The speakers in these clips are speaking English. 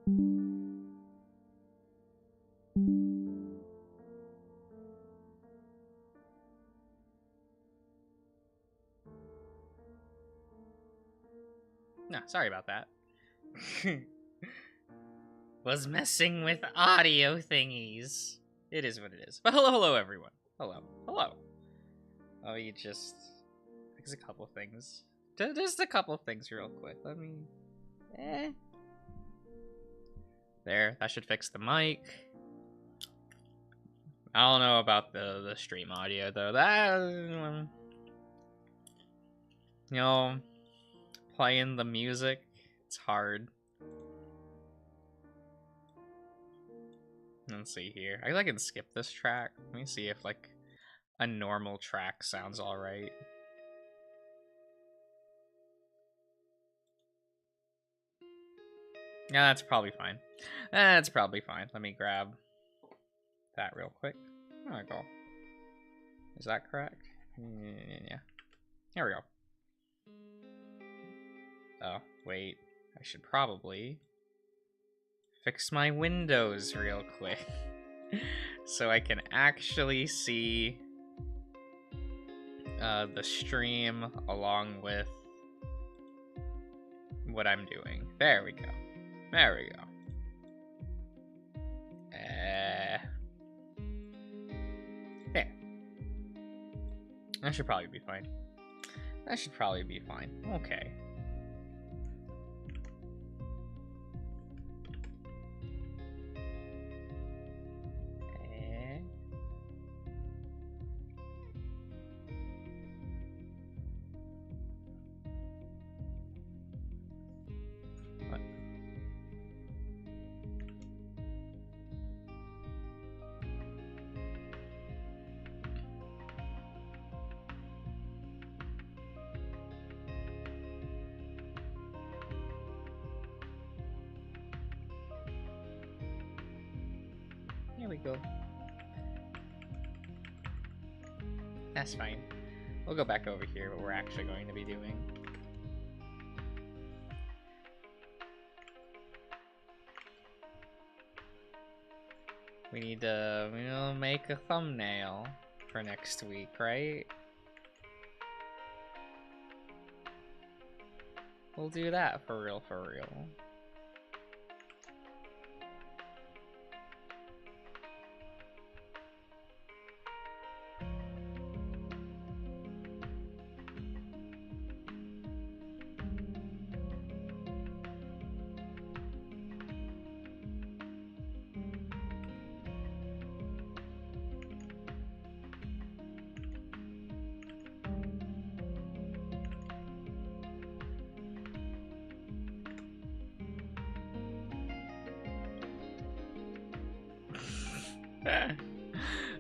No, sorry about that. Was messing with audio thingies. It is what it is. But hello, everyone. Hello. Oh, you just fix a couple things. Just a couple things real quick. Let me... There, that should fix the mic. I don't know about the stream audio, though. That... You know, playing the music, it's hard. Let's see here. I can skip this track. Let me see if, like, a normal track sounds alright. Yeah, that's probably fine. That's probably fine. Let me grab that real quick. There we go. Is that correct? Yeah. There we go. Oh, wait. I should probably fix my windows real quick so I can actually see the stream along with what I'm doing. There we go. There we go. There. That should probably be fine. That should probably be fine. Okay. There we go. That's fine. We'll go back over here, what we're actually going to be doing. We need to, you know, make a thumbnail for next week, right? We'll do that for real, for real.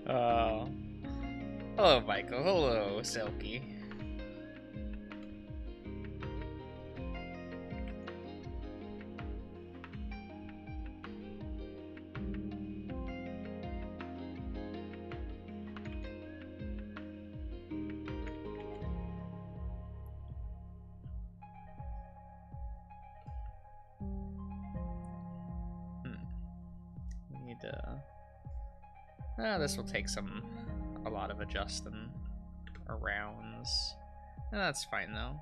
Oh. Hello, Michael. Hello, Silky. We need to... this will take a lot of adjusting arounds. That's fine though.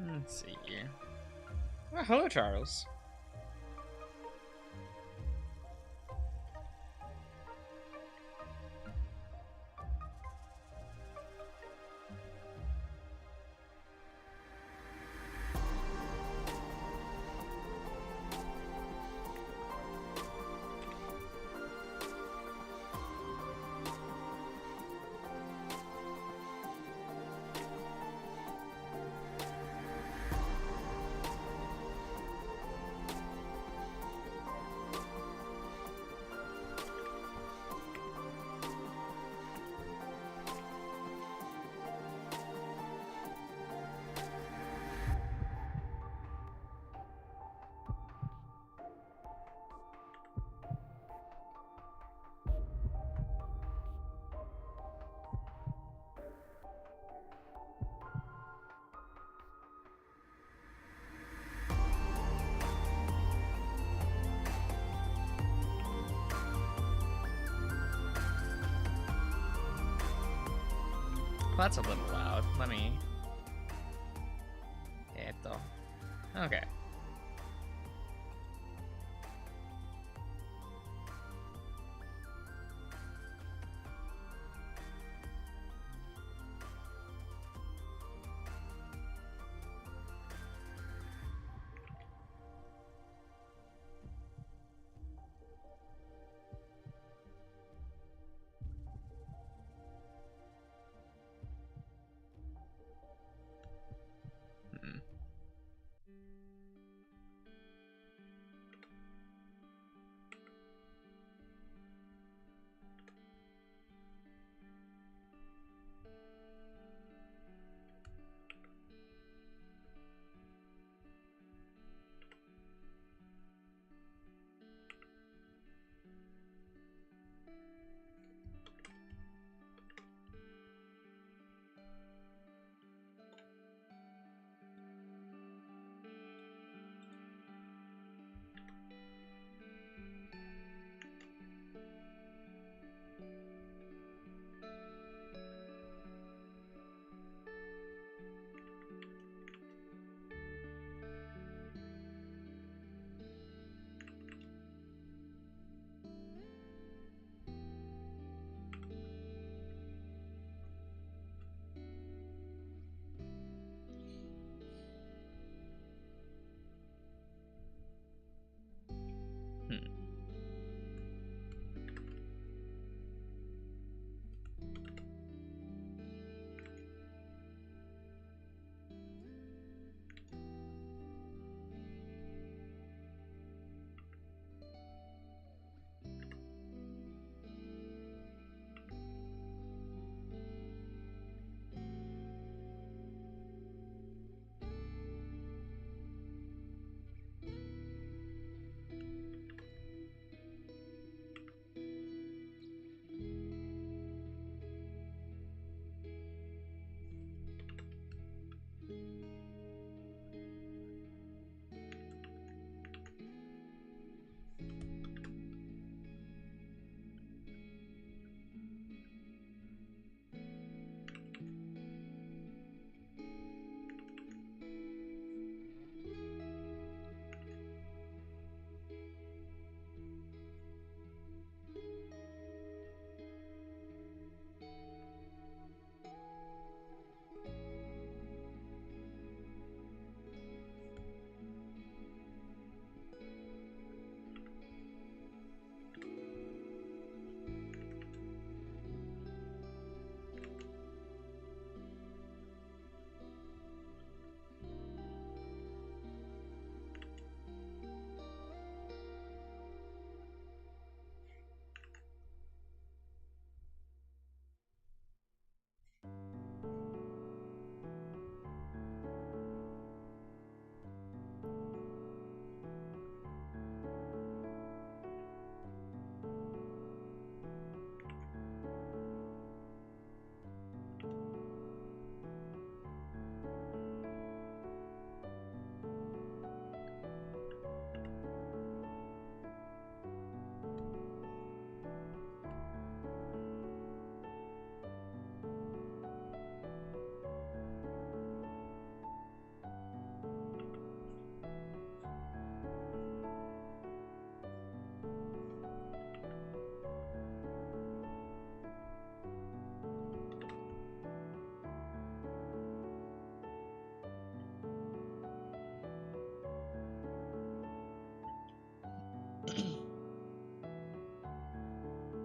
Let's see here. Oh, hello, Charles. that's a little loud. Let me... Okay.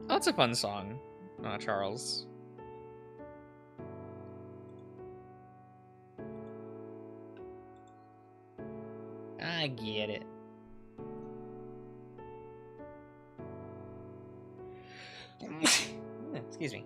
That's a fun song, Charles. I get it. Excuse me.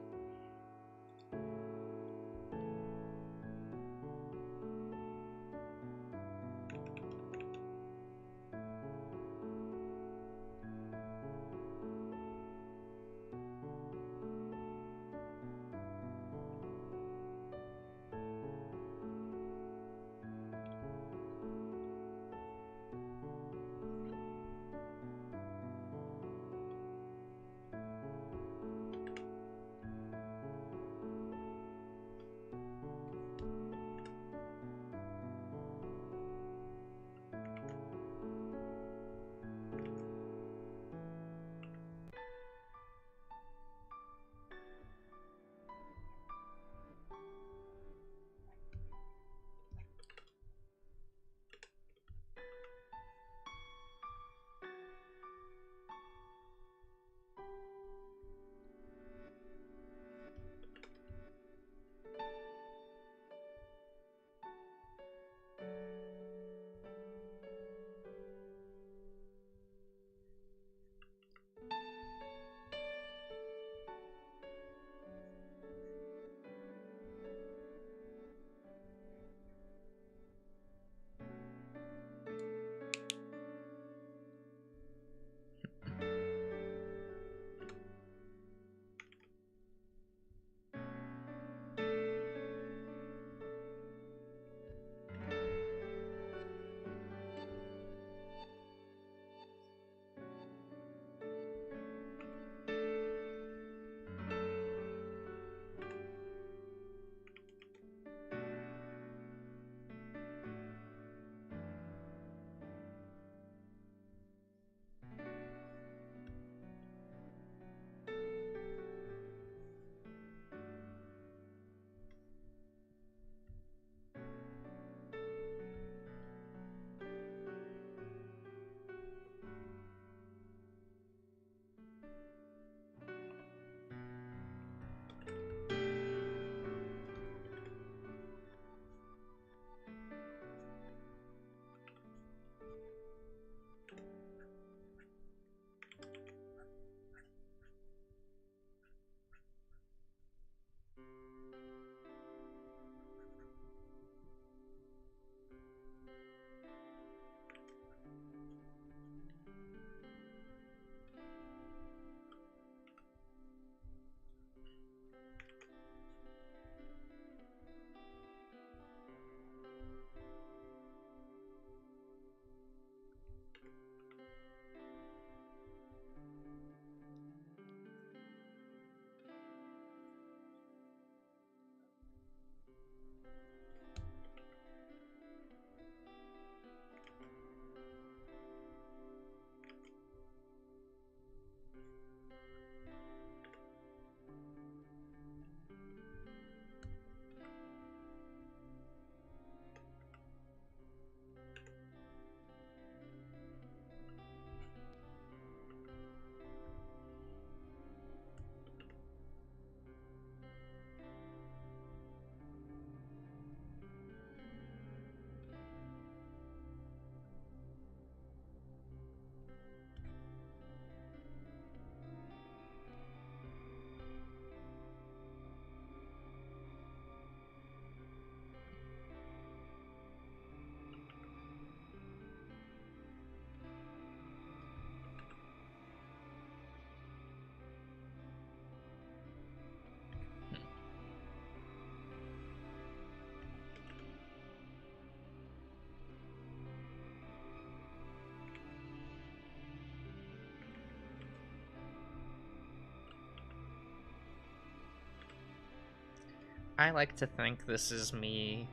I like to think this is me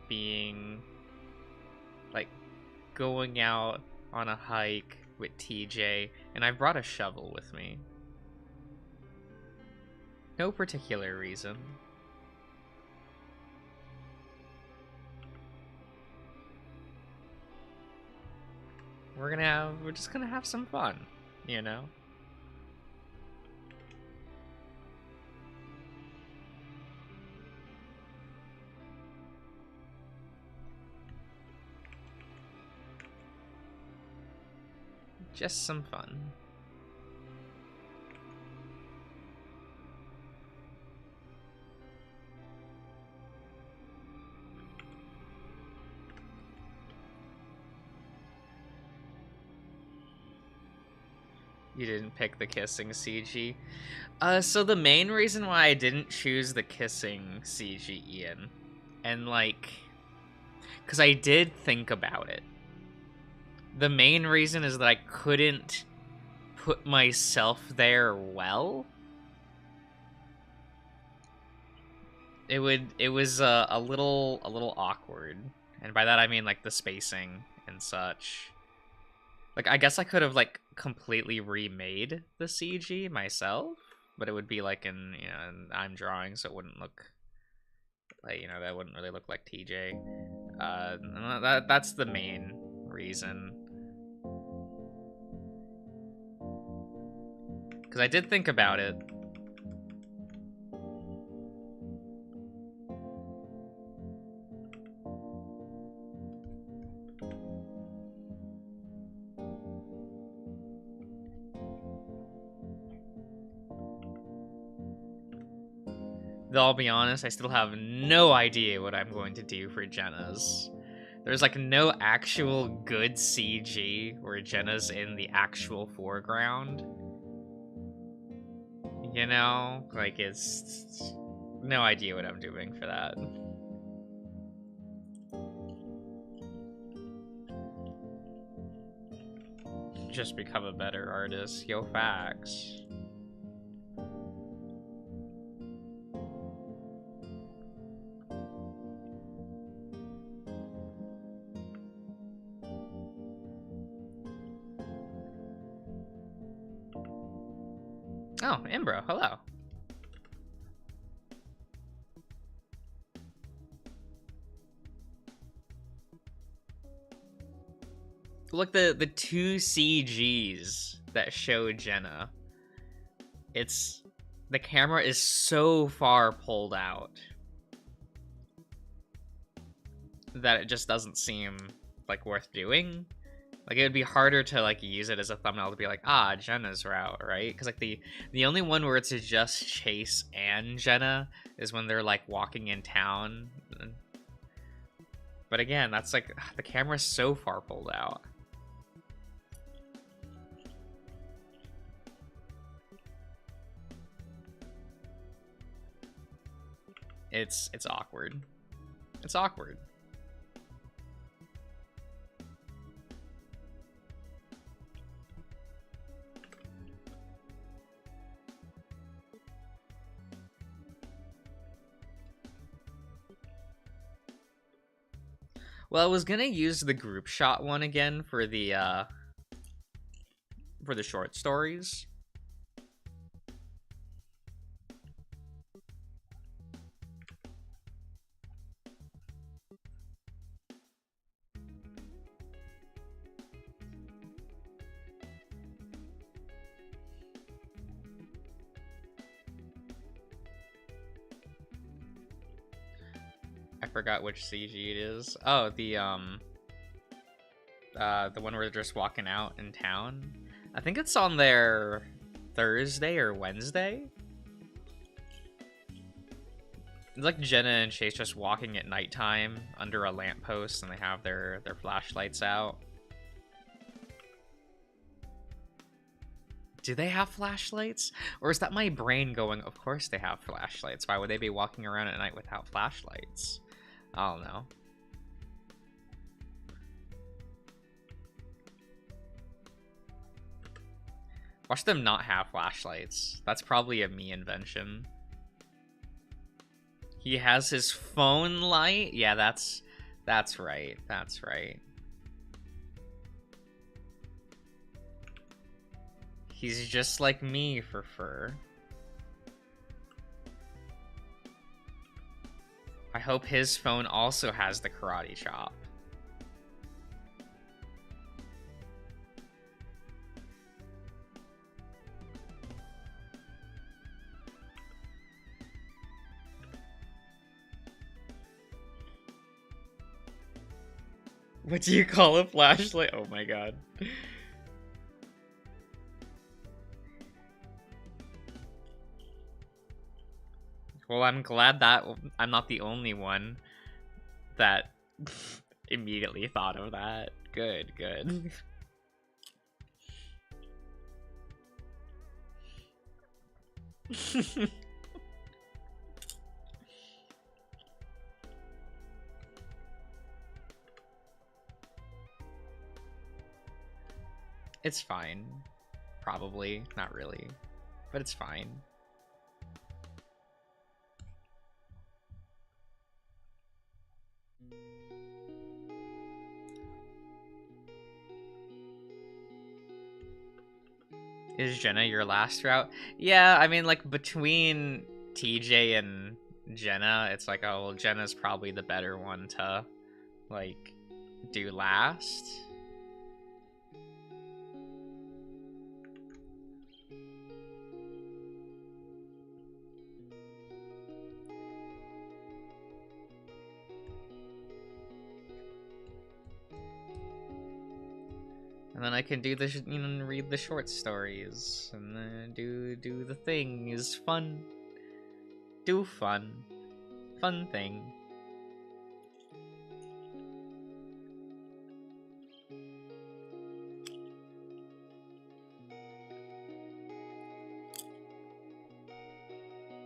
being, like, going out on a hike with TJ, and I brought a shovel with me. No particular reason. We're just gonna have some fun, you know? Just some fun. You didn't pick the kissing CG. So the main reason why I didn't choose the kissing CG, Ian, and like, because I did think about it. The main reason is that I couldn't put myself there well. It was a little awkward, and by that I mean like the spacing and such. Like, I guess I could have like completely remade the CG myself, but it would be like I'm drawing, so it wouldn't look like, that wouldn't really look like TJ. That's the main reason. Because I did think about it. Though I'll be honest, I still have no idea what I'm going to do for Jenna's. There's like no actual good CG where Jenna's in the actual foreground. You know? Like, it's no idea what I'm doing for that. Just become a better artist. Yo, facts. Oh, Imbro, hello. Look, the two CGs that show Jenna. The camera is so far pulled out that it just doesn't seem like worth doing. Like, it would be harder to like use it as a thumbnail to be like, Jenna's route, right? Because like the only one where it's just Chase and Jenna is when they're like walking in town. But again, that's like, the camera's so far pulled out. It's awkward. It's awkward. Well, I was gonna use the group shot one again for the short stories. I forgot which CG it is. Oh, the one where they're just walking out in town. I think it's on their Thursday or Wednesday. It's like Jenna and Chase just walking at nighttime under a lamppost, and they have their flashlights out. Do they have flashlights? Or is that my brain going, of course they have flashlights. Why would they be walking around at night without flashlights? I don't know. Watch them not have flashlights. That's probably a me invention. He has his phone light? Yeah, that's right. That's right. He's just like me for fur. I hope his phone also has the karate chop. What do you call a flashlight? Oh my god. Well, I'm glad that I'm not the only one that immediately thought of that. Good, good. It's fine. Probably. Not really. But it's fine. Is Jenna your last route? Yeah, I mean, like, between TJ and Jenna, it's like, oh, well, Jenna's probably the better one to, like, do last. And then I can do the, you know, read the short stories, and then do the thing is fun. Do fun thing.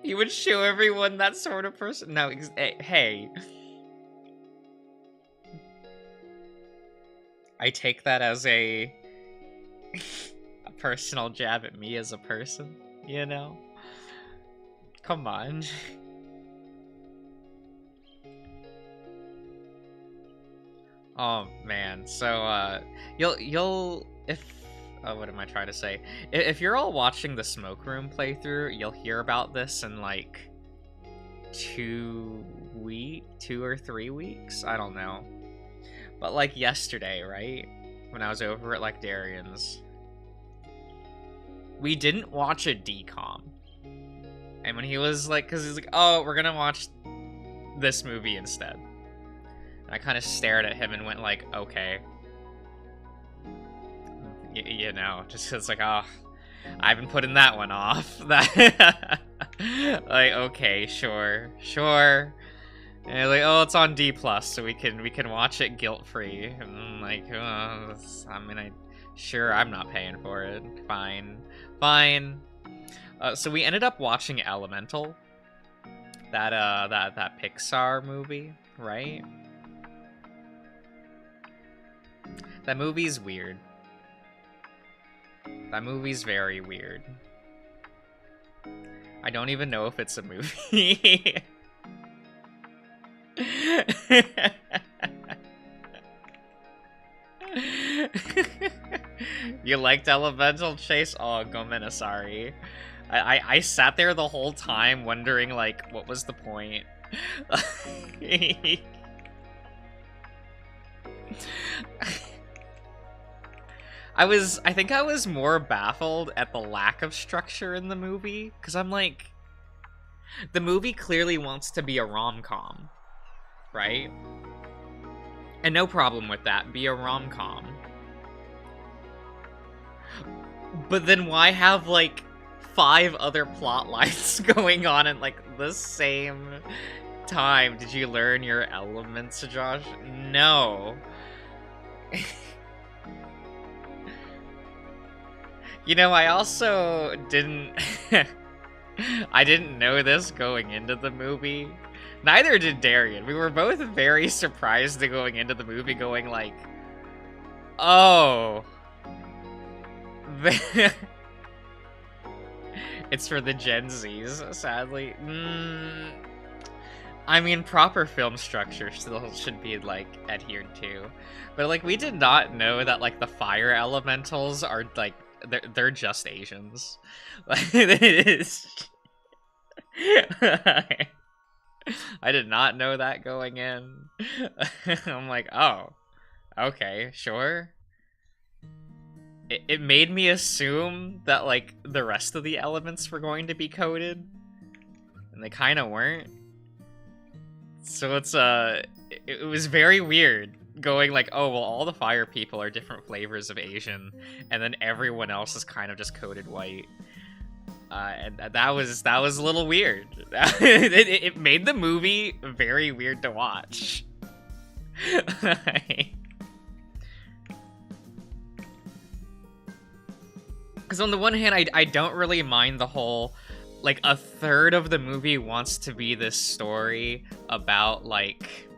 You would show everyone that sort of person. No, hey. I take that as a personal jab at me as a person, you know? Come on. Oh man, so you'll if what am I trying to say? If you're all watching the Smoke Room playthrough, you'll hear about this in like 2 or 3 weeks. I don't know. But like yesterday, right? When I was over at like Darian's, we didn't watch a decom. And when he was like, cause he's like, oh, we're gonna watch this movie instead. And I kind of stared at him and went like, okay. You know, just cause like, oh, I've been putting that one off. That like, okay, sure. And like, oh, it's on D+, so we can watch it guilt-free. And like, I mean, sure, I'm not paying for it. Fine. So we ended up watching Elemental, that Pixar movie, right? That movie's weird. That movie's very weird. I don't even know if it's a movie. You liked Elemental, Chase? Oh, Gomena, sorry. I sat there the whole time wondering, like, what was the point? I think I was more baffled at the lack of structure in the movie, because I'm like, the movie clearly wants to be a rom-com, right? And no problem with that, be a rom-com. But then why have, like, 5 other plot lines going on at, like, the same time? Did you learn your elements, Josh? No. You know, I also didn't... I didn't know this going into the movie. Neither did Darian. We were both very surprised to going into the movie going like, oh. It's for the Gen Zs, sadly. I mean, proper film structure still should be, like, adhered to. But, like, we did not know that, like, the fire elementals are, like, they're just Asians. Like, it is... I did not know that going in. I'm like, oh, okay, sure. It made me assume that, like, the rest of the elements were going to be coded. And they kind of weren't. So it's, it was very weird going like, oh, well, all the fire people are different flavors of Asian, and then everyone else is kind of just coded white. And that was a little weird. It made the movie very weird to watch. Because on the one hand, I don't really mind the whole, like, a third of the movie wants to be this story about, like,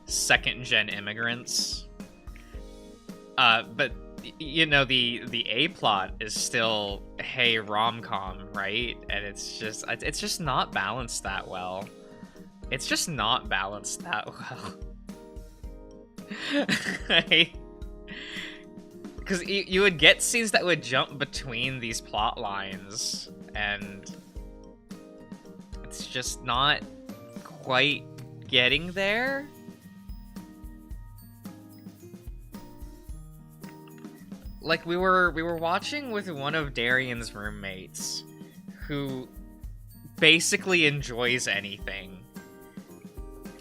second-gen immigrants. But you know, the A plot is still, hey, rom-com, right? And it's just not balanced that well. It's just not balanced that well. Because you would get scenes that would jump between these plot lines, and it's just not quite getting there. Like, we were watching with one of Darian's roommates, who basically enjoys anything.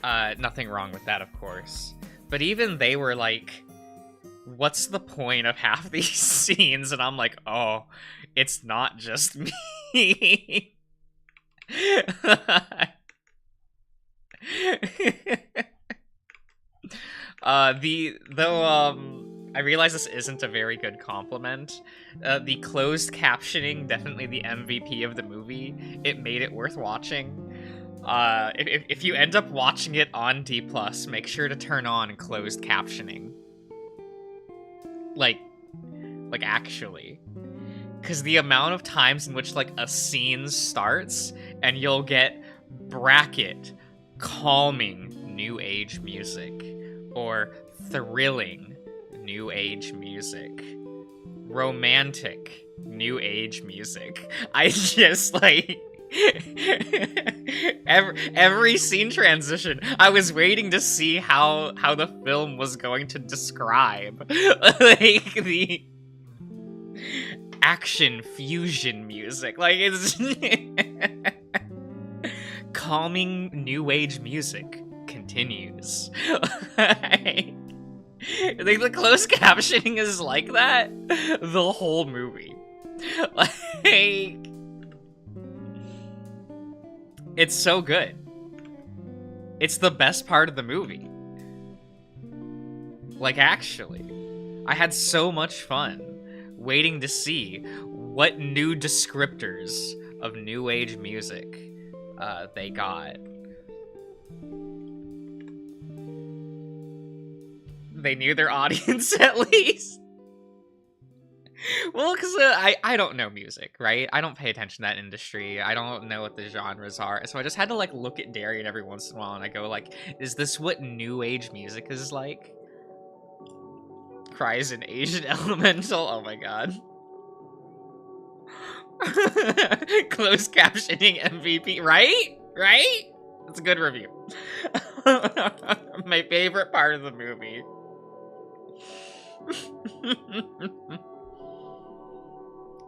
Nothing wrong with that, of course. But even they were like, what's the point of half these scenes? And I'm like, oh, it's not just me. I realize this isn't a very good compliment. The closed captioning, definitely the MVP of the movie. It made it worth watching. If you end up watching it on D+, make sure to turn on closed captioning. Like actually. Because the amount of times in which, like, a scene starts, and you'll get bracket, calming new age music, or thrilling new age music, romantic new age music. I just, like... every scene transition, I was waiting to see how the film was going to describe, like, the action fusion music. Like, it's calming new age music continues. Like, the closed captioning is like that the whole movie. Like, it's so good. It's the best part of the movie. Like, actually, I had so much fun waiting to see what new descriptors of new age music they got. They knew their audience, at least. Well, because I don't know music, right? I don't pay attention to that industry. I don't know what the genres are. So I just had to, like, look at Darian every once in a while, and I go, like, is this what new age music is like? Cries an Asian elemental. Oh my god. Closed captioning MVP, right? Right? It's a good review. My favorite part of the movie.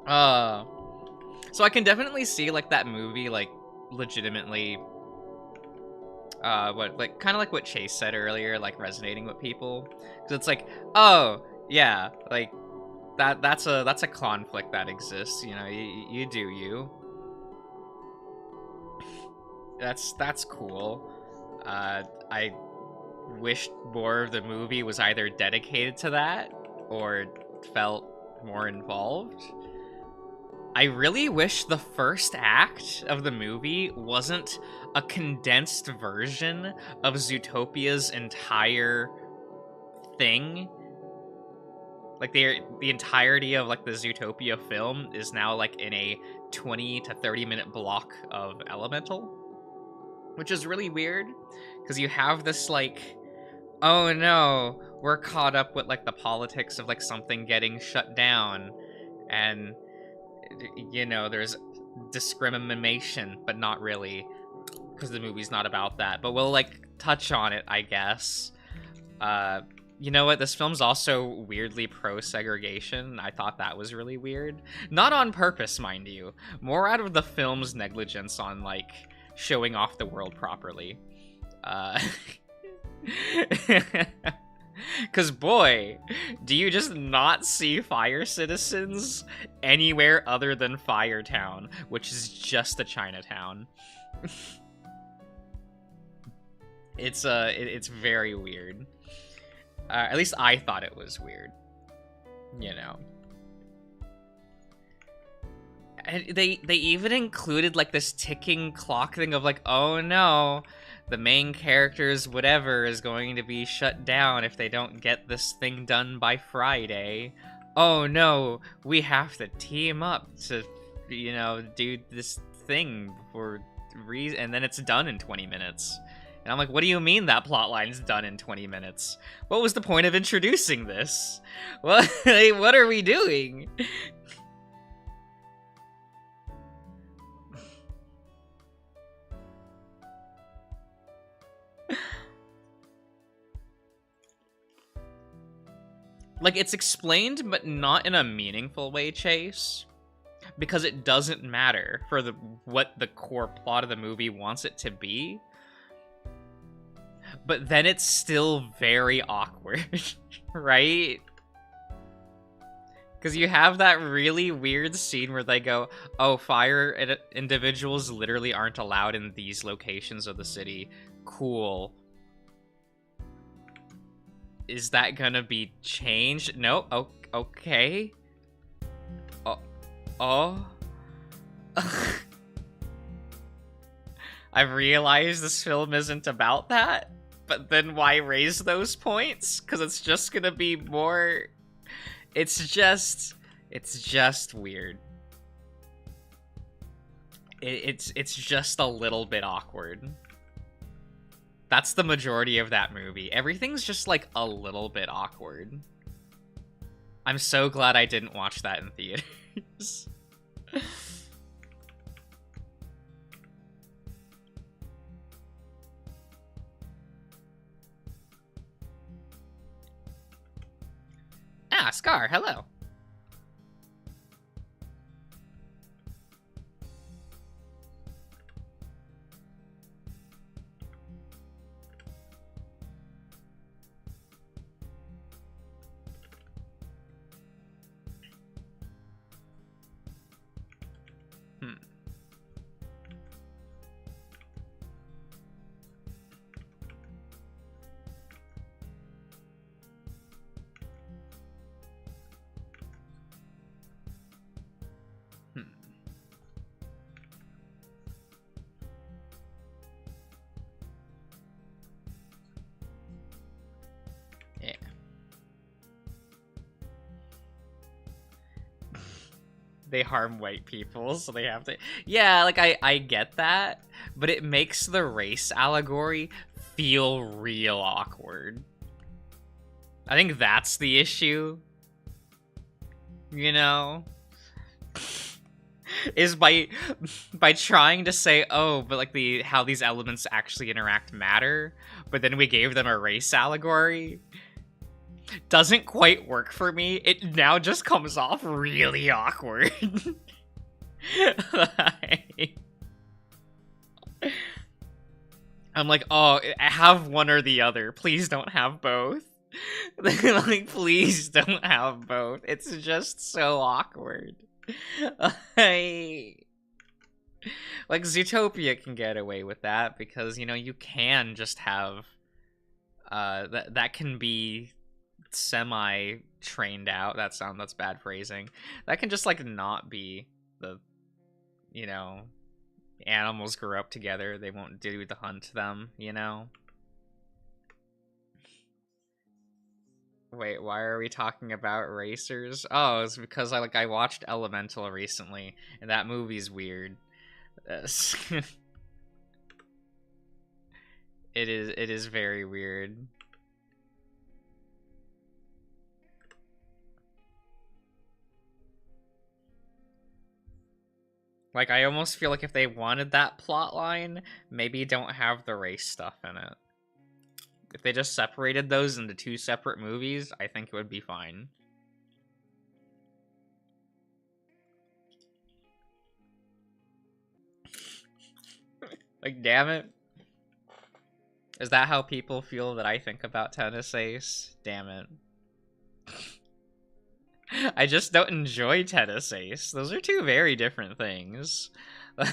So I can definitely see, like, that movie, like, legitimately, what, like, kind of like what Chase said earlier, like, resonating with people, because it's like, oh, yeah, like, that's a conflict that exists, you know, you do you. That's cool. I wished more of the movie was either dedicated to that, or felt more involved. I really wish the first act of the movie wasn't a condensed version of Zootopia's entire thing. Like, the entirety of, like, the Zootopia film is now, like, in a 20 to 30 minute block of Elemental. which is really weird because you have this like, oh no, we're caught up with like the politics of like something getting shut down, and you know there's discrimination, but not really, because the movie's not about that. But we'll like touch on it, I guess. You know what? This film's also weirdly pro-segregation. I thought that was really weird. Not on purpose, mind you. More out of the film's negligence on, like, showing off the world properly. Because, boy, do you just not see Fire Citizens anywhere other than Firetown, which is just a Chinatown. It's very weird. At least I thought it was weird, you know. And they even included like this ticking clock thing of like, oh no, the main character's whatever is going to be shut down if they don't get this thing done by Friday. Oh no, we have to team up to, you know, do this thing for reason, and then it's done in 20 minutes. And I'm like, what do you mean that plotline's done in 20 minutes? What was the point of introducing this? What, what are we doing? Like, it's explained, but not in a meaningful way, Chase. Because it doesn't matter for what the core plot of the movie wants it to be. But then it's still very awkward, right? Because you have that really weird scene where they go, oh, fire individuals literally aren't allowed in these locations of the city. Cool. Is that gonna be changed? No? Oh, okay. Oh. I've realized this film isn't about that. But then why raise those points? Because it's just gonna be more... It's just weird. It's just a little bit awkward. That's the majority of that movie. Everything's just, like, a little bit awkward. I'm so glad I didn't watch that in theaters. Ah, Scar, hello. They harm white people, so they have to... Yeah, like, I get that, but it makes the race allegory feel real awkward. I think that's the issue. You know? Is by trying to say, oh, but like how these elements actually interact matter, but then we gave them a race allegory. Doesn't quite work for me. It now just comes off really awkward. I'm like, oh, have one or the other. Please don't have both. Like, please don't have both. It's just so awkward. Like, Zootopia can get away with that because, you know, you can just have... that can be... semi-trained out. That's bad phrasing. That can just, like, not be the, you know, animals grow up together. They won't do the hunt them, you know? Wait, why are we talking about racers? Oh, it's because I watched Elemental recently, and that movie's weird. It is very weird. Like, I almost feel like if they wanted that plot line, maybe don't have the race stuff in it. If they just separated those into two separate movies, I think it would be fine. Like, damn it. Is that how people feel that I think about Tennis Ace? Damn it. I just don't enjoy Tennis Ace. Those are two very different things. But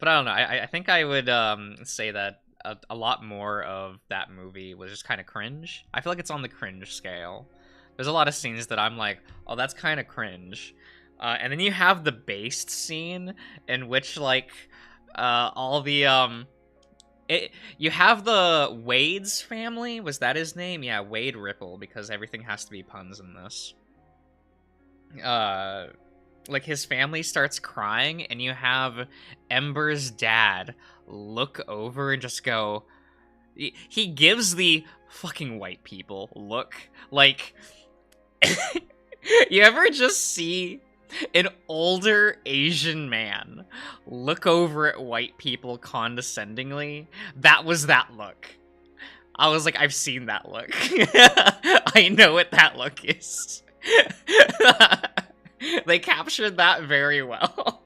I don't know. I think I would say that a lot more of that movie was just kind of cringe. I feel like it's on the cringe scale. There's a lot of scenes that I'm like, oh, that's kind of cringe. And then you have the based scene in which, like, all the you have the Wade's family. Was that his name? Yeah, Wade Ripple, because everything has to be puns in this. Like, his family starts crying, and you have Ember's dad look over and just go... He gives the fucking white people look. Like, you ever just see an older Asian man look over at white people condescendingly? That was that look. I was like, I've seen that look. I know what that look is. They captured that very well.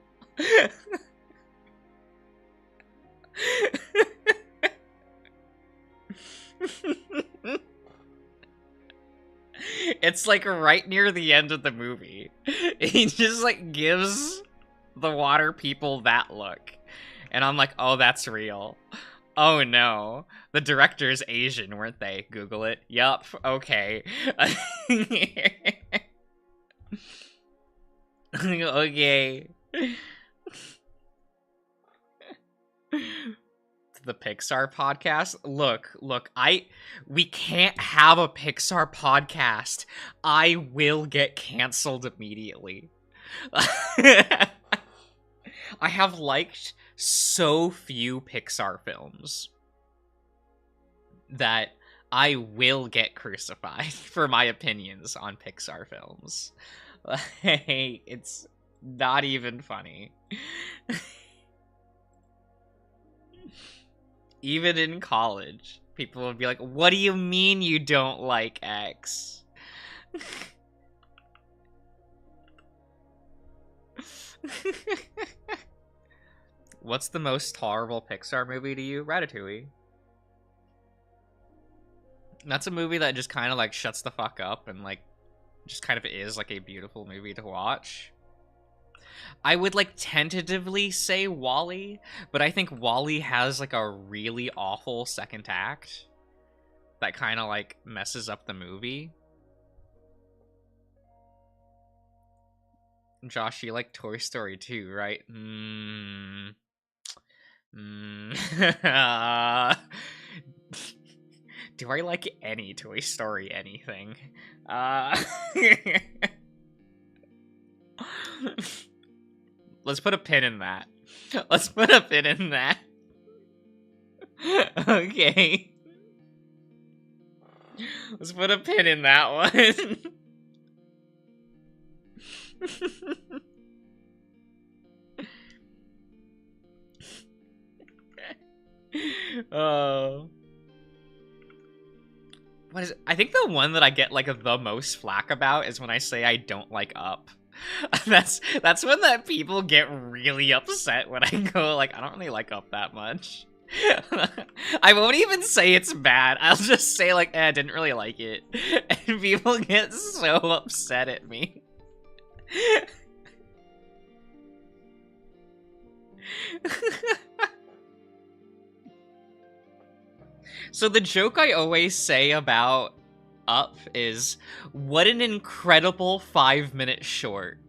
It's like right near the end of the movie. He just like gives the water people that look. And I'm like, oh, that's real. Oh no. The director's Asian, weren't they? Google it. Yup. Okay. Okay. The Pixar podcast. Look, we can't have a Pixar podcast. I will get canceled immediately. I have liked so few Pixar films that I will get crucified for my opinions on Pixar films. Like, it's not even funny. Even in college, people would be like, what do you mean you don't like X? What's the most tolerable Pixar movie to you? Ratatouille. That's a movie that just kind of like shuts the fuck up and like just kind of is like a beautiful movie to watch. I would like tentatively say WALL-E, but I think WALL-E has like a really awful second act that kind of like messes up the movie. Josh, you like Toy Story 2, right? Do I like any Toy Story anything? Let's put a pin in that. Let's put a pin in that. Okay. Let's put a pin in that one. Oh. What is it? I think the one that I get like the most flack about is when I say I don't like Up. That's when that people get really upset when I go like I don't really like Up that much. I won't even say it's bad. I'll just say like I didn't really like it, and people get so upset at me. So the joke I always say about Up is, what an incredible 5-minute short.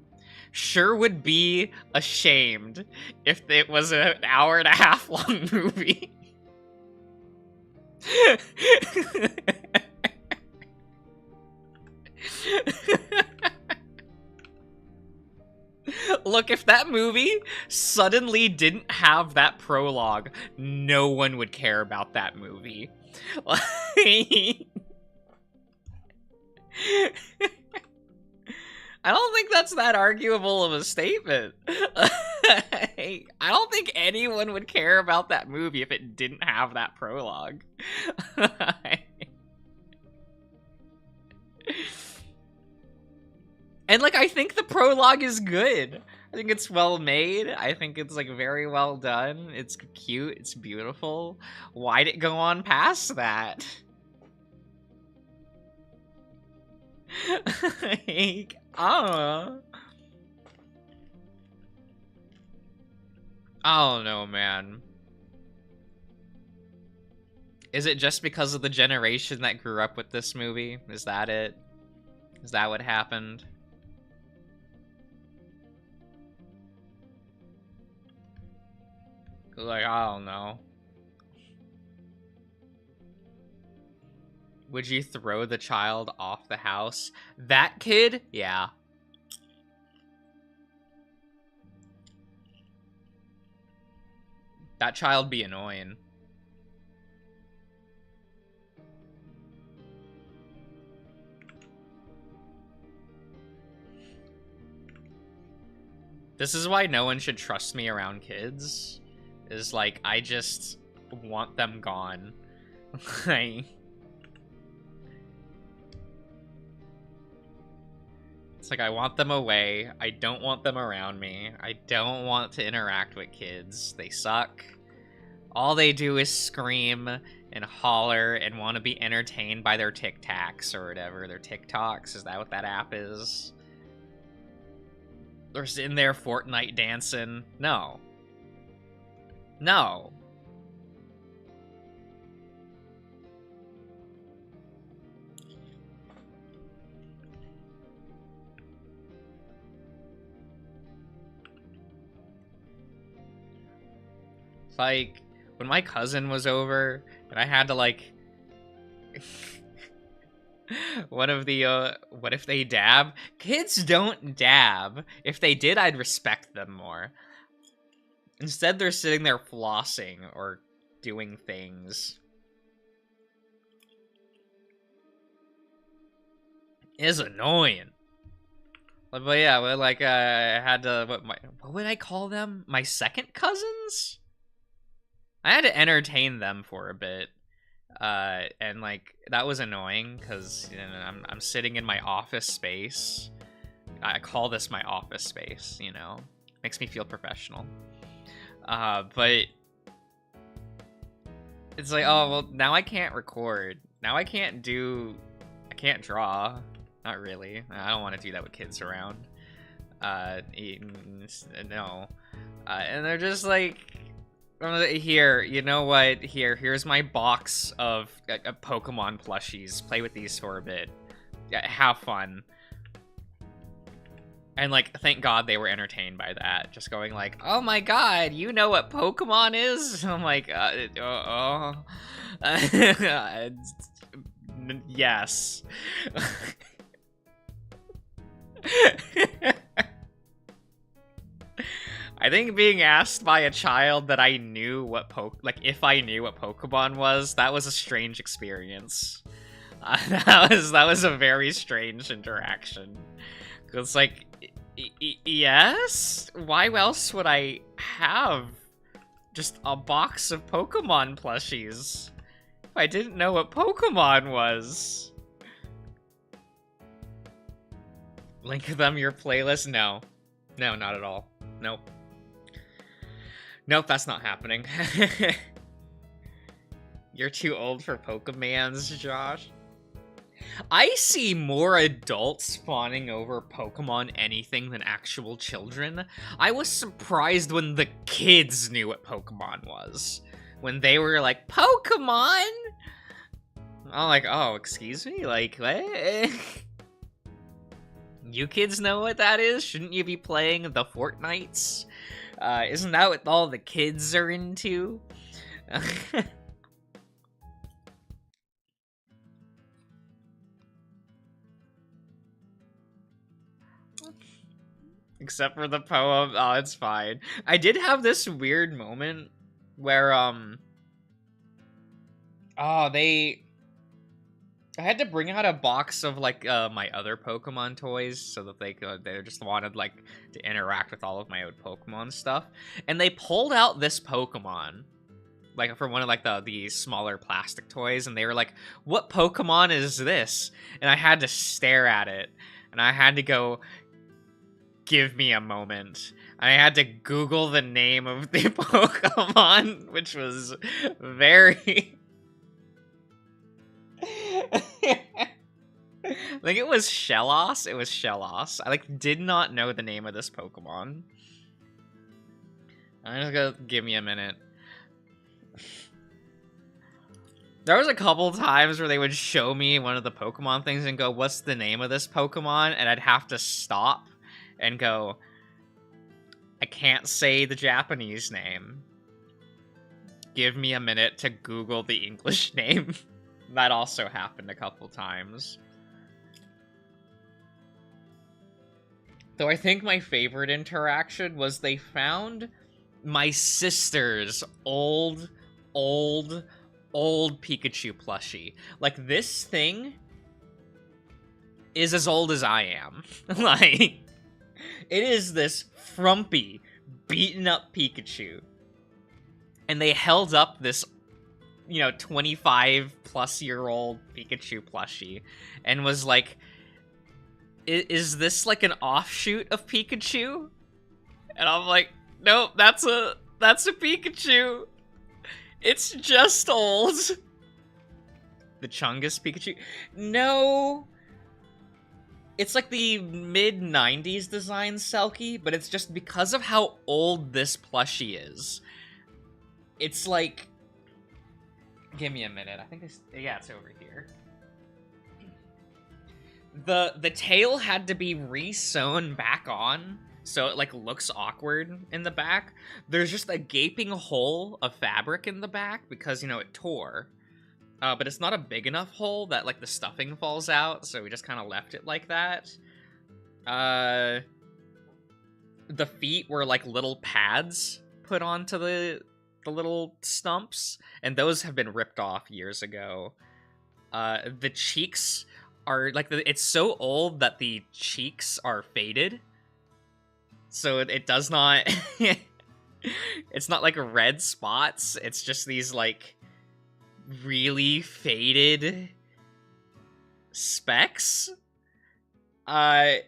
Sure would be ashamed if it was an hour-and-a-half long movie. Look, if that movie suddenly didn't have that prologue, no one would care about that movie. Like, I don't think that's that arguable of a statement. I don't think anyone would care about that movie if it didn't have that prologue. And, like, I think the prologue is good. I think it's well made. I think it's, like, very well done. It's cute. It's beautiful. Why'd it go on past that? Like, I don't know, man. Is it just because of the generation that grew up with this movie? Is that it? Is that what happened? Like, I don't know. Would you throw the child off the house? That kid? Yeah. That child be annoying. This is why no one should trust me around kids. Is like, I just want them gone. It's like, I want them away. I don't want them around me. I don't want to interact with kids. They suck. All they do is scream and holler and want to be entertained by their Tic Tacs or whatever. Their TikToks. Is that what that app is? They're sitting there Fortnite dancing. No. No. It's like, when my cousin was over, and I had to, like... one of the, what if they dab? Kids don't dab. If they did, I'd respect them more. Instead, they're sitting there flossing or doing things. It's annoying. But yeah, like, I had to, what would I call them? My second cousins? I had to entertain them for a bit. And like, that was annoying, because you know, I'm sitting in my office space. I call this my office space, you know? Makes me feel professional. But it's like, oh, well, now I can't record. Now I can't draw. Not really. I don't want to do that with kids around. No. And they're just like, here, you know what? Here's my box of Pokemon plushies. Play with these for a bit. Have fun. And, like, thank God they were entertained by that. Just going like, oh my god, you know what Pokemon is? I'm like, yes. I think being asked by a child that I knew what if I knew what Pokemon was, that was a strange experience. That was a very strange interaction. It's like, yes? Why else would I have just a box of Pokemon plushies if I didn't know what Pokemon was? Link them your playlist? No. No, not at all. Nope. Nope, that's not happening. You're too old for Pokemans, Josh. I see more adults fawning over Pokemon anything than actual children. I was surprised when the kids knew what Pokemon was. When they were like, Pokemon? I'm like, oh, excuse me? Like, what? You kids know what that is? Shouldn't you be playing the Fortnites? Isn't that what all the kids are into? Except for the poem. Oh, it's fine. I did have this weird moment where, oh, I had to bring out a box of, like, my other Pokemon toys so that they just wanted, like, to interact with all of my old Pokemon stuff. And they pulled out this Pokemon, like, for one of, like, the smaller plastic toys, and they were like, what Pokemon is this? And I had to stare at it, and I had to go, give me a moment. I had to Google the name of the Pokemon, which was very... Like, it was Shellos. It was Shellos. I, like, did not know the name of this Pokemon. I'm just gonna give me a minute. There was a couple times where they would show me one of the Pokemon things and go, what's the name of this Pokemon? And I'd have to stop and go, I can't say the Japanese name. Give me a minute to Google the English name. That also happened a couple times. Though I think my favorite interaction was they found my sister's old Pikachu plushie. Like, this thing is as old as I am. Like, it is this frumpy, beaten up Pikachu. And they held up this, 25-plus-year-old Pikachu plushie and was like, is this like an offshoot of Pikachu? And I'm like, nope, that's a Pikachu. It's just old. The Chungus Pikachu? No. It's like the mid-90s design Selkie, but it's just because of how old this plushie is. It's like... Give me a minute. I think it's... Yeah, it's over here. The tail had to be re-sewn back on, so it, like, looks awkward in the back. There's just a gaping hole of fabric in the back because, it tore. But it's not a big enough hole that, like, the stuffing falls out, so we just kind of left it like that. The feet were, like, little pads put onto the little stumps, and those have been ripped off years ago. The cheeks are, like, it's so old that the cheeks are faded. So it does not... It's not, like, red spots. It's just these, like, really faded specks. And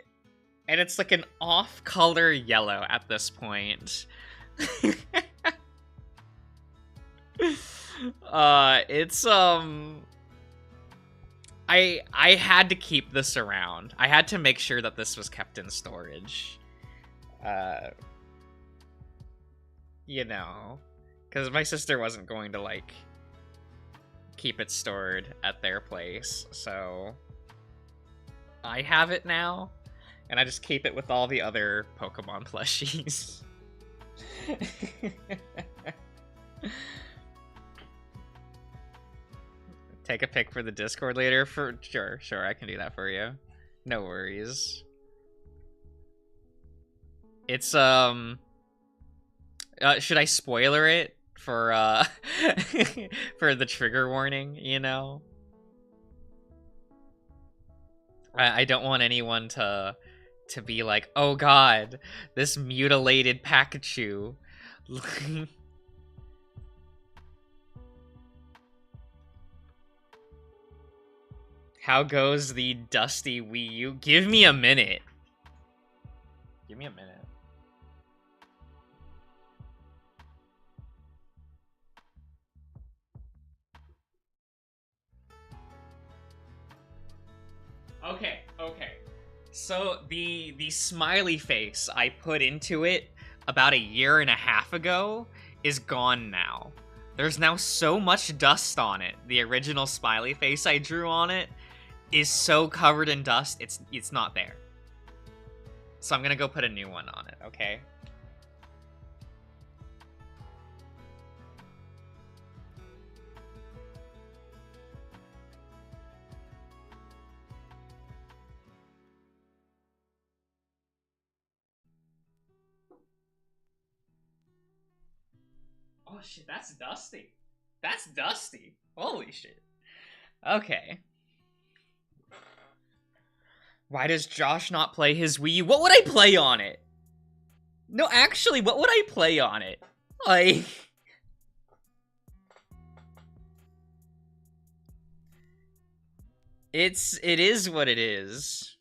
it's, like, an off-color yellow at this point. It's, I had to keep this around. I had to make sure that this was kept in storage. Because my sister wasn't going to, like, keep it stored at their place, so I have it now, and I just keep it with all the other Pokemon plushies. Take a pic for the Discord later? Sure, I can do that for you. No worries. It's, should I spoiler it for, for the trigger warning, I don't want anyone to be like, oh god, this mutilated Pikachu. How goes the dusty Wii U? Give me a minute. Give me a minute. Okay. So the smiley face I put into it about 1.5 years ago is gone now. There's now so much dust on it. The original smiley face I drew on it is so covered in dust, it's not there. So I'm gonna go put a new one on it, okay? Oh shit, that's Dusty. That's Dusty. Holy shit. Okay. Why does Josh not play his Wii U? What would I play on it? No, actually, what would I play on it? Like... It is what it is.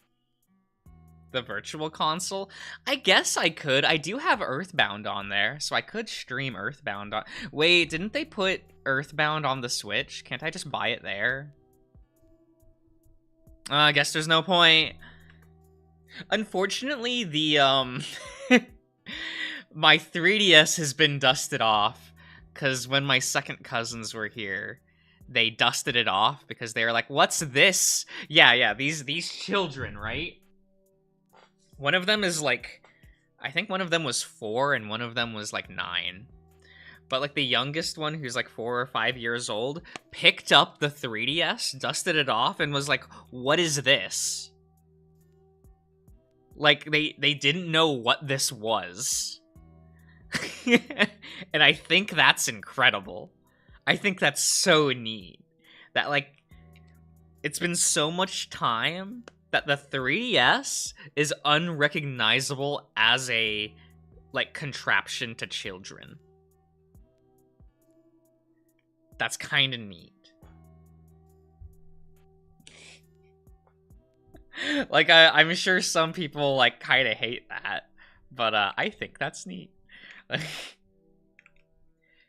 The Virtual Console? I guess I could. I do have Earthbound on there, so I could stream Earthbound on... Wait, didn't they put Earthbound on the Switch? Can't I just buy it there? I guess there's no point. Unfortunately, the, my 3DS has been dusted off, because when my second cousins were here, they dusted it off, because they were like, what's this? Yeah, these children, right? One of them is, like, I think one of them was 4, and one of them was, like, 9. But, like, the youngest one, who's, like, 4 or 5 years old, picked up the 3DS, dusted it off, and was like, what is this? Like, they didn't know what this was. And I think that's incredible. I think that's so neat. That, like, it's been so much time that the 3DS is unrecognizable as a, like, contraption to children. That's kind of neat. Like, I'm sure some people, like, kind of hate that, but I think that's neat.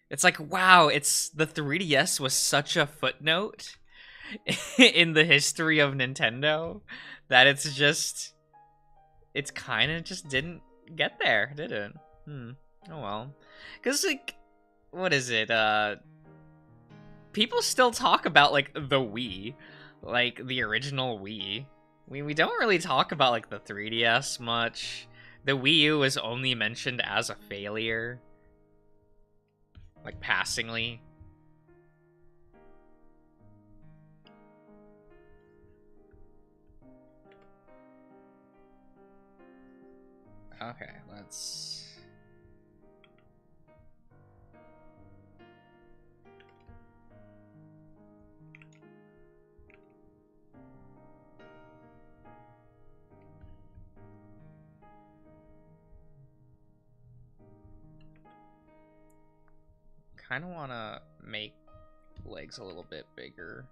It's like, wow, the 3DS was such a footnote in the history of Nintendo that it's kind of just didn't get there, did it? Oh well. Because, like, what is it? People still talk about, like, the Wii, like, the original Wii. We don't really talk about, like, the 3DS much. The Wii U was only mentioned as a failure. Like, passingly. Okay, let's... kind of want to make legs a little bit bigger.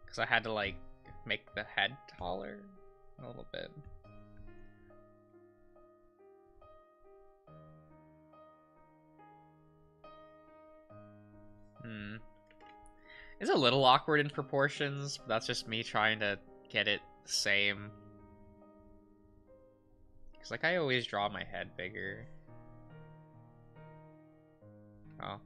Because I had to, like, make the head taller a little bit. It's a little awkward in proportions, but that's just me trying to get it the same. Because, like, I always draw my head bigger. Oh.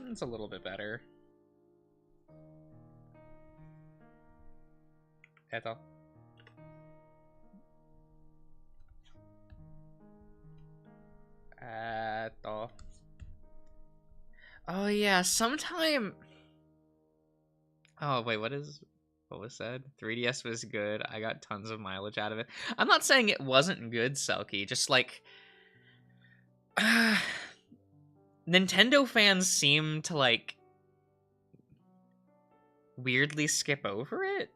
It's a little bit better. Eto. Oh yeah, sometime... Oh wait, what was said? 3DS was good. I got tons of mileage out of it. I'm not saying it wasn't good, Selkie. Just like... Nintendo fans seem to, like, weirdly skip over it.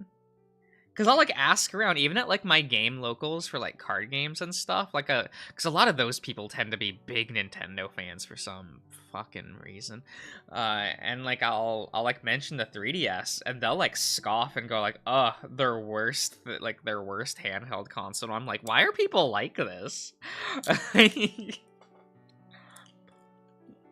Because I'll, like, ask around, even at, like, my game locals for, like, card games and stuff. Like, because a lot of those people tend to be big Nintendo fans for some fucking reason. And, like, I'll like, mention the 3DS, and they'll, like, scoff and go, like, ugh, their worst handheld console. And I'm like, why are people like this?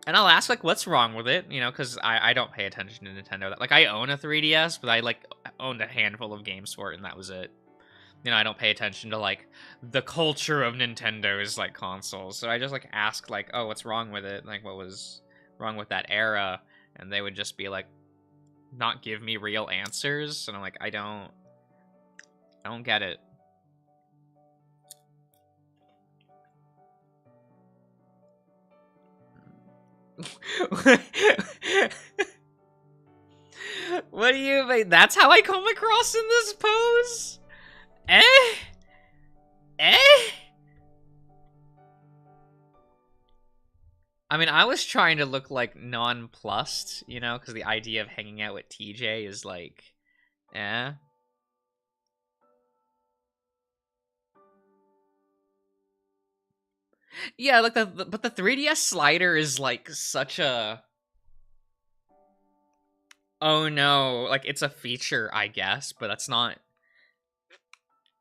And I'll ask, like, what's wrong with it, you know, because I don't pay attention to Nintendo. Like, I own a 3DS, but I, like, owned a handful of games for it, and that was it. You know, I don't pay attention to, like, the culture of Nintendo's, like, consoles. So I just, like, ask, like, oh, what's wrong with it? Like, what was wrong with that era? And they would just be, like, not give me real answers. And I'm like, I don't I don't get it. What do you mean? That's how I come across in this pose? Eh? Eh? I mean, I was trying to look like nonplussed, you know, because the idea of hanging out with TJ is like, eh. Yeah, like but the 3DS slider is like such a, oh no, like it's a feature, I guess, but that's not,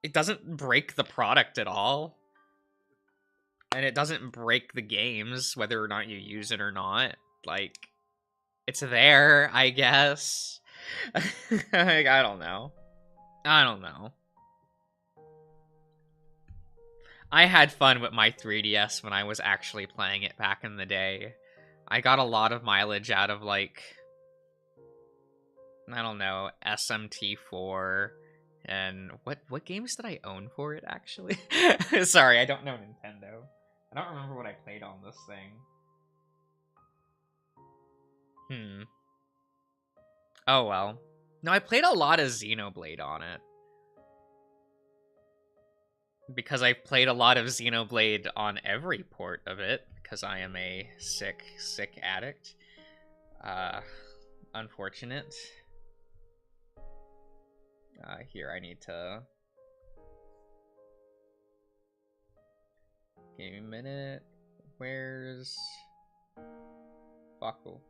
it doesn't break the product at all. And it doesn't break the games, whether or not you use it or not. Like, it's there, I guess. Like, I don't know. I don't know. I had fun with my 3DS when I was actually playing it back in the day. I got a lot of mileage out of, like, I don't know, SMT4, and what games did I own for it, actually? Sorry, I don't know Nintendo. I don't remember what I played on this thing. Oh, well. No, I played a lot of Xenoblade on it. Because I played a lot of Xenoblade on every port of it, because I am a sick, sick addict. Unfortunate. Here, I need to... Give me a minute. Where's... Buckle?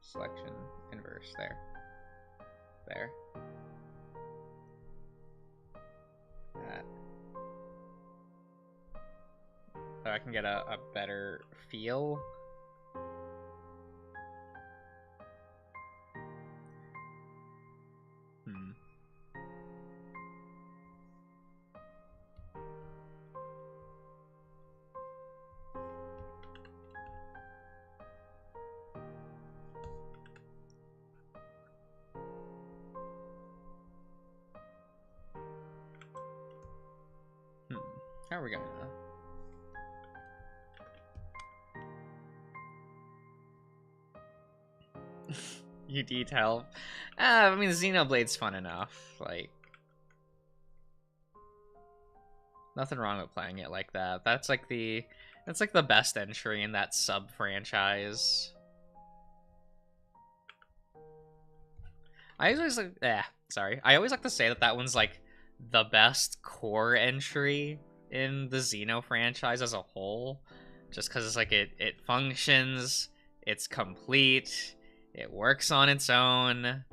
Selection, inverse, there. There. That. So I can get a better feel. How are we gonna... You detail. I mean, Xenoblade's fun enough. Like, nothing wrong with playing it like that. That's like the best entry in that sub franchise. I always like, sorry. I always like to say that that one's like the best core entry in the Xeno franchise as a whole, just because it's like it functions, it's complete, it works on its own.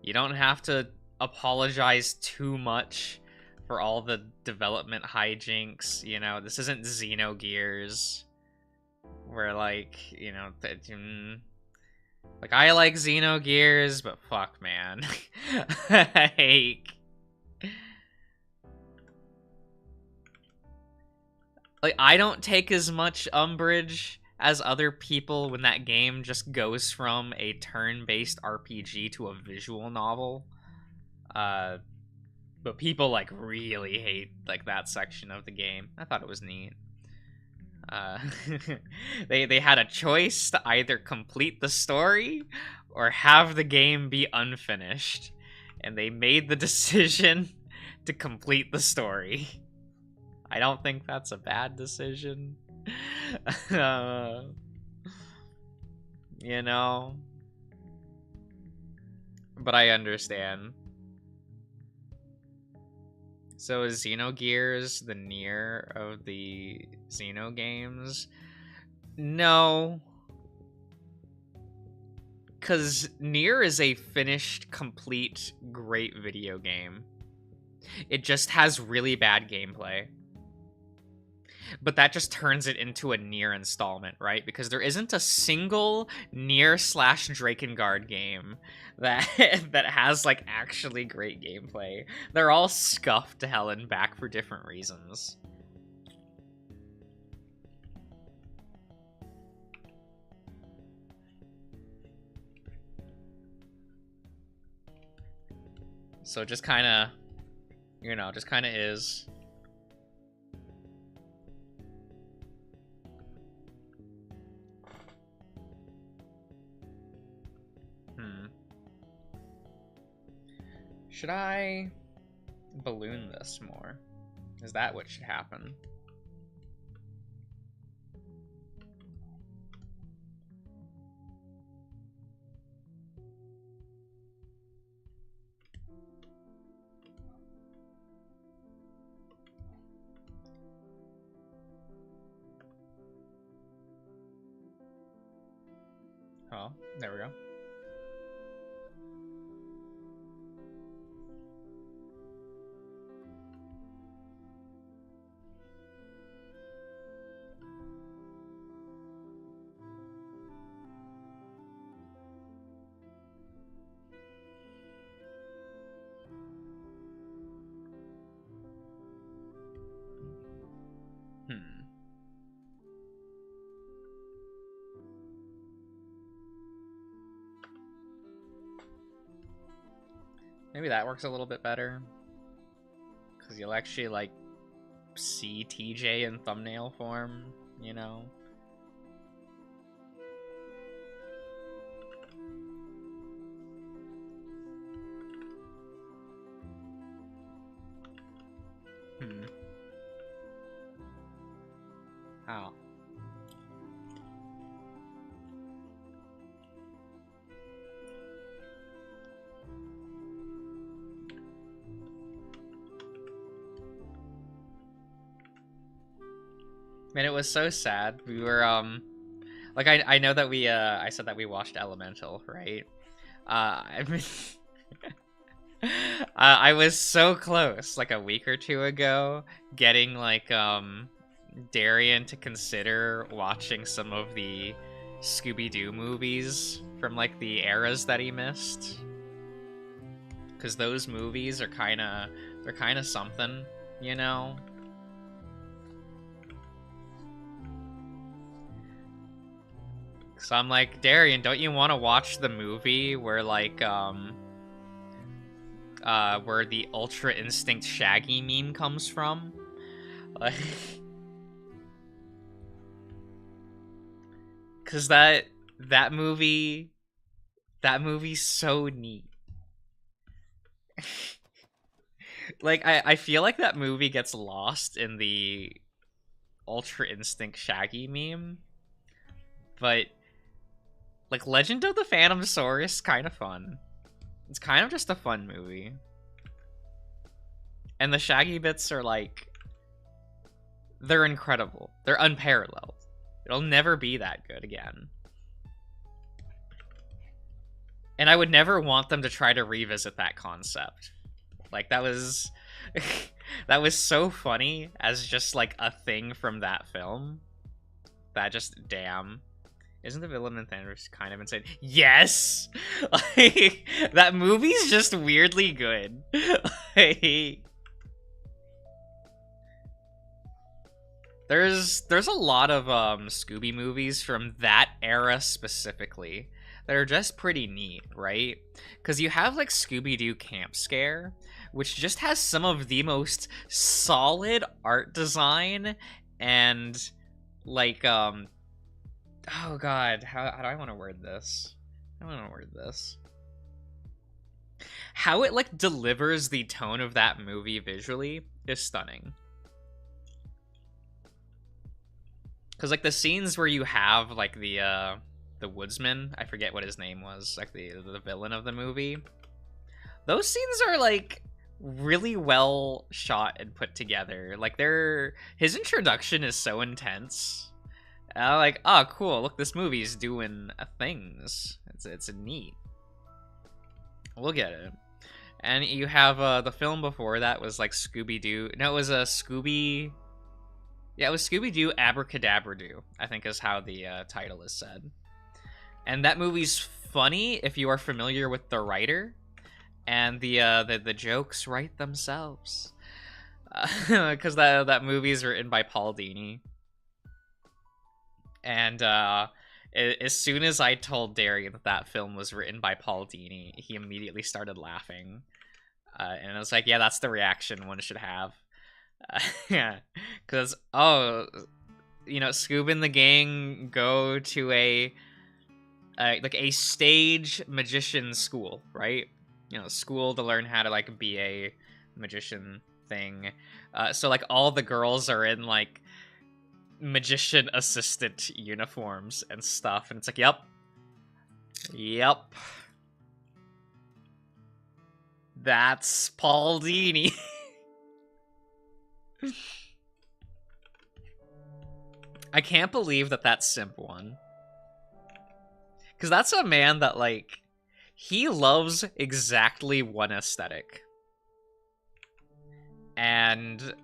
You don't have to apologize too much for all the development hijinks. You know, this isn't Xenogears, where like, you know, like, I like Xenogears, but fuck, man. Like, I don't take as much umbrage as other people when that game just goes from a turn-based RPG to a visual novel. But people, like, really hate, like, that section of the game. I thought it was neat. They had a choice to either complete the story or have the game be unfinished, and they made the decision to complete the story. I don't think that's a bad decision. You know, but I understand. So is Xenogears the Nier of the Xeno games? No. Because Nier is a finished, complete, great video game. It just has really bad gameplay. But that just turns it into a Nier installment, right? Because there isn't a single Nier/Drakengard game that that has like actually great gameplay. They're all scuffed to hell and back for different reasons. So just kind of You know, just kind of is. Should I balloon this more? Is that what should happen? Oh, there we go. Maybe that works a little bit better. Because you'll actually, like, see TJ in thumbnail form, you know? How? Man, it was so sad. We were, like, I know that we, I said that we watched Elemental, right? I mean, I was so close, like, a week or two ago, getting, like, Darian to consider watching some of the Scooby-Doo movies from, like, the eras that he missed. Because those movies are they're kind of something, you know? So I'm like, Darian, don't you want to watch the movie where, like, where the Ultra Instinct Shaggy meme comes from? Like, cause that movie's so neat. Like, I feel like that movie gets lost in the Ultra Instinct Shaggy meme, but, like, Legend of the Phantom Saurus is kind of fun. It's kind of just a fun movie. And the Shaggy bits are, like, they're incredible. They're unparalleled. It'll never be that good again. And I would never want them to try to revisit that concept. Like, that was... that was so funny as just, like, a thing from that film. That just, damn. Isn't the villain in Thanos kind of insane? Yes! Like, that movie's just weirdly good. Like, there's a lot of Scooby movies from that era specifically that are just pretty neat, right? Because you have, like, Scooby-Doo Camp Scare, which just has some of the most solid art design and, like, oh god, how do I want to word this? How it, like, delivers the tone of that movie visually is stunning. Because, like, the scenes where you have, like, the woodsman, I forget what his name was, like, the villain of the movie, those scenes are, like, really well shot and put together. Like, his introduction is so intense. Like, oh, cool, look, this movie's doing things. It's neat. We'll get it. And you have the film before that was, like, Scooby-Doo. No, it was a Scooby... Yeah, it was Scooby-Doo Abracadabra-Doo, I think is how the title is said. And that movie's funny if you are familiar with the writer. And the jokes write themselves. Because that movie's written by Paul Dini. And as soon as I told Darian that film was written by Paul Dini, he immediately started laughing. And I was like, yeah, that's the reaction one should have. Yeah, because oh, Scoob and the gang go to a like a stage magician school, right? School to learn how to like be a magician thing. So like all the girls are in like magician assistant uniforms and stuff, and it's like, yep, that's Paul Dini. I can't believe that's Simp one. Because that's a man that, like, he loves exactly one aesthetic. And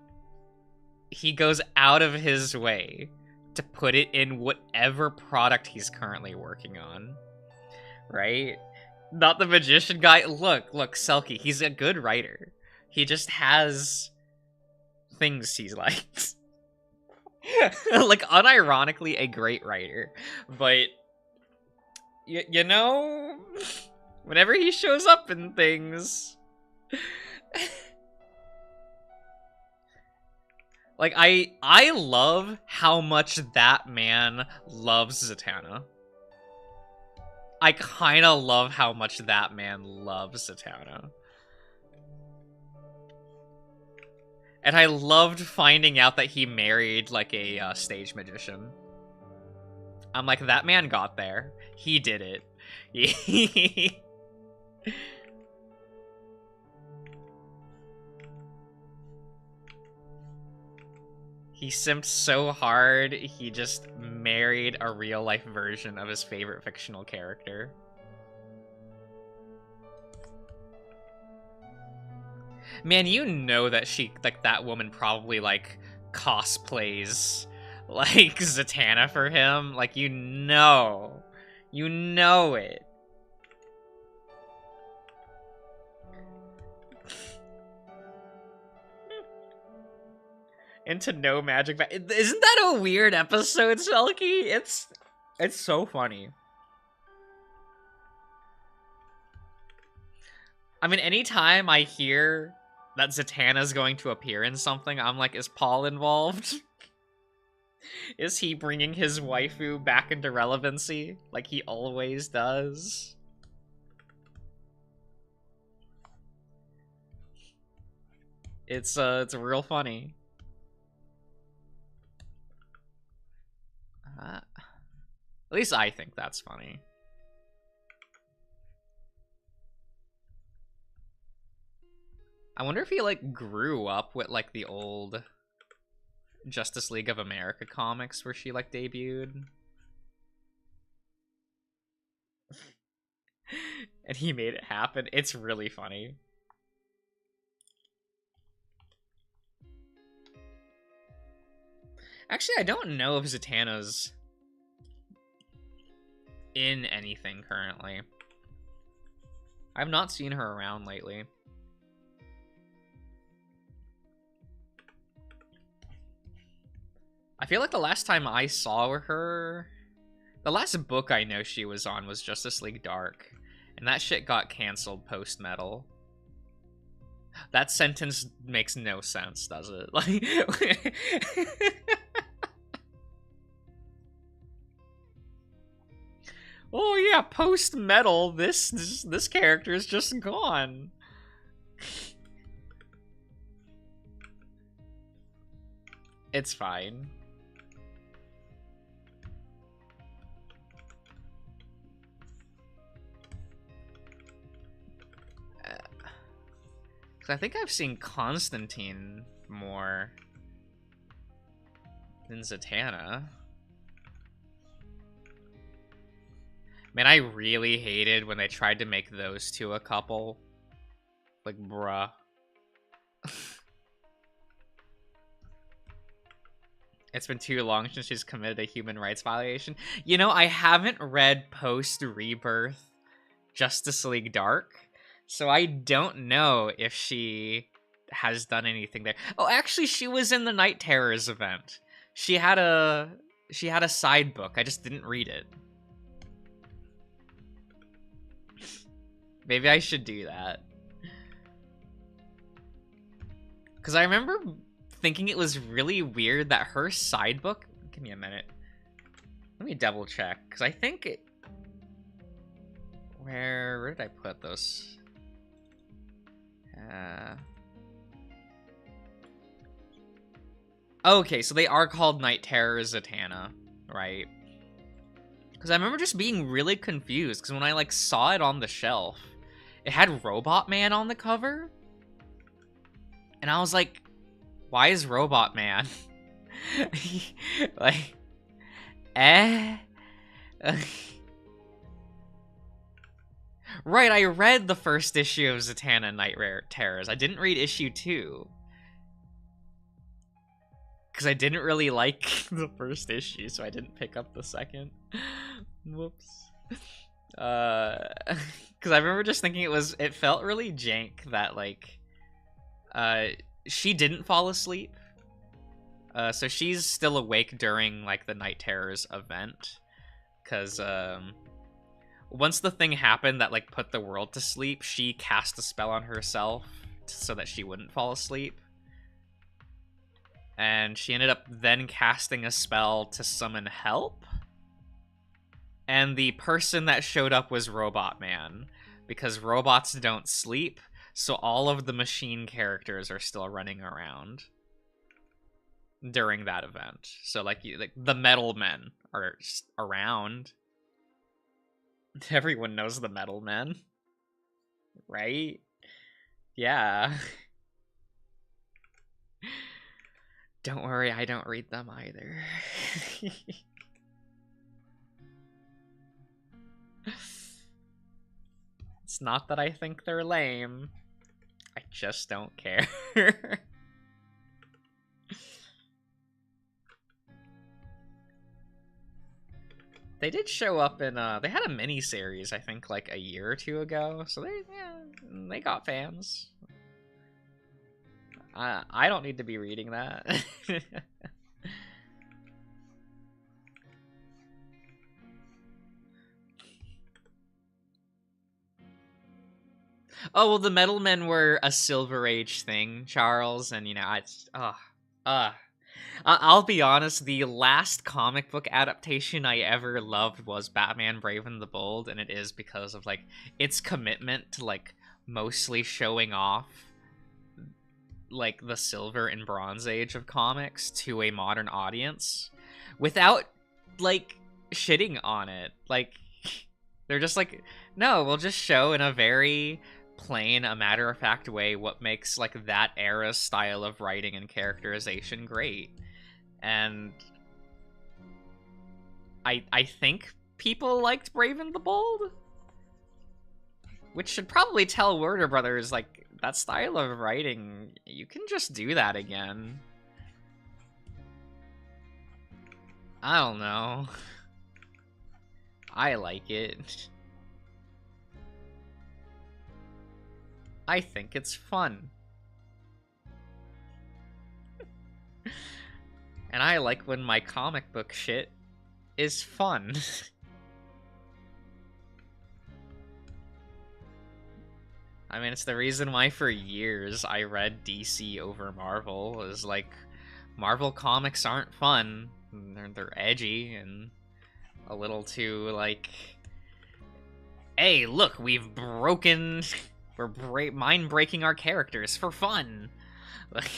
he goes out of his way to put it in whatever product he's currently working on. Right? Not the magician guy. Look, Selkie, he's a good writer. He just has things he likes. Like, unironically, a great writer. But, you know, whenever he shows up in things... Like, I love how much that man loves Zatanna. I kinda love how much that man loves Zatanna. And I loved finding out that he married, like, a stage magician. I'm like, that man got there. He did it. He simped so hard, he just married a real-life version of his favorite fictional character. Man, you know that that woman probably, like, cosplays, like, Zatanna for him. Like, you know. You know it. Into no magic. Isn't that a weird episode, Selkie? It's so funny. I mean, anytime I hear that Zatanna's going to appear in something, I'm like, is Paul involved? Is he bringing his waifu back into relevancy like he always does? It's real funny. At least I think that's funny. I wonder if he, like, grew up with, like, the old Justice League of America comics where she, like, debuted. And he made it happen. It's really funny. Actually, I don't know if Zatanna's in anything currently. I've not seen her around lately. I feel like the last time I saw her... The last book I know she was on was Justice League Dark. And that shit got canceled post-Metal. That sentence makes no sense, does it? Like... Oh yeah, post-Metal, this character is just gone. It's fine. Cause I think I've seen Constantine more than Zatanna. Man, I really hated when they tried to make those two a couple. Like, bruh. It's been too long since she's committed a human rights violation. You know, I haven't read post-Rebirth Justice League Dark, so I don't know if she has done anything there. Oh, actually, she was in the Night Terrors event. She had a side book. I just didn't read it. Maybe I should do that. Because I remember thinking it was really weird that her side book... Give me a minute. Let me double check, because I think it... Where did I put those? Okay, so they are called Night Terror Zatanna, right? Because I remember just being really confused, because when I, like, saw it on the shelf, it had Robot Man on the cover, and I was like, why is Robot Man? Like, Right, I read the first issue of Zatanna Night Terrors. I didn't read issue 2. Because I didn't really like the first issue, so I didn't pick up the second. Whoops. Because I remember just thinking it felt really jank that, like, she didn't fall asleep. So she's still awake during, like, the Night Terrors event. Because, once the thing happened that, like, put the world to sleep, she cast a spell on herself so that she wouldn't fall asleep. And she ended up then casting a spell to summon help. And the person that showed up was Robot Man, because robots don't sleep, so all of the machine characters are still running around during that event. So, like the Metal Men are around. Everyone knows the Metal Men, right? Yeah. Don't worry, I don't read them either. It's not that I think they're lame. I just don't care. They did show up in, they had a mini-series, I think, like, a year or two ago, so they got fans. I don't need to be reading that. Oh, well, the Metal Men were a Silver Age thing, Charles, and, you know, I'll be honest, the last comic book adaptation I ever loved was Batman Brave and the Bold, and it is because of, like, its commitment to, like, mostly showing off, like, the Silver and Bronze Age of comics to a modern audience without, like, shitting on it. Like, they're just like, no, we'll just show in a very plain, a matter-of-fact way what makes, like, that era's style of writing and characterization great. And I think people liked Brave and the Bold, which should probably tell Warner Brothers, like, that style of writing, you can just do that again. I don't know. I like it. I think it's fun. And I like when my comic book shit is fun. I mean, it's the reason why for years I read DC over Marvel, is like, Marvel comics aren't fun. They're edgy and a little too, like, hey, look, we've broken... We're mind-breaking our characters for fun. Like,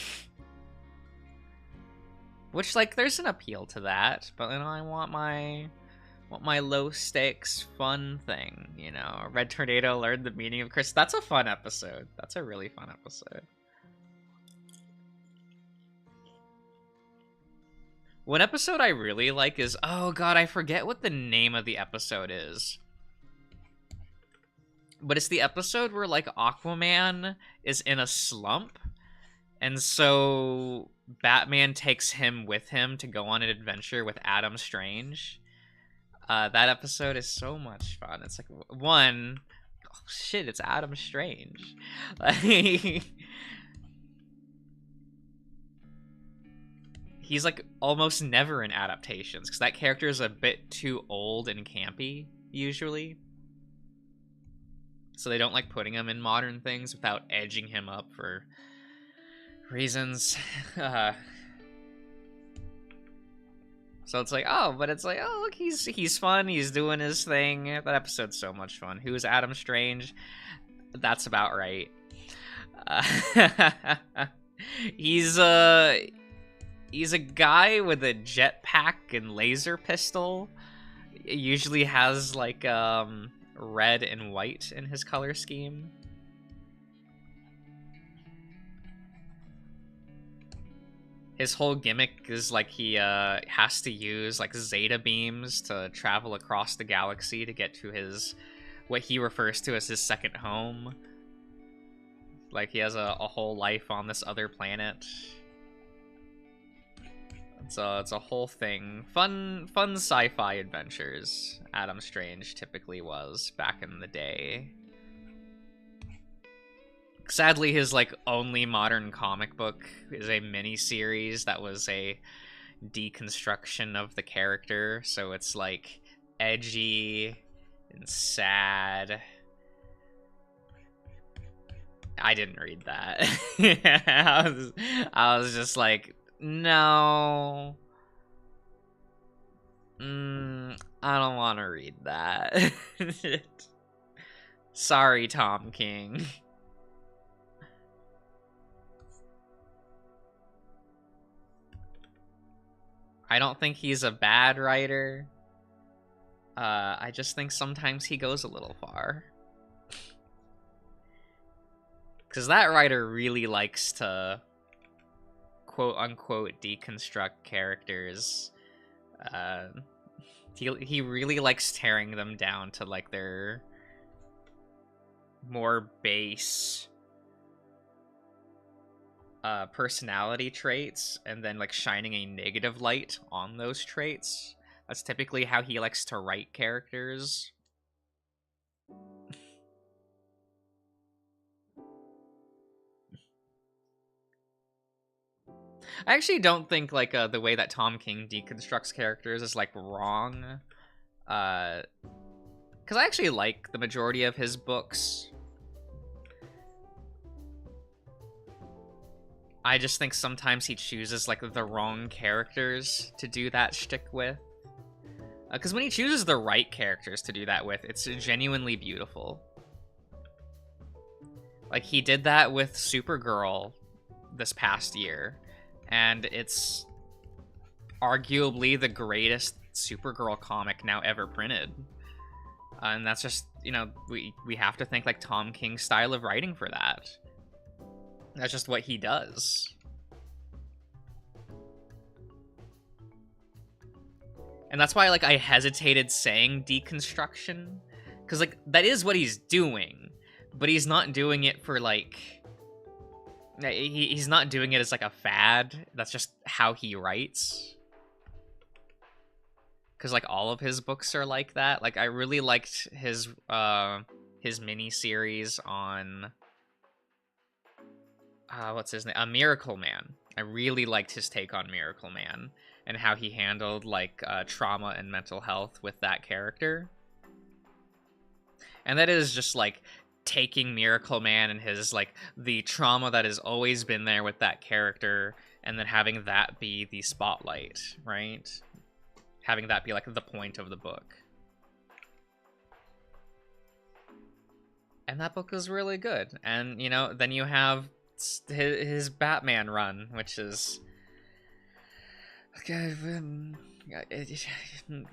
which, like, there's an appeal to that, but then I want my low-stakes fun thing, you know? Red Tornado learned the meaning of Chris. That's a fun episode. That's a really fun episode. One episode I really like is... Oh, God, I forget what the name of the episode is. But it's the episode where, like, Aquaman is in a slump, and so Batman takes him with him to go on an adventure with Adam Strange. That episode is so much fun. It's like, oh shit, it's Adam Strange. He's, like, almost never in adaptations, because that character is a bit too old and campy, usually. So they don't like putting him in modern things without edging him up for reasons. So it's like, oh, but it's like, oh, look, he's fun. He's doing his thing. That episode's so much fun. Who's Adam Strange? That's about right. He's a guy with a jetpack and laser pistol. It usually has like red and white in his color scheme. His whole gimmick is like he has to use like zeta beams to travel across the galaxy to get to his, what he refers to as his second home. Like he has a whole life on this other planet. It's a whole thing. Fun sci-fi adventures Adam Strange typically was back in the day. Sadly, his like only modern comic book is a mini-series that was a deconstruction of the character, so it's like edgy and sad. I didn't read that. I was just like, no. I don't want to read that. Sorry, Tom King. I don't think he's a bad writer. I just think sometimes he goes a little far. Because that writer really likes to quote-unquote deconstruct characters. He really likes tearing them down to like their more base personality traits, and then like shining a negative light on those traits. That's typically how he likes to write characters. I actually don't think like the way that Tom King deconstructs characters is like wrong, because I actually like the majority of his books. I just think sometimes he chooses like the wrong characters to do that shtick with. Because when he chooses the right characters to do that with, it's genuinely beautiful. Like he did that with Supergirl this past year, and it's arguably the greatest Supergirl comic now ever printed. And that's just, you know, we have to think like Tom King's style of writing for that. That's just what he does. And that's why like I hesitated saying deconstruction, because like that is what he's doing, but he's not doing it for like he's not doing it as like a fad. That's just how he writes. Because like all of his books are like that. Like I really liked his mini series on what's his name? Miracle Man. I really liked his take on Miracle Man and how he handled like trauma and mental health with that character. And that is just like taking Miracle Man and his like the trauma that has always been there with that character, and then having that be the spotlight, right? Having that be like the point of the book. And that book was really good. And you know, then you have his Batman run, which is okay.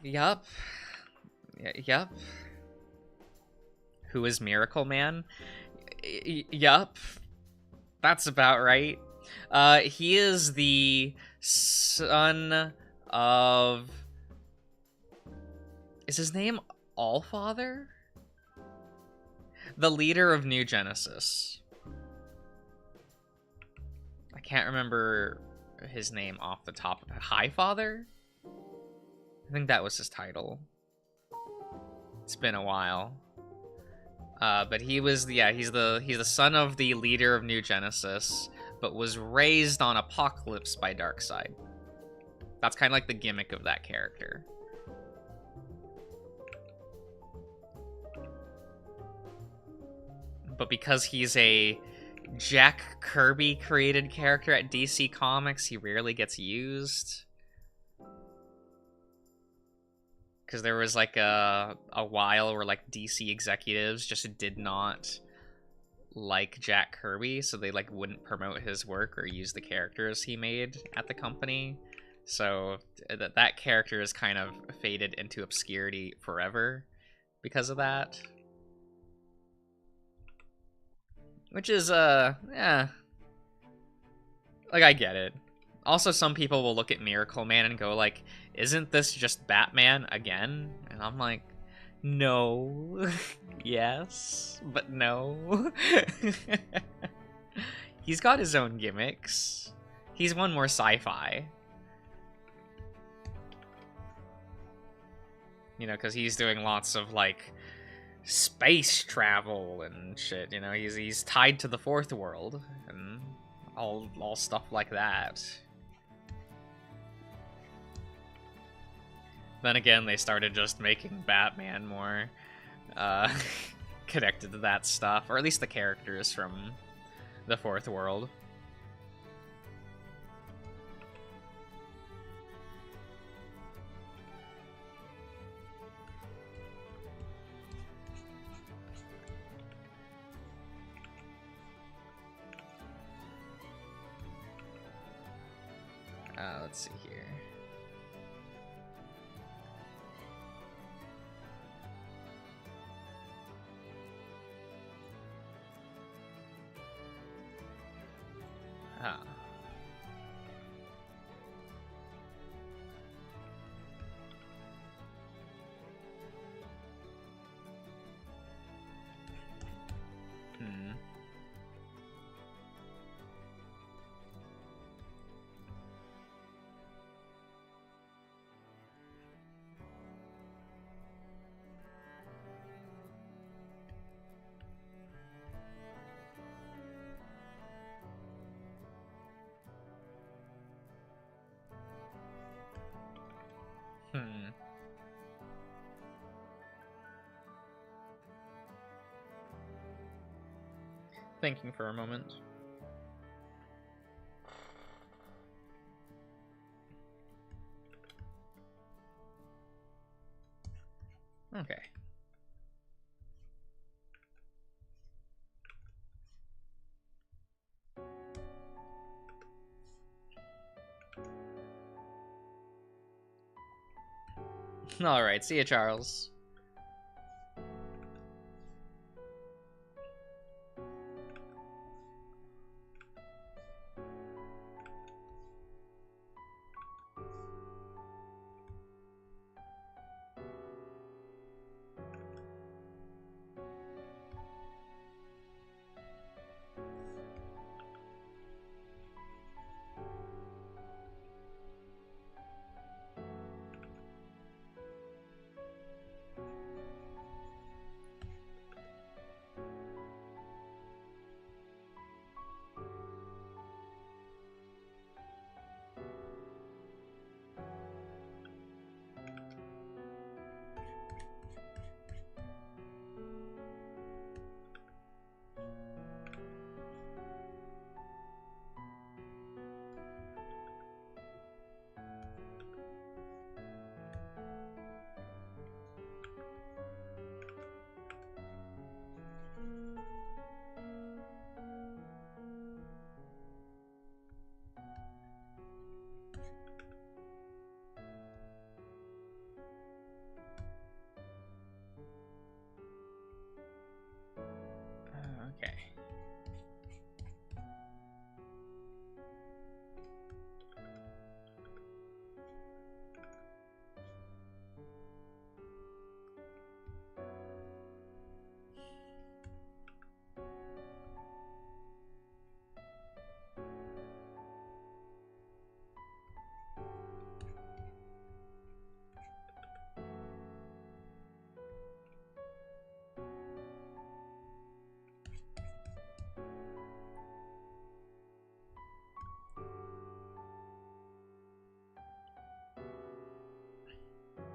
Yup. Who is Miracle Man? Yup. That's about right. He is the son of... Is his name Allfather? The leader of New Genesis. I can't remember his name off the top of it. Highfather? I think that was his title. It's been a while. But he was, he's the son of the leader of New Genesis, but was raised on Apokolips by Darkseid. That's kind of like the gimmick of that character. But because he's a Jack Kirby created character at DC Comics. He rarely gets used. Because there was like a while where like DC executives just did not like Jack Kirby, so they like wouldn't promote his work or use the characters he made at the company. So that character is kind of faded into obscurity forever because of that. Which is yeah. Like, I get it. Also, some people will look at Miracle Man and go like, isn't this just Batman again? And I'm like, no. Yes, but no. He's got his own gimmicks. He's one more sci-fi. You know, because he's doing lots of, like, space travel and shit. You know, he's tied to the fourth world and all stuff like that. Then again, they started just making Batman more connected to that stuff, or at least the characters from the fourth world. Let's see here. Ah. Hmm. Hmm. Thinking for a moment. Okay. Alright, see ya, Charles. Okay.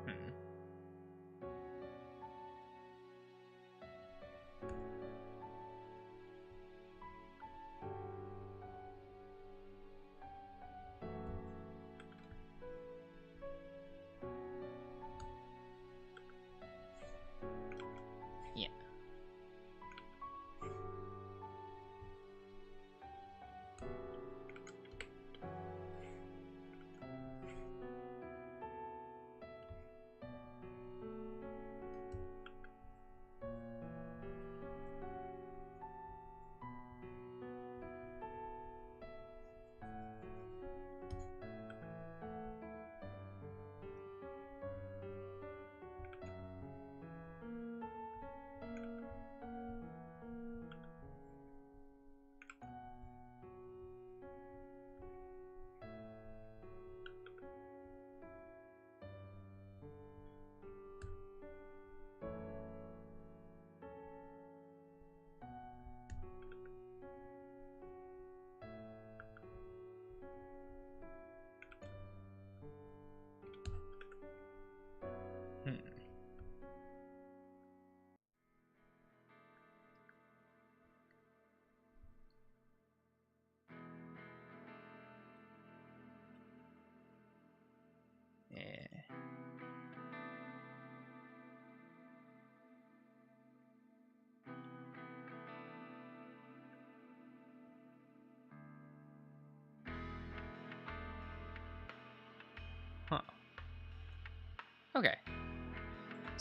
Hmm.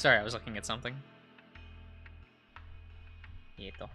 Sorry, I was looking at something. Ito.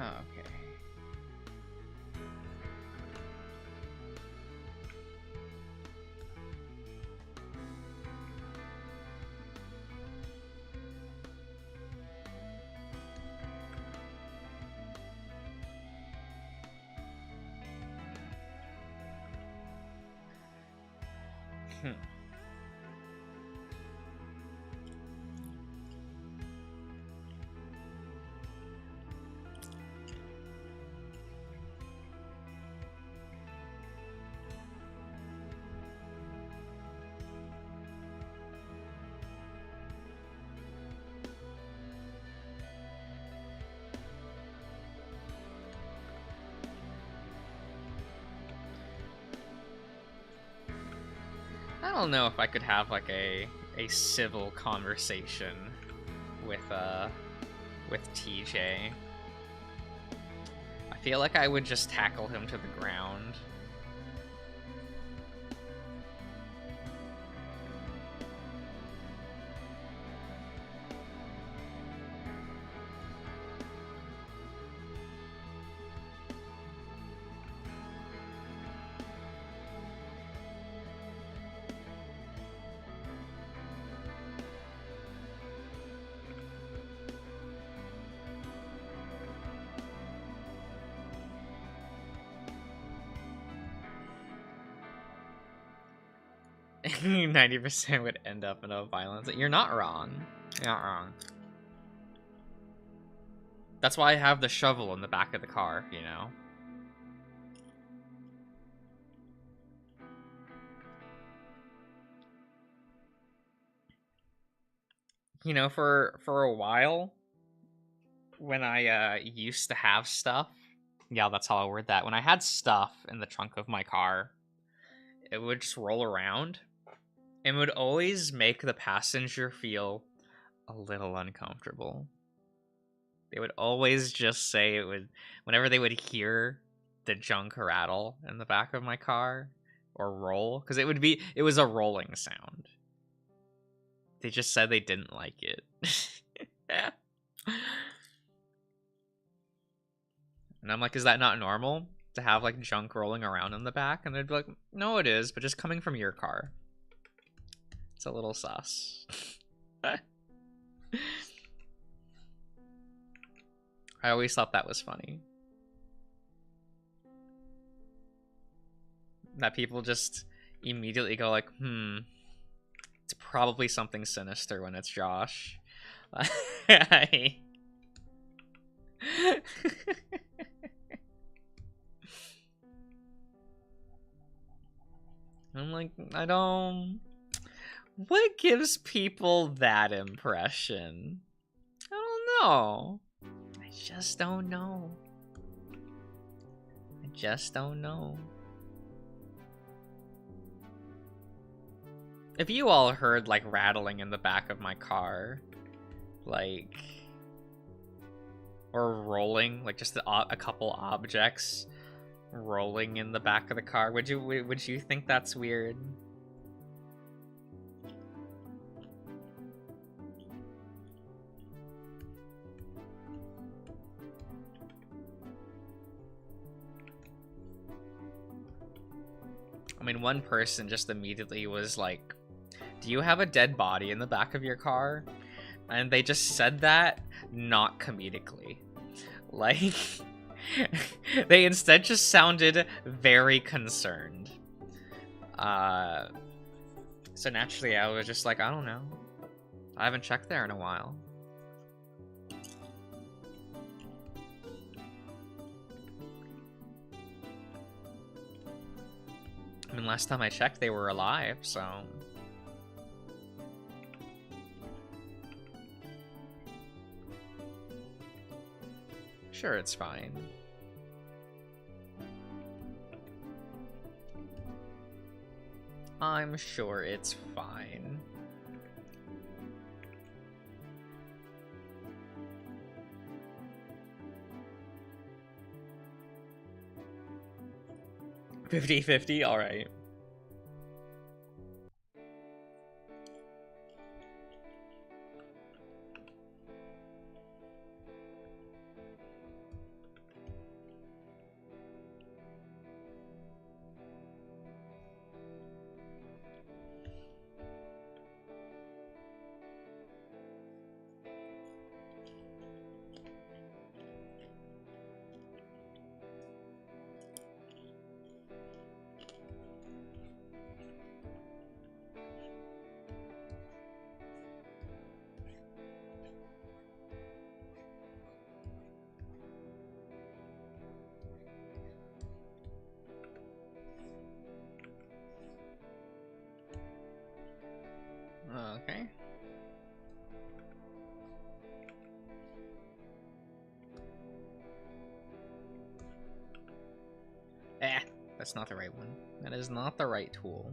Oh, okay. I don't know if I could have like a civil conversation with TJ. I feel like I would just tackle him to the ground. – 90% would end up in a violence. You're not wrong. You're not wrong. That's why I have the shovel in the back of the car, you know? You know, for a while, when I used to have stuff, yeah, that's how I word that. When I had stuff in the trunk of my car, it would just roll around and would always make the passenger feel a little uncomfortable. They would always just say it would, whenever they would hear the junk rattle in the back of my car or roll, because it was a rolling sound. They just said they didn't like it. And I'm like, is that not normal to have like junk rolling around in the back? And they'd be like, no, it is, but just coming from your car. It's a little sus. I always thought that was funny. That people just immediately go like, it's probably something sinister when it's Josh. I'm like, I don't... What gives people that impression? I don't know. I just don't know. I just don't know. If you all heard, like, rattling in the back of my car, like... or rolling, like, just a couple objects rolling in the back of the car, would you think that's weird? I mean, one person just immediately was like, do you have a dead body in the back of your car? And they just said that not comedically. Like, they instead just sounded very concerned. So naturally I was just like, I don't know. I haven't checked there in a while. I mean, last time I checked, they were alive, so... Sure, it's fine. I'm sure it's fine. $50-50, alright. Okay. That's not the right one. That is not the right tool.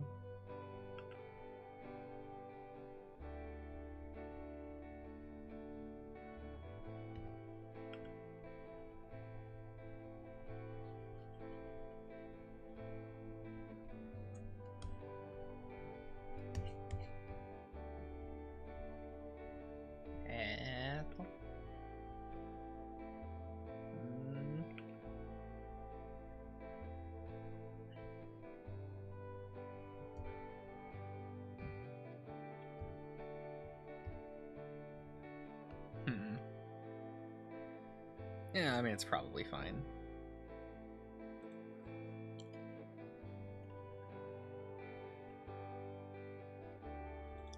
Yeah, I mean, it's probably fine.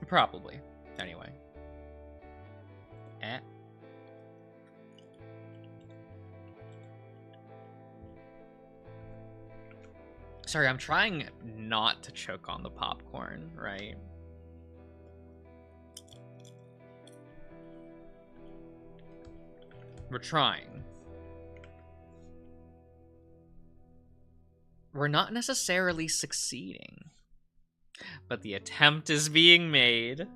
Probably. Anyway. Sorry, I'm trying not to choke on the popcorn, right? We're trying. We're not necessarily succeeding, but the attempt is being made.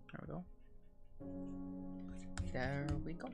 There we go. There we go.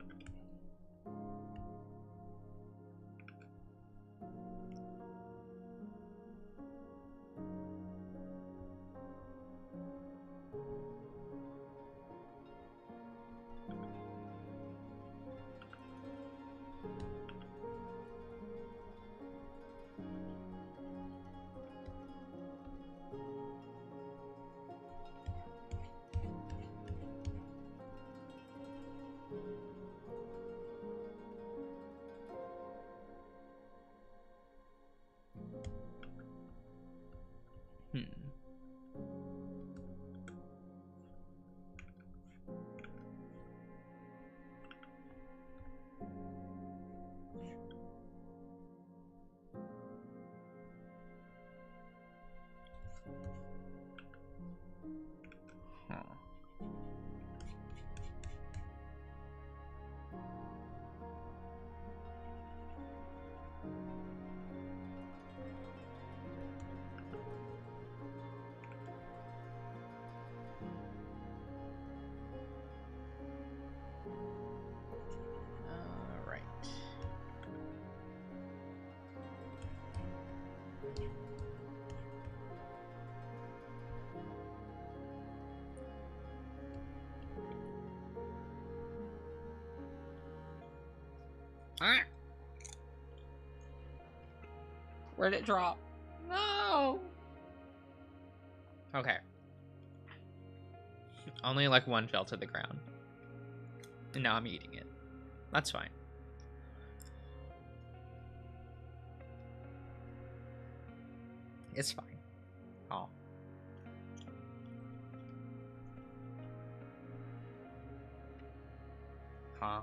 Ah! Where'd it drop? No! Okay. Only like one fell to the ground. And now I'm eating it. That's fine. It's fine. Oh. Huh.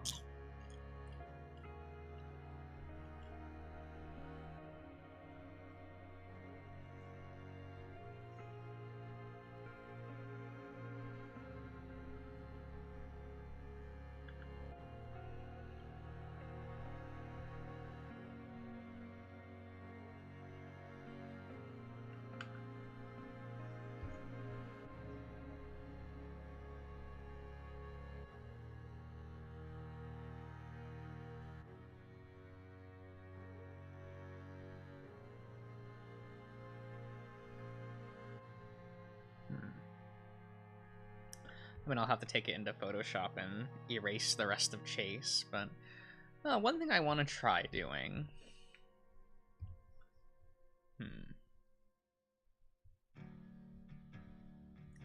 I mean, I'll have to take it into Photoshop and erase the rest of Chase, but one thing I want to try doing.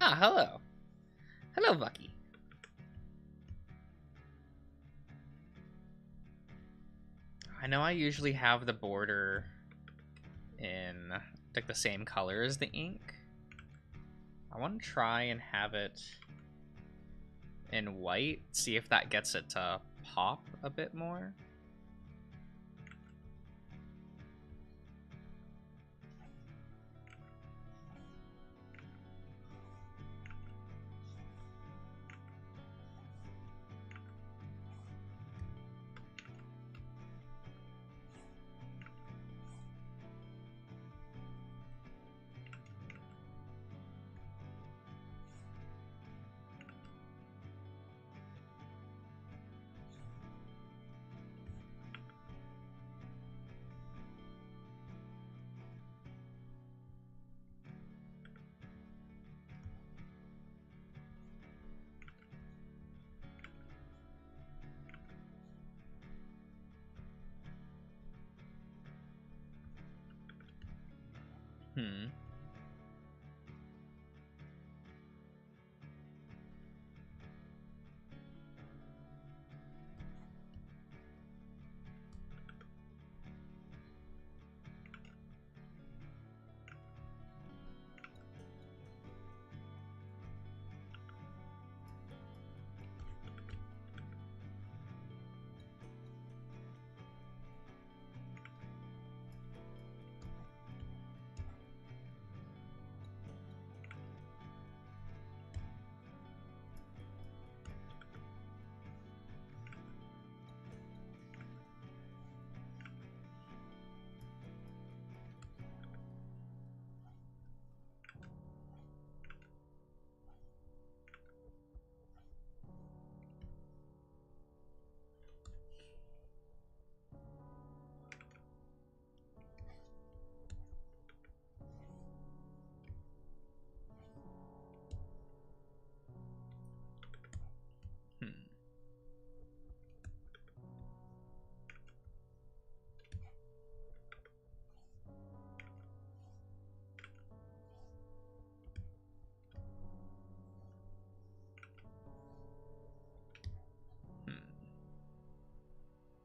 Ah, hello. Hello, Bucky. I know I usually have the border in like the same color as the ink. I want to try and have it in white, see if that gets it to pop a bit more.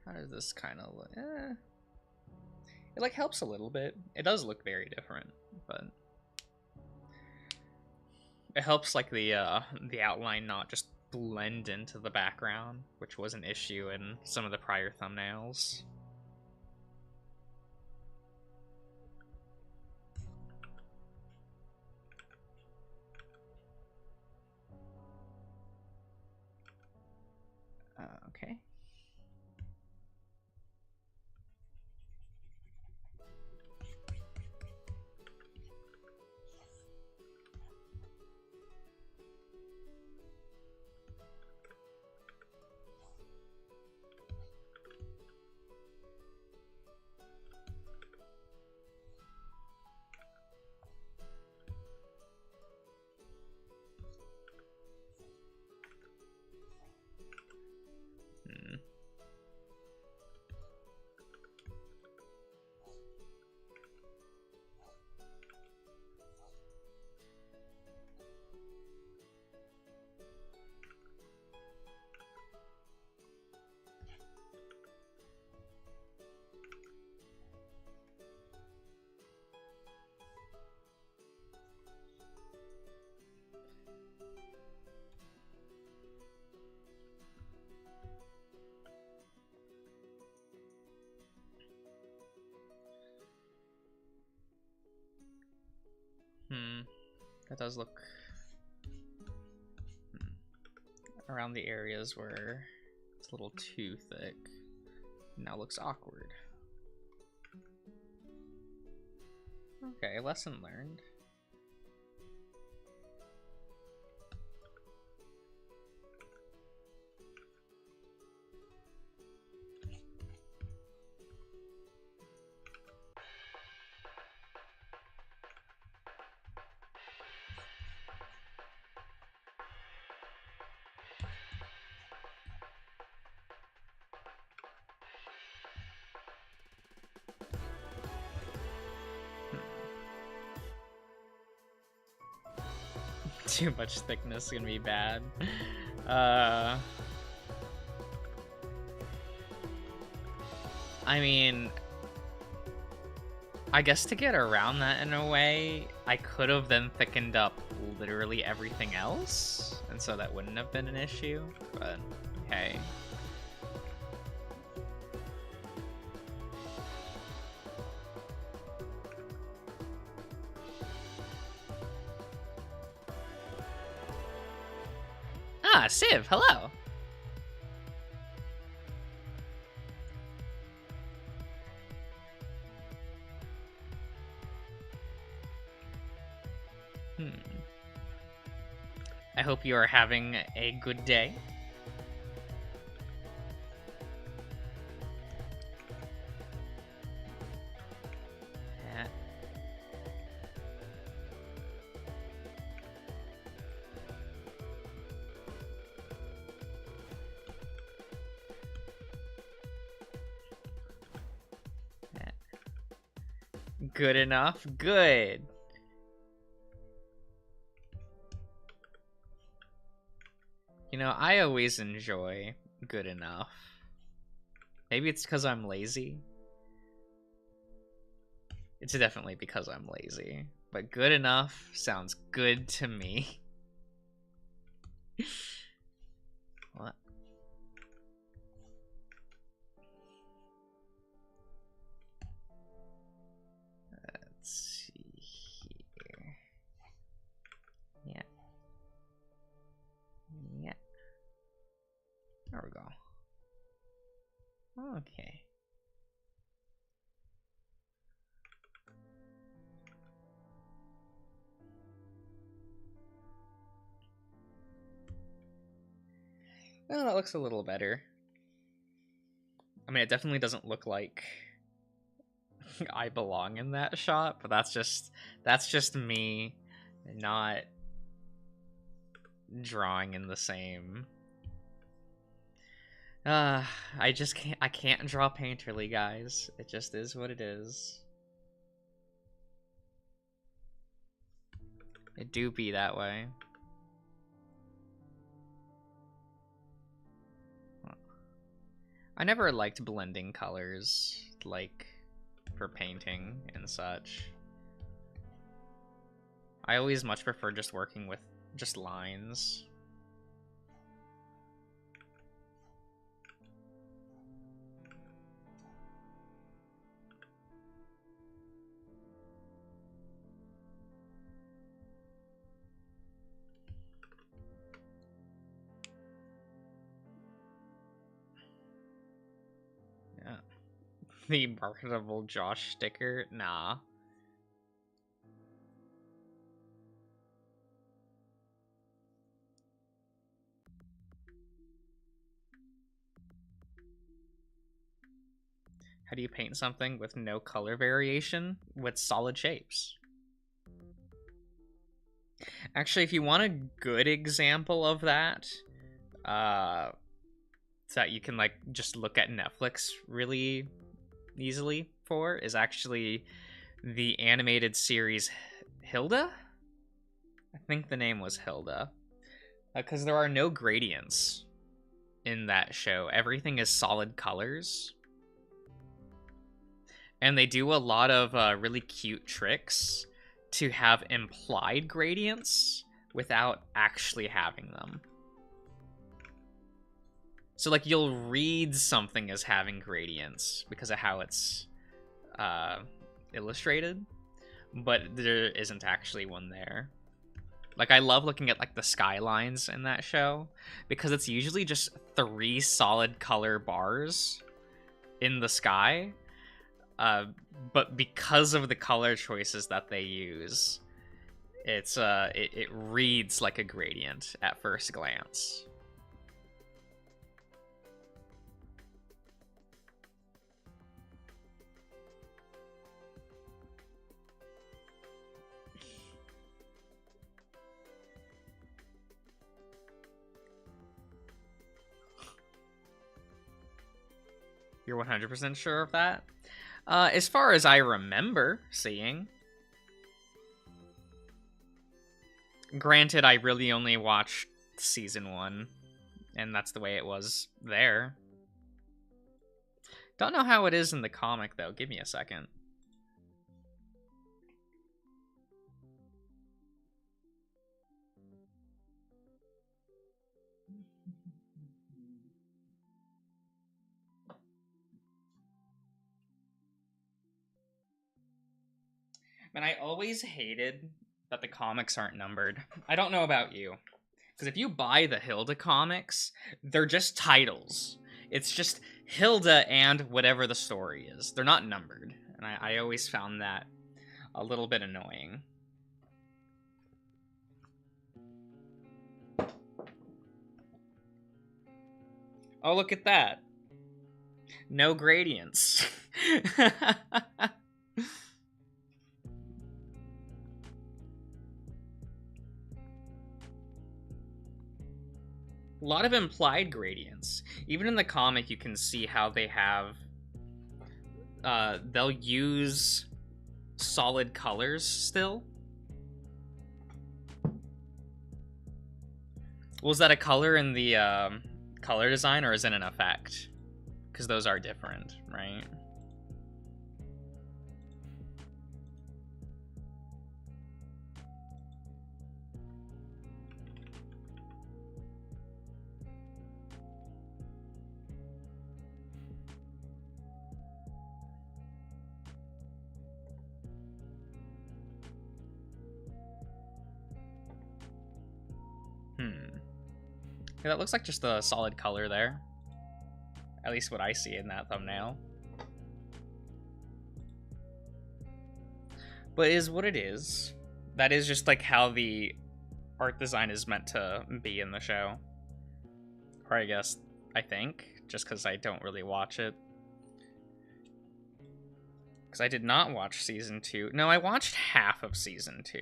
How does this kind of look? It like helps a little bit. It does look very different, but it helps like the outline not just blend into the background, which was an issue in some of the prior thumbnails. Okay. That does look around the areas where it's a little too thick. Now looks awkward. Okay, lesson learned. Too much thickness is gonna be bad. I mean, I guess to get around that in a way, I could have then thickened up literally everything else, and so that wouldn't have been an issue, but hey. Ah, Civ, hello! I hope you are having a good day. Yeah. Good enough? Good. You know, I always enjoy good enough. Maybe it's because I'm lazy. It's definitely because I'm lazy. But good enough sounds good to me. What? Let's see here. Yeah. Yeah. There we go. Okay. Well, that looks a little better. I mean, it definitely doesn't look like I belong in that shot, but that's just me not drawing in the same. I can't draw painterly, guys. It just is what it is. It do be that way. I never liked blending colors, like, for painting and such. I always much prefer just working with just lines. Yeah. The marketable Josh sticker? Nah. How do you paint something with no color variation with solid shapes? Actually, if you want a good example of that, so that you can like just look at Netflix really easily for, is actually the animated series Hilda? I think the name was Hilda. Because there are no gradients in that show. Everything is solid colors. And they do a lot of really cute tricks to have implied gradients without actually having them. So, like, you'll read something as having gradients because of how it's illustrated, but there isn't actually one there. Like, I love looking at, like, the skylines in that show, because it's usually just 3 solid color bars in the sky. But because of the color choices that they use, it reads like a gradient at first glance. You're 100% sure of that? As far as I remember seeing. Granted, I really only watched season 1, and that's the way it was there. Don't know how it is in the comic, though. Give me a second. Man, I always hated that the comics aren't numbered. I don't know about you, because if you buy the Hilda comics, they're just titles. It's just Hilda and whatever the story is. They're not numbered, and I always found that a little bit annoying. Oh, look at that. No gradients. A lot of implied gradients. Even in the comic, you can see how they have... they'll use solid colors still. Was that a color in the color design, or is it an effect? Because those are different, right? Yeah, that looks like just a solid color there. At least what I see in that thumbnail. But it is what it is. That is just like how the art design is meant to be in the show. Or I think, just because I don't really watch it. Because I did not watch season 2. No, I watched half of season 2.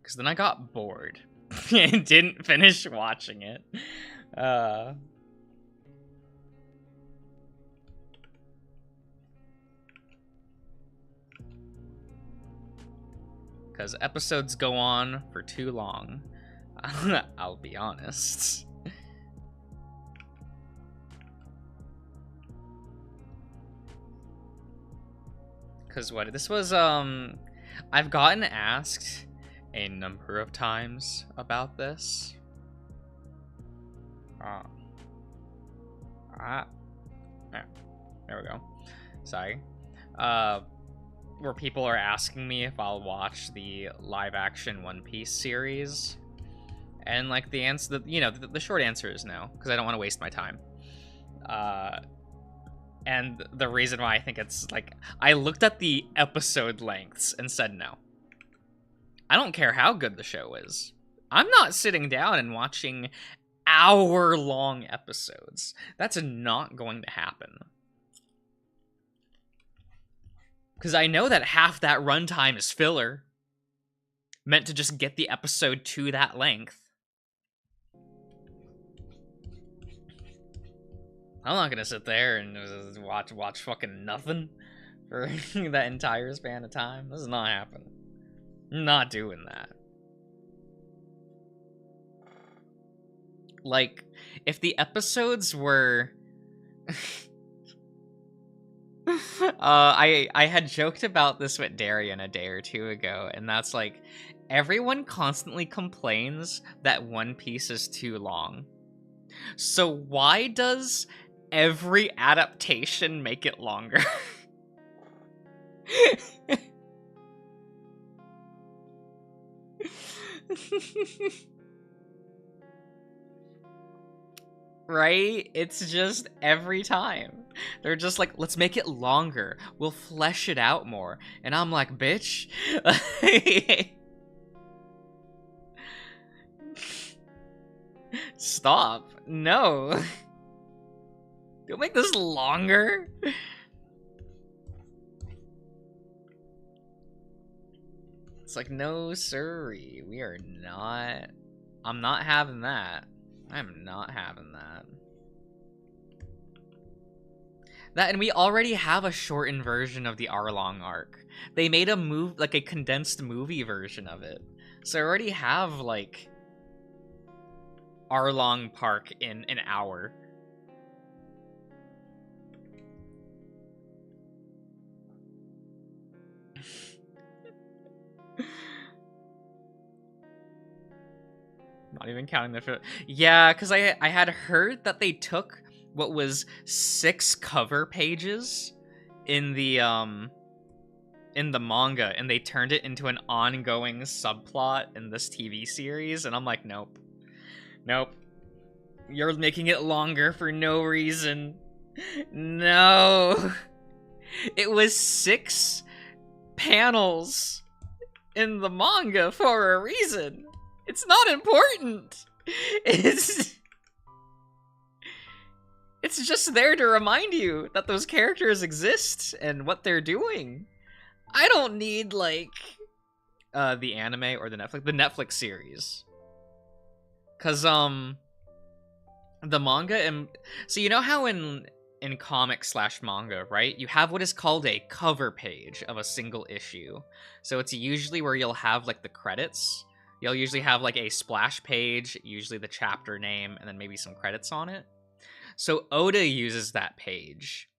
Because then I got bored. And didn't finish watching it. Because episodes go on for too long. I'll be honest. Because what? This was, I've gotten asked a number of times about this. There we go. Sorry. Where people are asking me if I'll watch the live-action One Piece series, and like the answer, the short answer is no, because I don't want to waste my time. And the reason why I think it's like, I looked at the episode lengths and said no. I don't care how good the show is. I'm not sitting down and watching hour-long episodes. That's not going to happen. Because I know that half that runtime is filler, meant to just get the episode to that length. I'm not gonna sit there and watch fucking nothing for that entire span of time. This is not happening. I'm not doing that. Like, if the episodes were... I had joked about this with Darian a day or two ago, and that's like, everyone constantly complains that One Piece is too long. So why does every adaptation make it longer? Right? It's just every time. They're just like, let's make it longer. We'll flesh it out more. And I'm like, bitch. Stop. No. Don't make this longer. It's like, no siree. We are not. I'm not having that. I'm not having that. That, and we already have a shortened version of the Arlong arc. They made like a condensed movie version of it. So I already have like Arlong Park in an hour. Not even counting the yeah, because I had heard that they took what was 6 cover pages in the manga and they turned it into an ongoing subplot in this TV series, and I'm like, nope. Nope. You're making it longer for no reason. No. It was 6 panels in the manga for a reason. It's not important. It's just there to remind you that those characters exist and what they're doing. I don't need like the anime or the Netflix series. Cause the manga and so you know how in comics / manga, right? You have what is called a cover page of a single issue. So it's usually where you'll have like the credits. You'll usually have like a splash page, usually the chapter name, and then maybe some credits on it. So Oda uses that page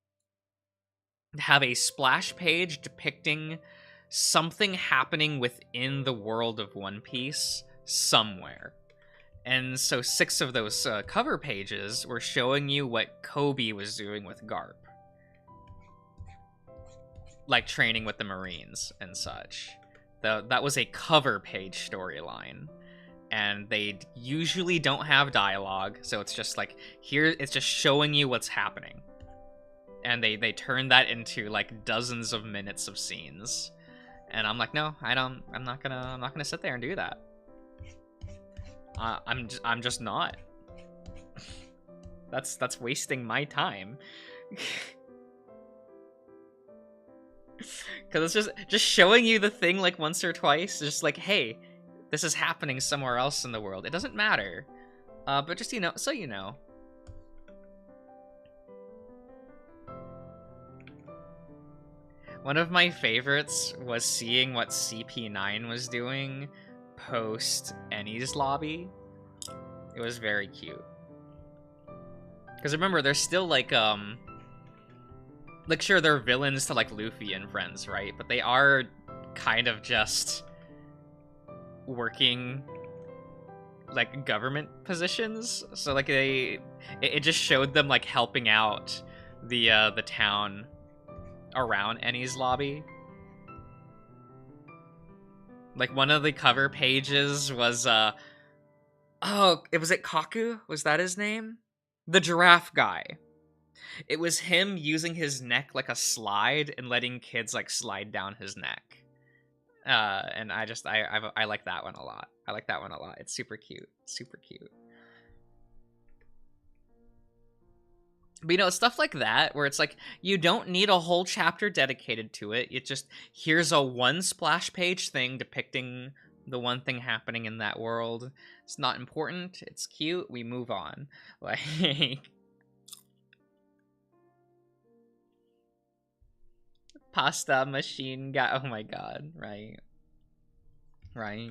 to have a splash page depicting something happening within the world of One Piece somewhere. And so 6 of those cover pages were showing you what Koby was doing with Garp. Like training with the Marines and such. That was a cover page storyline. And they usually don't have dialogue, so it's just like, here, it's just showing you what's happening. And they turn that into like dozens of minutes of scenes. And I'm like, no, I'm not gonna sit there and do that. I'm just not. That's wasting my time. Because it's just showing you the thing like once or twice, just like, hey, this is happening somewhere else in the world. It doesn't matter, but just so you know. One of my favorites was seeing what CP9 was doing post Enies Lobby. It was very cute. Because remember, they're still like sure, they're villains to like Luffy and friends, right? But they are kind of just working like government positions. So like it just showed them like helping out the town around Enies Lobby. Like one of the cover pages was oh, was it Kaku? Was that his name? The giraffe guy. It was him using his neck like a slide and letting kids like slide down his neck. And I like that one a lot. I like that one a lot. It's super cute. Super cute. But you know, stuff like that, where it's like, you don't need a whole chapter dedicated to it. It just, here's a one splash page thing depicting the one thing happening in that world. It's not important. It's cute. We move on. Like, pasta machine guy. Oh my god. Right. Right.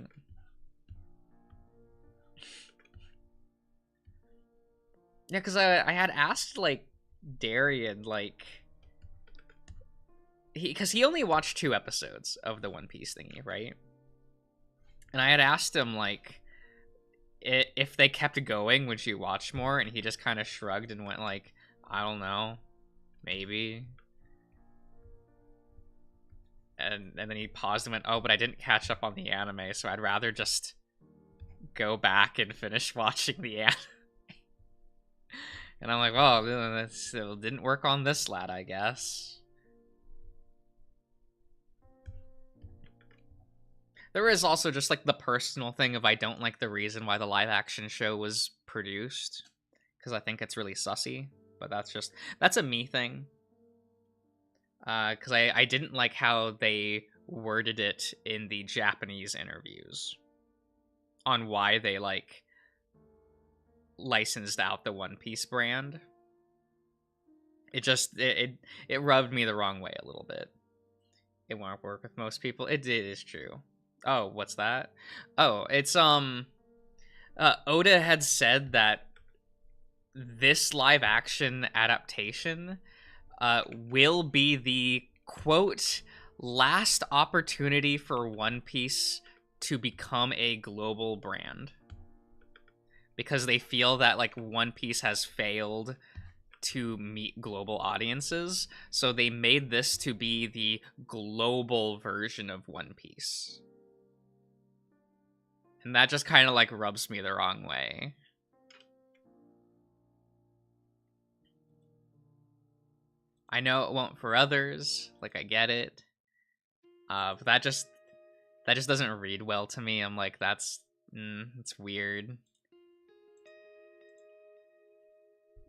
Yeah, because I had asked, like, Darian, like... Because he only watched 2 episodes of the One Piece thingy, right? And I had asked him, like, if they kept going, would you watch more? And he just kind of shrugged and went, like, I don't know. Maybe. And then he paused and went, oh, but I didn't catch up on the anime, so I'd rather just go back and finish watching the anime. And I'm like, well, it didn't work on this lad, I guess. There is also just like the personal thing of I don't like the reason why the live action show was produced, because I think it's really sussy. But that's a me thing. Because I didn't like how they worded it in the Japanese interviews on why they like licensed out the One Piece brand. It rubbed me the wrong way a little bit. It won't work with most people. It is true. Oh, what's that? Oh, it's Oda had said that this live action adaptation will be the quote last opportunity for One Piece to become a global brand, because they feel that like One Piece has failed to meet global audiences, so they made this to be the global version of One Piece. And that just kind of like rubs me the wrong way. I know it won't for others, like I get it. But that just doesn't read well to me. I'm like, it's weird.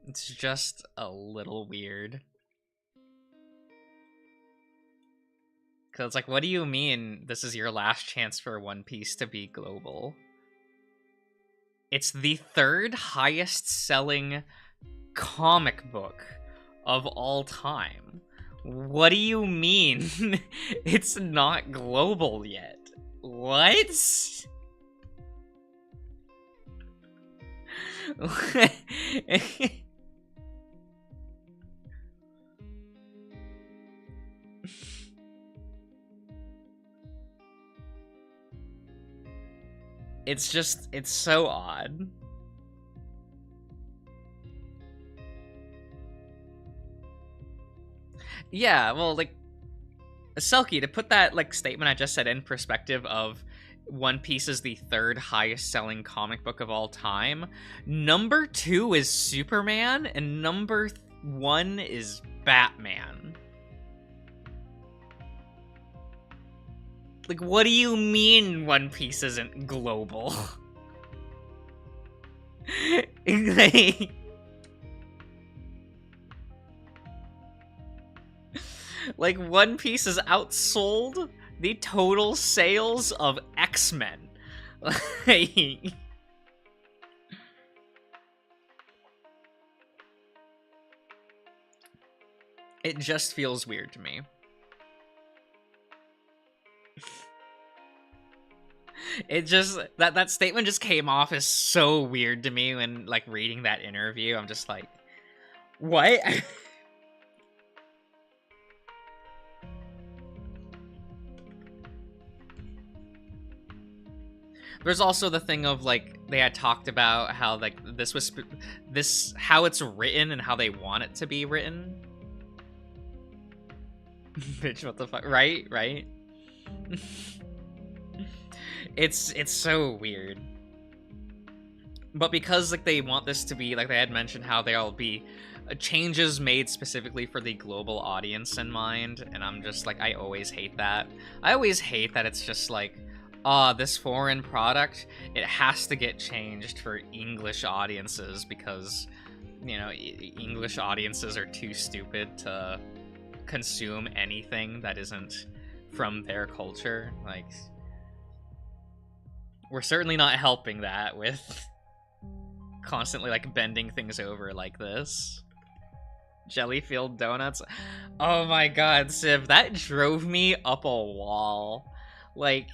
It's just a little weird. Cause it's like, what do you mean this is your last chance for One Piece to be global? It's the third highest selling comic book of all time. What do you mean it's not global yet? What? It's so odd. Yeah, well, like, Selkie, to put that, like, statement I just said in perspective of One Piece is the third highest selling comic book of all time, number 2 is Superman, and number 1 is Batman. Like, what do you mean One Piece isn't global? Like, One Piece has outsold the total sales of X-Men. Like, it just feels weird to me. It just, that statement just came off as so weird to me when, like, reading that interview. I'm just like, what? There's also the thing of, like, they had talked about how, like, how it's written and how they want it to be written. Bitch, what the fuck? Right? It's so weird. But because, like, they want this to be, like, they had mentioned how there'll be changes made specifically for the global audience in mind, and I'm just like, I always hate that. I always hate that it's just like, this foreign product, it has to get changed for English audiences because, you know, English audiences are too stupid to consume anything that isn't from their culture. Like, we're certainly not helping that with constantly, like, bending things over like this. Jelly-filled donuts. Oh my god, Civ, that drove me up a wall. Like,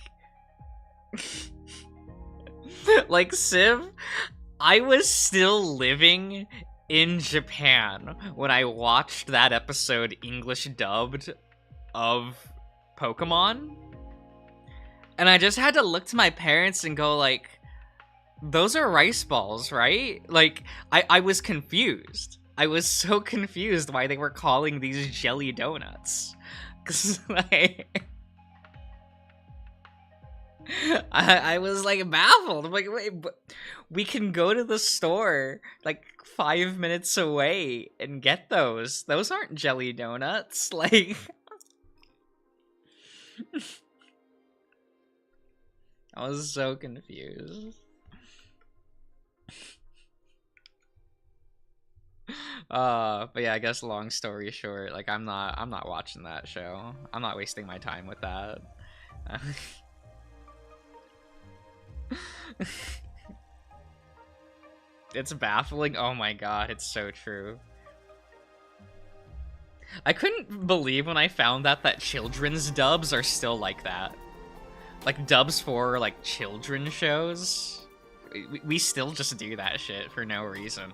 like, Civ, I was still living in Japan when I watched that episode English dubbed of Pokemon. And I just had to look to my parents and go, like, those are rice balls, right? Like, I was confused. I was so confused why they were calling these jelly donuts. 'Cause, like, I was like baffled. I'm like, wait, but we can go to the store like 5 minutes away and get those. Those aren't jelly donuts. Like, I was so confused. But yeah, I guess long story short, like I'm not watching that show. I'm not wasting my time with that. It's baffling. Oh my god, it's so true. I couldn't believe when I found that children's dubs are still like that. Like dubs for like children shows. We still just do that shit for no reason.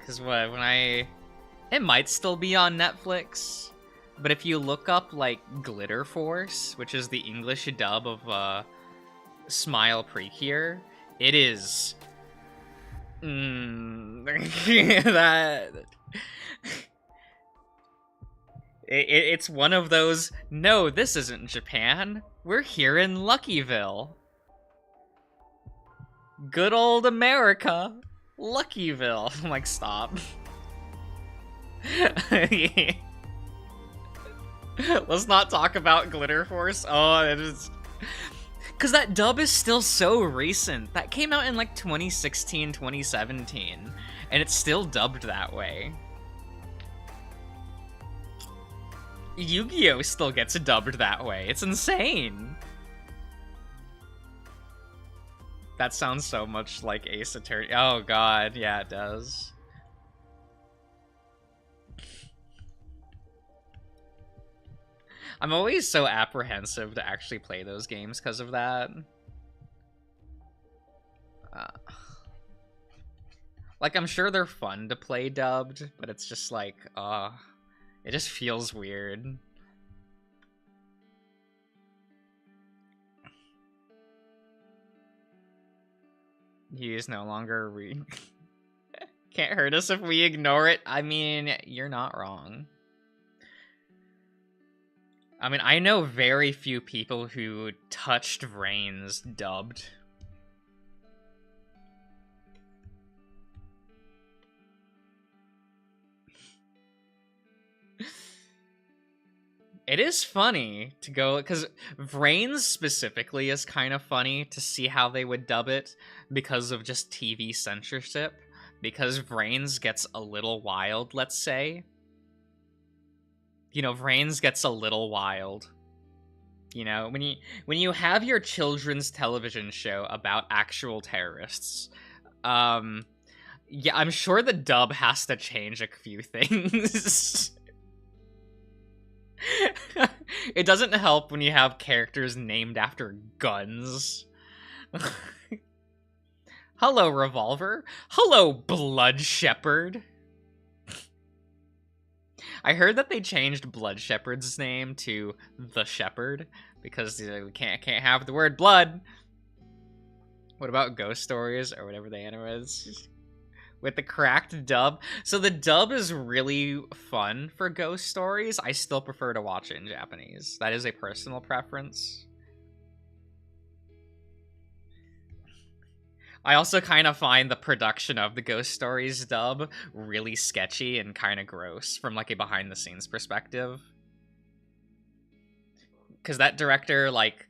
Cause what it might still be on Netflix, but if you look up like Glitter Force, which is the English dub of Smile Precure, it is that it's one of those, no, this isn't Japan. We're here in Luckyville. Good old America. Luckyville. I'm like, stop. Let's not talk about Glitter Force. Oh, it is... Because that dub is still so recent. That came out in like 2016, 2017. And it's still dubbed that way. Yu-Gi-Oh! Still gets dubbed that way. It's insane. That sounds so much like Ace Attorney. Oh god, yeah, it does. I'm always so apprehensive to actually play those games because of that. Like, I'm sure they're fun to play dubbed, but it's just like, it just feels weird. He is no longer Can't hurt us if we ignore it. I mean, you're not wrong. I mean, I know very few people who touched Vrains dubbed. It is funny to go, because Vrains specifically is kind of funny to see how they would dub it because of just TV censorship. Because Vrains gets a little wild, let's say. You know, Vrains gets a little wild. You know, when you have your children's television show about actual terrorists, yeah, I'm sure the dub has to change a few things. It doesn't help when you have characters named after guns. Hello, Revolver. Hello, Blood Shepherd. I heard that they changed Blood Shepherd's name to The Shepherd because we can't have the word blood. What about Ghost Stories or whatever the anime is? With the cracked dub. So the dub is really fun for Ghost Stories. I still prefer to watch it in Japanese. That is a personal preference. I also kind of find the production of the Ghost Stories dub really sketchy and kind of gross from like a behind the scenes perspective. Because that director like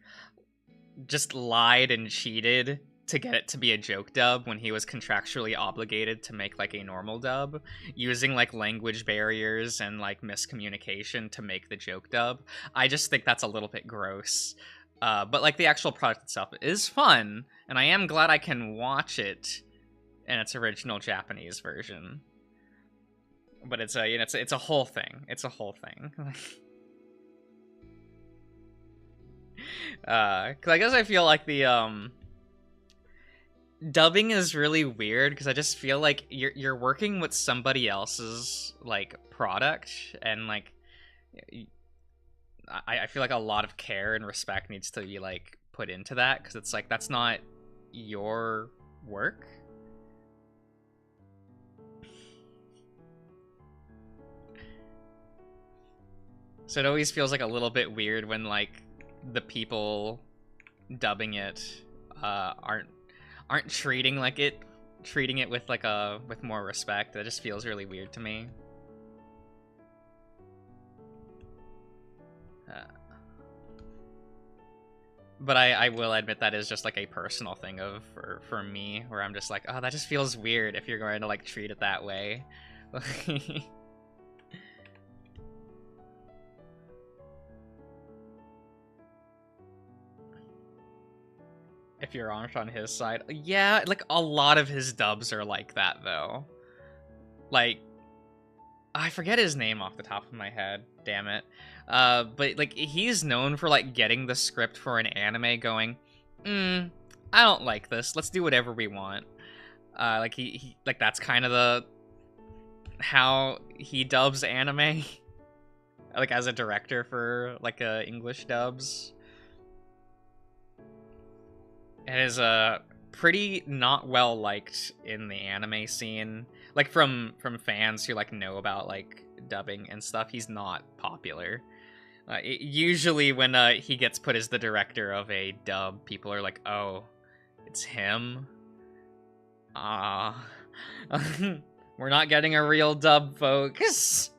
just lied and cheated to get it to be a joke dub when he was contractually obligated to make like a normal dub, using like language barriers and like miscommunication to make the joke dub. I just think that's a little bit gross. But like the actual product itself is fun, and I am glad I can watch it in its original Japanese version. But it's a, you know, it's a whole thing. It's a whole thing. 'Cause I guess I feel like the dubbing is really weird because I just feel like you're working with somebody else's like product, and like I feel like a lot of care and respect needs to be like put into that, because it's like that's not your work. So it always feels like a little bit weird when like the people dubbing it aren't treating it with like with more respect. That just feels really weird to me. But I will admit that is just like a personal thing for me, where I'm just like, oh, that just feels weird if you're going to like treat it that way. If you're on his side. Yeah, like a lot of his dubs are like that though. Like, I forget his name off the top of my head, damn it. But like he's known for like getting the script for an anime going, I don't like this. Let's do whatever we want. Like he like that's kind of the how he dubs anime. Like as a director for like English dubs. It is pretty not well liked in the anime scene. Like from fans who like know about like dubbing and stuff, he's not popular. Usually when he gets put as the director of a dub, people are like, "Oh, it's him." We're not getting a real dub, folks.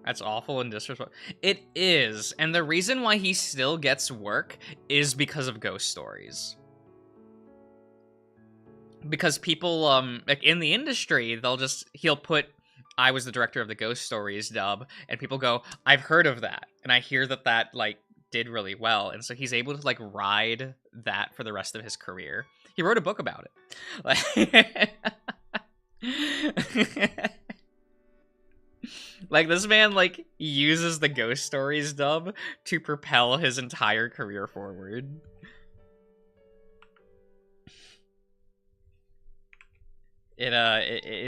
That's awful and disrespectful. It is, and the reason why he still gets work is because of Ghost Stories. Because people, like in the industry, he'll put, I was the director of the Ghost Stories dub, and people go, I've heard of that, and I hear that like did really well, and so he's able to like ride that for the rest of his career. He wrote a book about it. Like, this man, like, uses the Ghost Stories dub to propel his entire career forward. It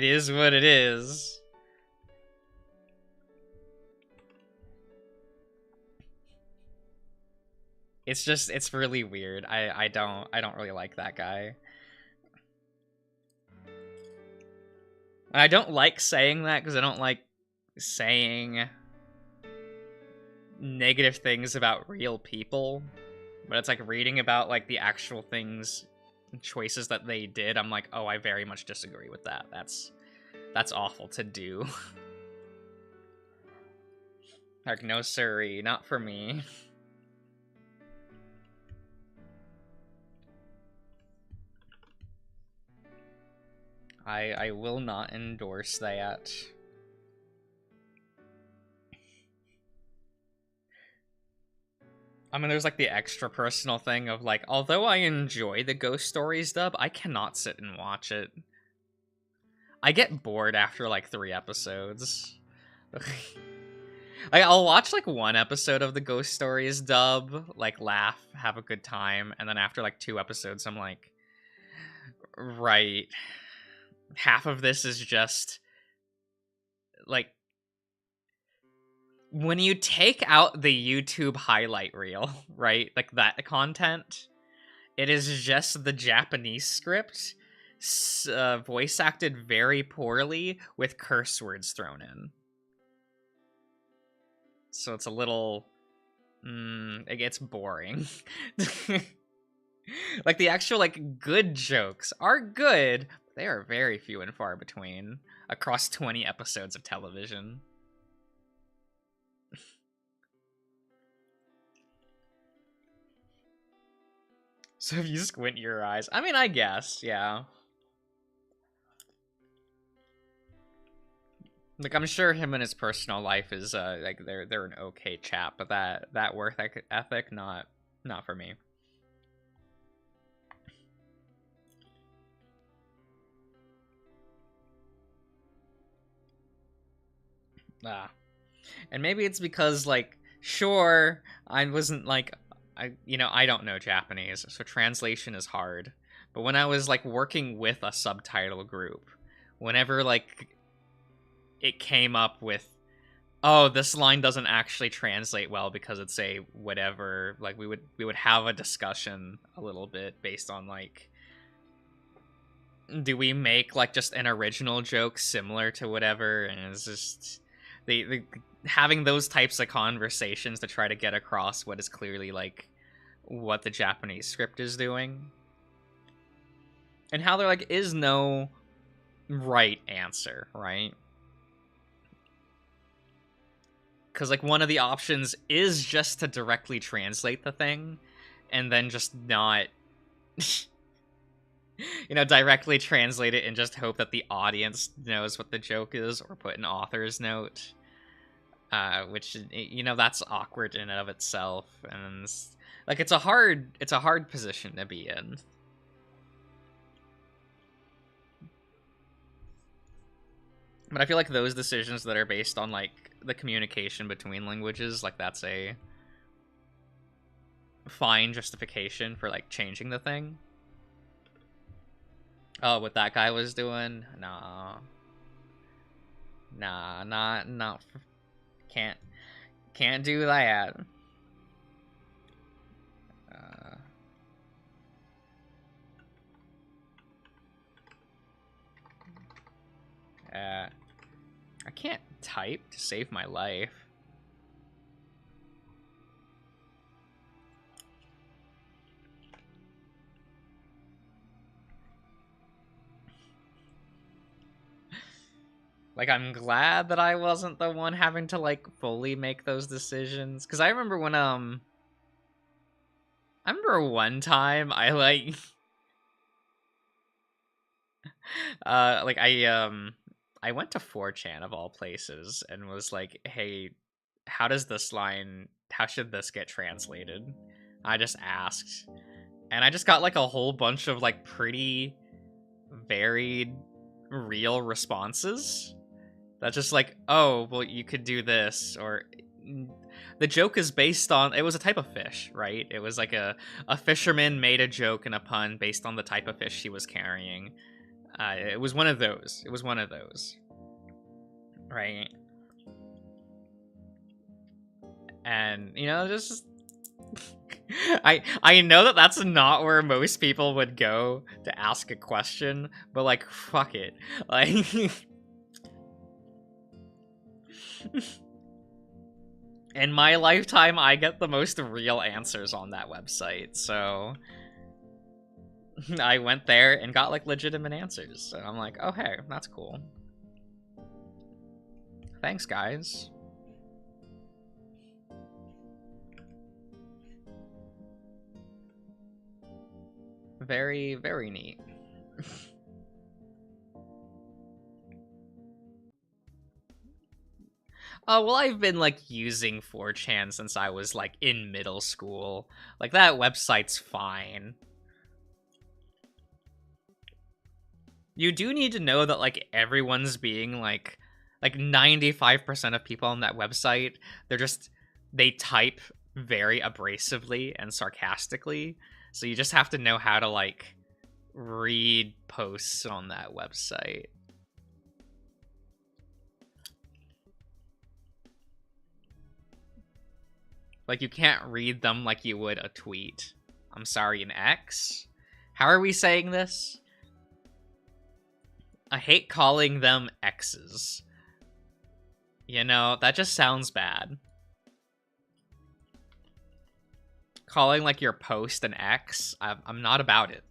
is what it is. It's really weird. I don't really like that guy. And I don't like saying that because I don't like saying negative things about real people, but it's like reading about like the actual things and choices that they did, I'm like, oh, I very much disagree with that. That's awful to do. Like, no siree, not for me. I will not endorse that. I mean, there's like the extra personal thing of like, although I enjoy the Ghost Stories dub, I cannot sit and watch it. I get bored after like 3 episodes. I'll watch like 1 episode of the Ghost Stories dub, like laugh, have a good time, and then after like 2 episodes, I'm like, right, half of this is just like, when you take out the YouTube highlight reel, right? Like that content, it is just the Japanese script, voice acted very poorly with curse words thrown in. So it's a little, it gets boring. Like the actual like good jokes are good, but they are very few and far between across 20 episodes of television. So if you squint your eyes, I mean, I guess, yeah. Like, I'm sure him and his personal life is like they're an okay chap, but that work ethic, not for me. And maybe it's because like, sure, I wasn't like, I don't know Japanese, so translation is hard. But when I was like working with a subtitle group, whenever like it came up with, oh, this line doesn't actually translate well because it's a whatever, like we would have a discussion a little bit based on like do we make like just an original joke similar to whatever? And it's just they having those types of conversations to try to get across what is clearly like what the Japanese script is doing, and how there like is no right answer, right? Because like one of the options is just to directly translate the thing and then just not directly translate it and just hope that the audience knows what the joke is, or put an author's note, which that's awkward in and of itself, and like it's a hard position to be in. But I feel like those decisions that are based on like the communication between languages, like that's a fine justification for like changing the thing. Oh, what that guy was doing? Nah, not can't do that. I can't type to save my life. Like, I'm glad that I wasn't the one having to, like, fully make those decisions. Because I remember when, I remember one time I, like... I went to 4chan, of all places, and was like, hey, how should this get translated? I just asked. And I just got, like, a whole bunch of, like, pretty varied, real responses. That's just like, oh, well, you could do this, or the joke is based on, it was a type of fish, right? It was like a fisherman made a joke and a pun based on the type of fish she was carrying. It was one of those. Right? And, just... I know that that's not where most people would go to ask a question, but, like, fuck it. Like... In my lifetime, I get the most real answers on that website, so I went there and got like legitimate answers, and I'm like, oh hey, that's cool. Thanks, guys. Very, very neat. Oh, well, I've been, like, using 4chan since I was, like, in middle school. Like, that website's fine. You do need to know that, like, everyone's being, like 95% of people on that website, they type very abrasively and sarcastically. So you just have to know how to, like, read posts on that website. Like, you can't read them like you would a tweet. I'm sorry, an X? How are we saying this? I hate calling them X's. That just sounds bad. Calling, like, your post an X? I'm not about it.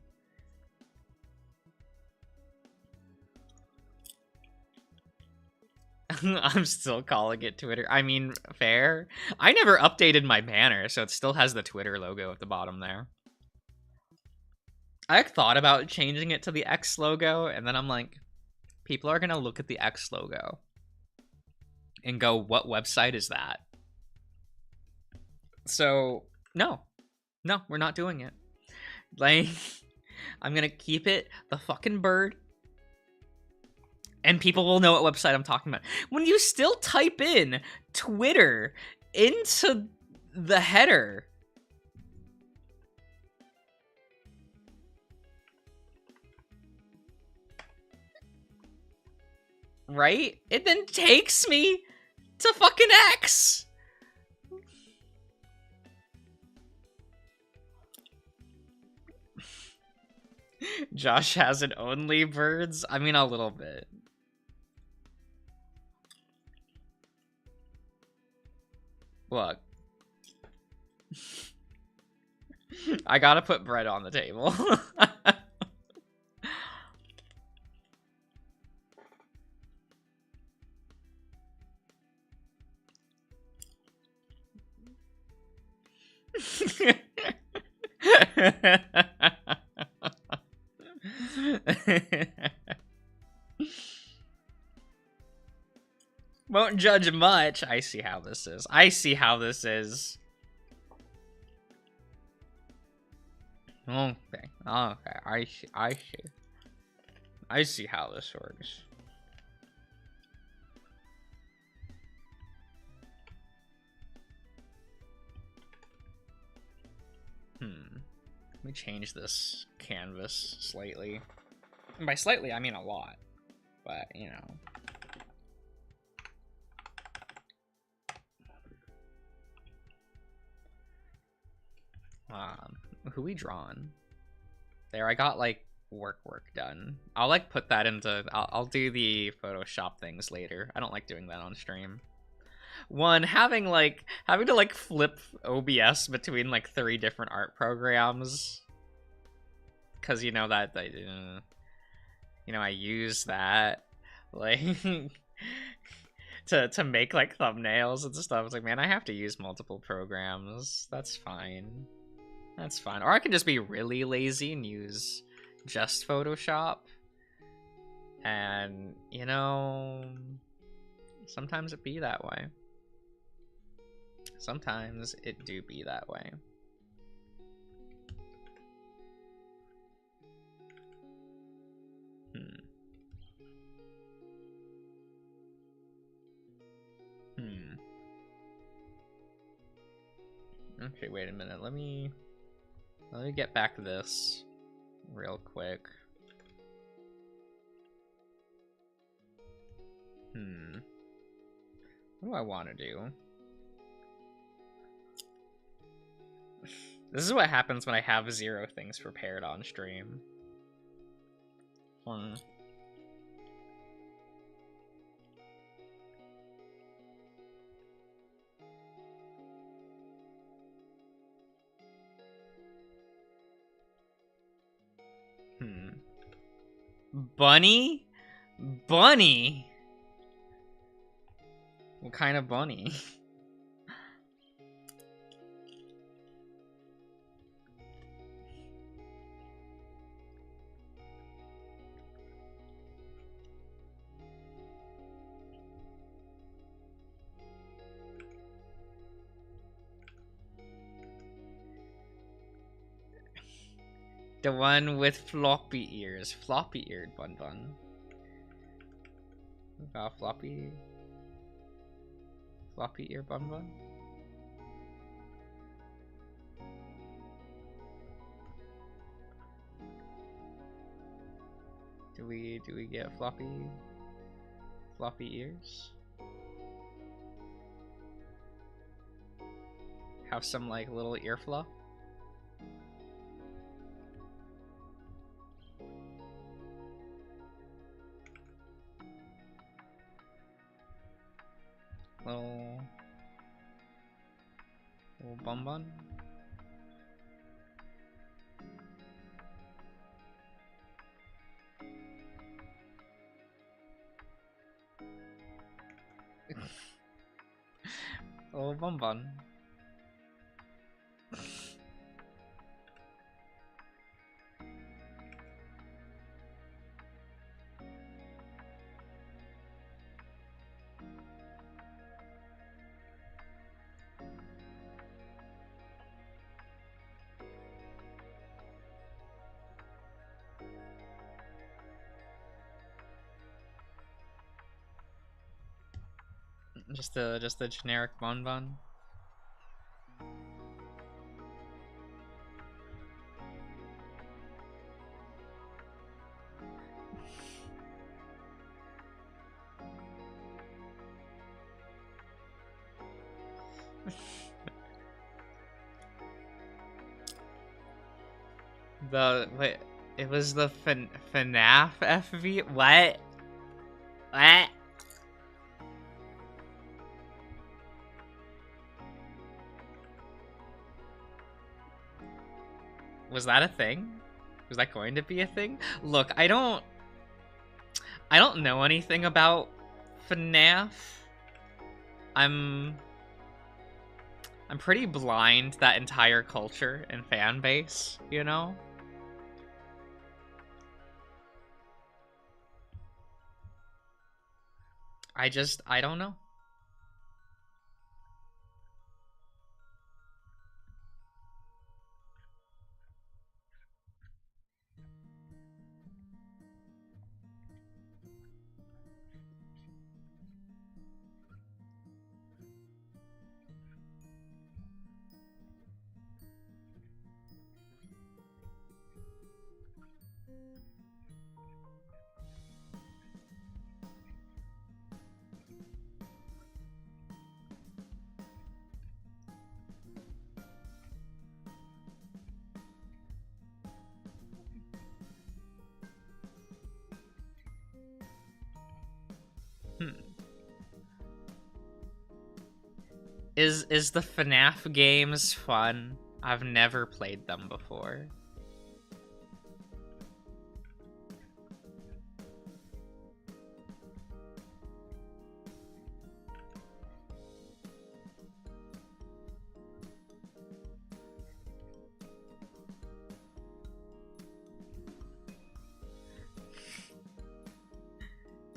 I'm still calling it Twitter. I mean, fair. I never updated my banner, so it still has the Twitter logo at the bottom there. I thought about changing it to the X logo, and then I'm like, people are gonna look at the X logo and go, what website is that? So, no, we're not doing it. Like, I'm gonna keep it the fucking bird, and people will know what website I'm talking about. When you still type in Twitter into the header, right? It then takes me to fucking X. Josh has an only birds? I mean, a little bit. Look. I gotta put bread on the table. Won't judge much. I see how this is. I see how this is. Okay. Okay. I see. I see how this works. Let me change this canvas slightly. And by slightly, I mean a lot. But, you know. Who we drawn? There, I got, like, work done. I'll, like, put that into... I'll do the Photoshop things later. I don't like doing that on stream. One, having to like flip OBS between like 3 different art programs, because you know that you know, I use that like to make like thumbnails and stuff. It's like, man, I have to use multiple programs. That's fine. That's fine. Or I can just be really lazy and use just Photoshop. And you know, sometimes it be that way. Sometimes it do be that way. Okay, wait a minute. Let me get back to this real quick. What do I want to do? This is what happens when I have 0 things prepared on stream. Bunny? Bunny? What kind of bunny? The one with floppy ears. Floppy-eared Bun Bun. Floppy ear Bun Bun? Do we get floppy ears? Have some like little ear fluff? Little Bun Bun? Little Bun Bun. Just a generic Bun Bun. Wait, It was the FNAF FV. What? What? Was that a thing? Was that going to be a thing? Look, I don't know anything about FNAF. I'm pretty blind to that entire culture and fan base, you know? I don't know. Is the FNAF games fun? I've never played them before.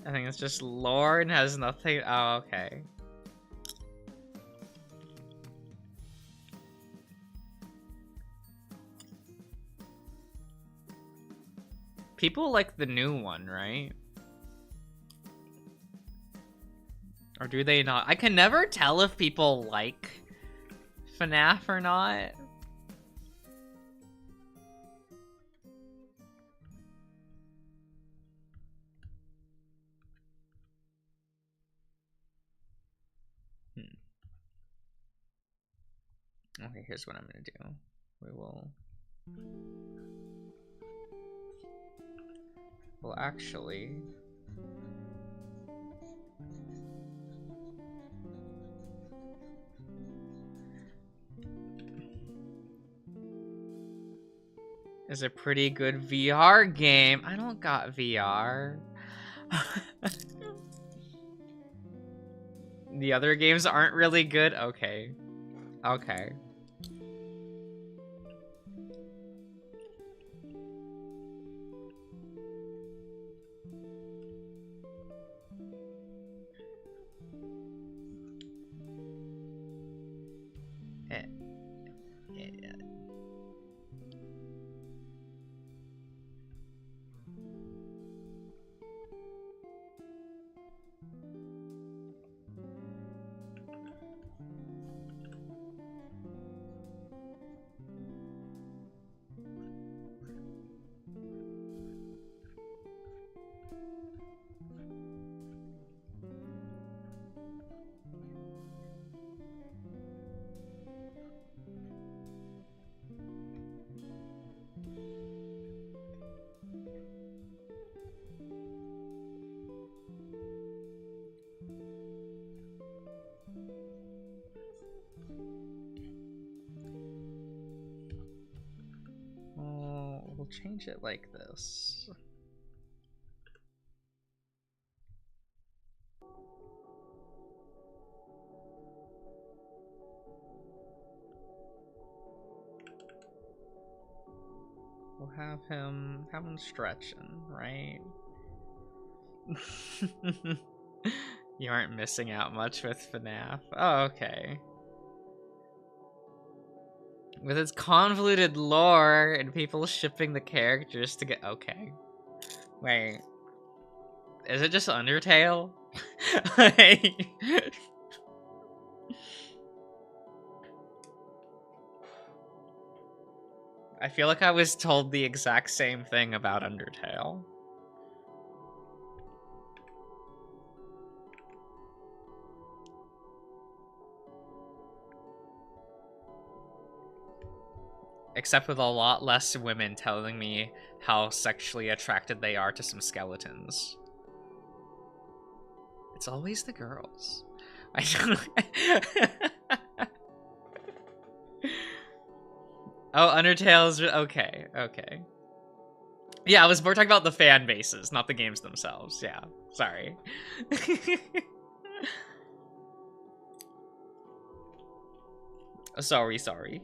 I think it's just lore and has nothing. Oh, okay. People like the new one, right? Or do they not? I can never tell if people like FNAF or not. Okay, here's what I'm gonna do. We'll actually... It's a pretty good VR game. I don't got VR. The other games aren't really good? Okay. Okay. We'll change it like this. We'll have him stretching, right? You aren't missing out much with FNAF. Oh, okay. With its convoluted lore and people shipping the characters to get... Okay. Wait. Is it just Undertale? Like... I feel like I was told the exact same thing about Undertale. Except with a lot less women telling me how sexually attracted they are to some skeletons. It's always the girls. I don't... Oh, Undertale's... Okay, okay. Yeah, I was more talking about the fan bases, not the games themselves. Yeah, sorry. Sorry.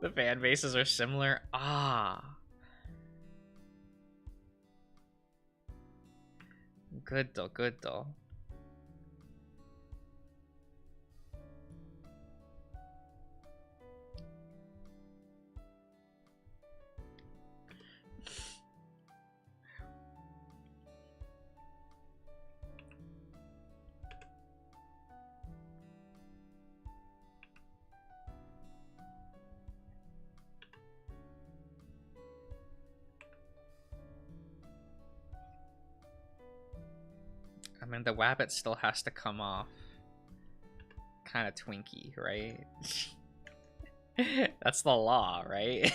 The fan bases are similar. Ah. Good though. I mean, the wabbit still has to come off kind of twinky, right? That's the law, right?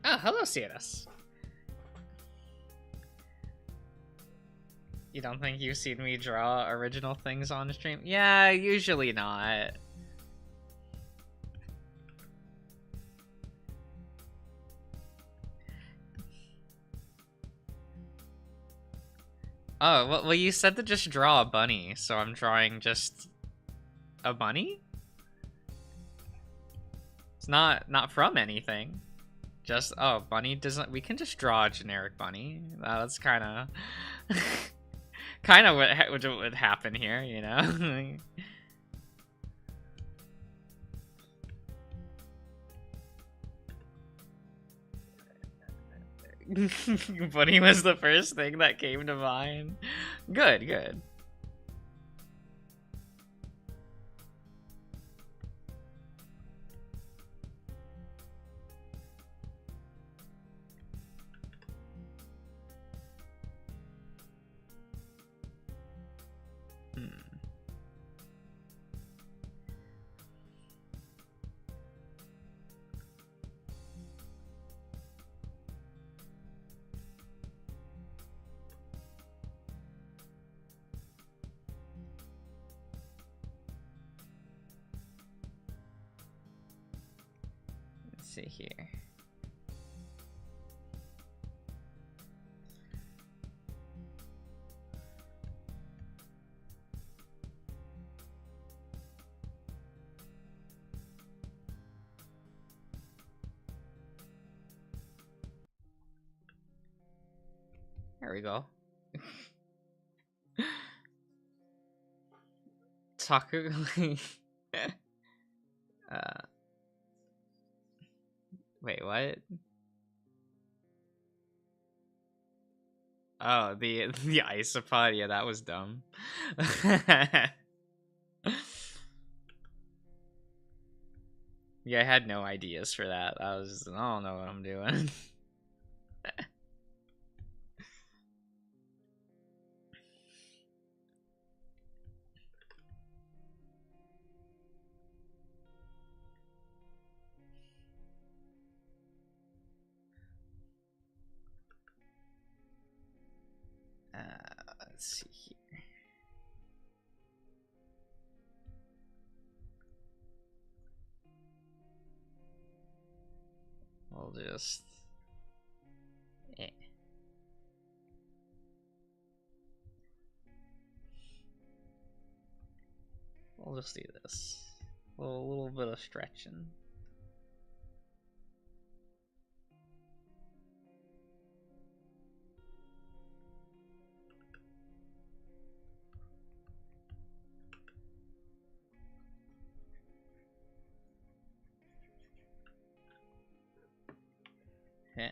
Oh, hello, CNS. You don't think you've seen me draw original things on stream? Yeah, usually not. Oh, well, you said to just draw a bunny, so I'm drawing just a bunny? It's not from anything. Just, oh, bunny doesn't... We can just draw a generic bunny. That's kind of... kind of what would happen here, you know? Bunny was the first thing that came to mind. Good. Let's see here. There we go. Taku. Wait, what? Oh, the isopod. Yeah, that was dumb. Yeah, I had no ideas for that. I was just, I don't know what I'm doing. Let's see here. We'll just... Eh. We'll just do this. A little bit of stretching. Heh.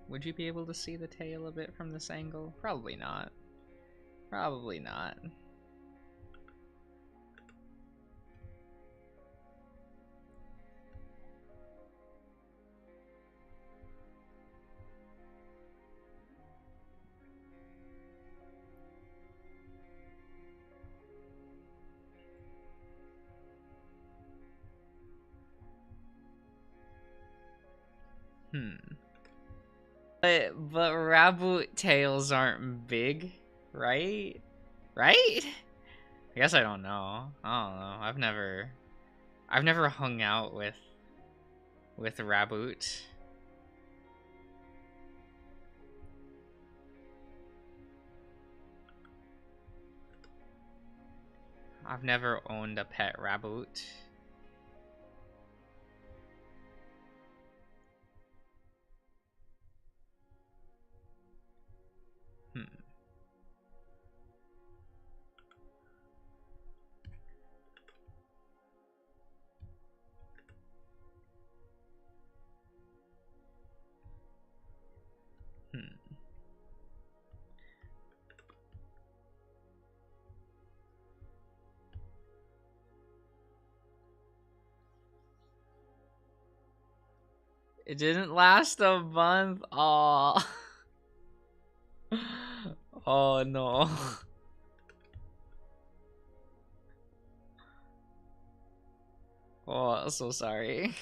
Would you be able to see the tail a bit from this angle? Probably not. Probably not. But rabbit tails aren't big, right? Right? I guess I don't know. I don't know. I've never hung out with rabbit. I've never owned a pet rabbit. It didn't last a month. Oh. Oh no. Oh, so sorry.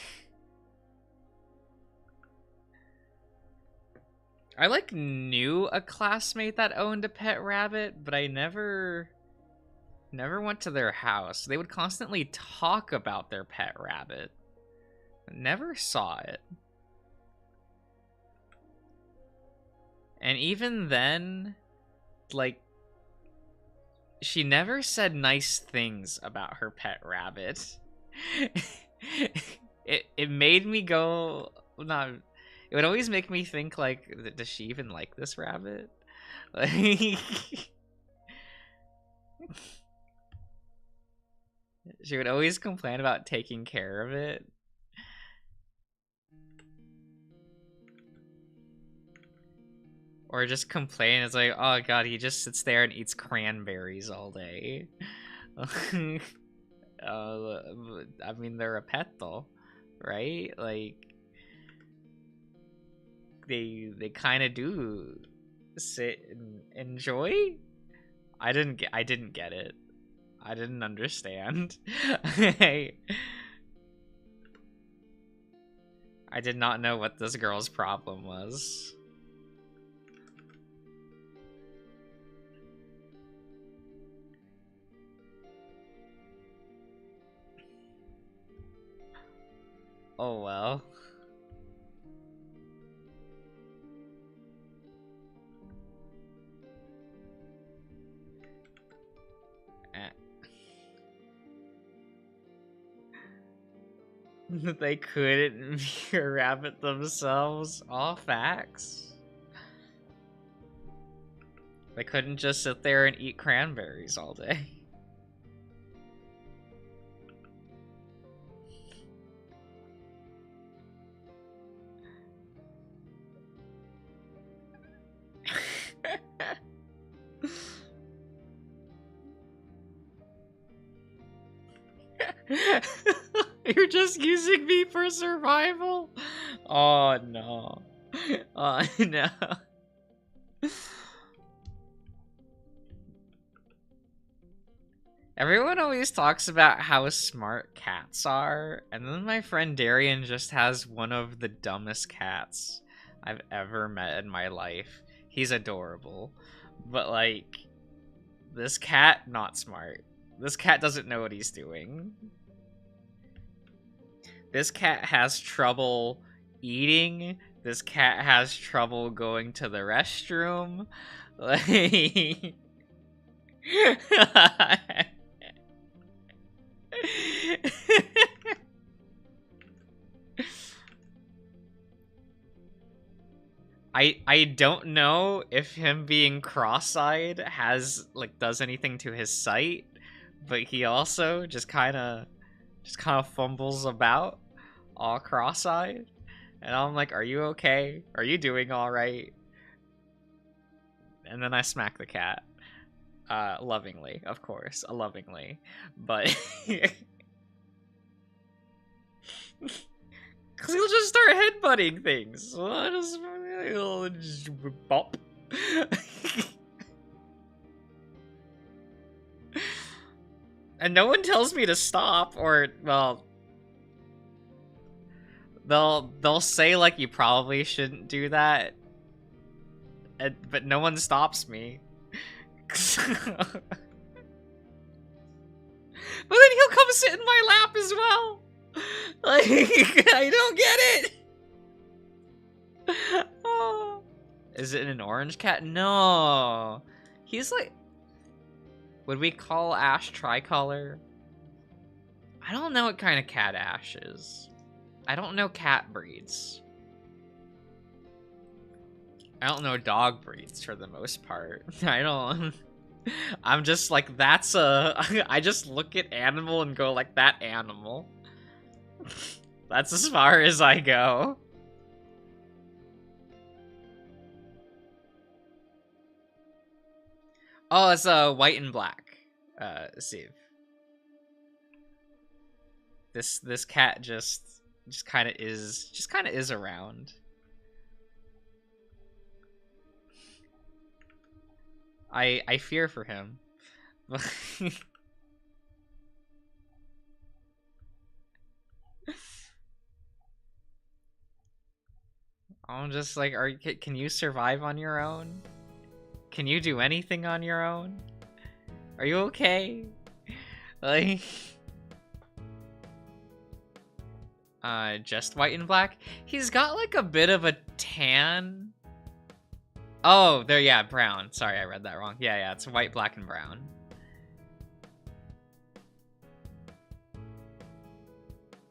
I like knew a classmate that owned a pet rabbit, but I never went to their house. They would constantly talk about their pet rabbit. Never saw it. And even then, like, she never said nice things about her pet rabbit. it made me go, not, it would always make me think, like, does she even like this rabbit? Like, she would always complain about taking care of it. Or just complain. It's like, oh god, he just sits there and eats cranberries all day. I mean, they're a pet though, right? Like, they kind of do sit and enjoy. I didn't get it. I didn't understand. I did not know what this girl's problem was. Oh well. They couldn't be a rabbit themselves. All facts. They couldn't just sit there and eat cranberries all day. You're just using me for survival? Oh no. Oh no. Everyone always talks about how smart cats are, and then my friend Darian just has one of the dumbest cats I've ever met in my life. He's adorable, but like, this cat, not smart. This cat doesn't know what he's doing. This cat has trouble eating. This cat has trouble going to the restroom. Like... I don't know if him being cross-eyed does anything to his sight, but he also just kind of fumbles about all cross-eyed, and I'm like, are you okay? Are you doing all right? And then I smack the cat. Lovingly, of course, lovingly, but because he'll just start headbutting things. He'll just bop. And no one tells me to stop, or, well, they'll say like you probably shouldn't do that, but no one stops me. But then he'll come sit in my lap as well. Like, I don't get it. Oh. Is it an orange cat? No. He's like... Would we call Ash tricolor? I don't know what kind of cat Ash is. I don't know cat breeds. I don't know dog breeds for the most part. I don't... I'm just like, that's a... I just look at animal and go like, that animal. That's as far as I go. Oh, it's a white and black. Steve. This cat just kind of is around. I fear for him. I'm just like, can you survive on your own? Can you do anything on your own? Are you okay? Like, just white and black? He's got like a bit of a tan. Oh, there, yeah, brown. Sorry, I read that wrong. Yeah, it's white, black, and brown.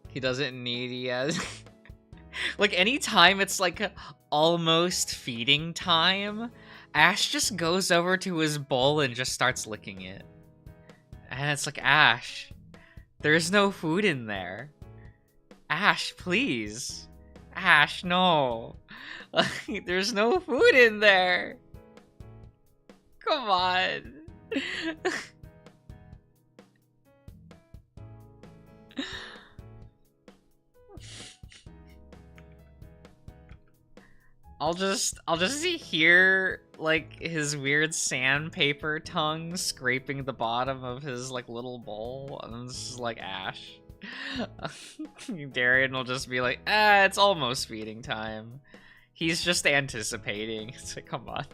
He doesn't need, he has... Like, anytime it's, like, almost feeding time, Ash just goes over to his bowl and just starts licking it. And it's like, Ash, there's no food in there. Ash, please. Ash, no. There's no food in there. Come on. I'll just hear like his weird sandpaper tongue scraping the bottom of his like little bowl, and I'm just like, Ash. Darian will just be like, it's almost feeding time. He's just anticipating. It's like, come on.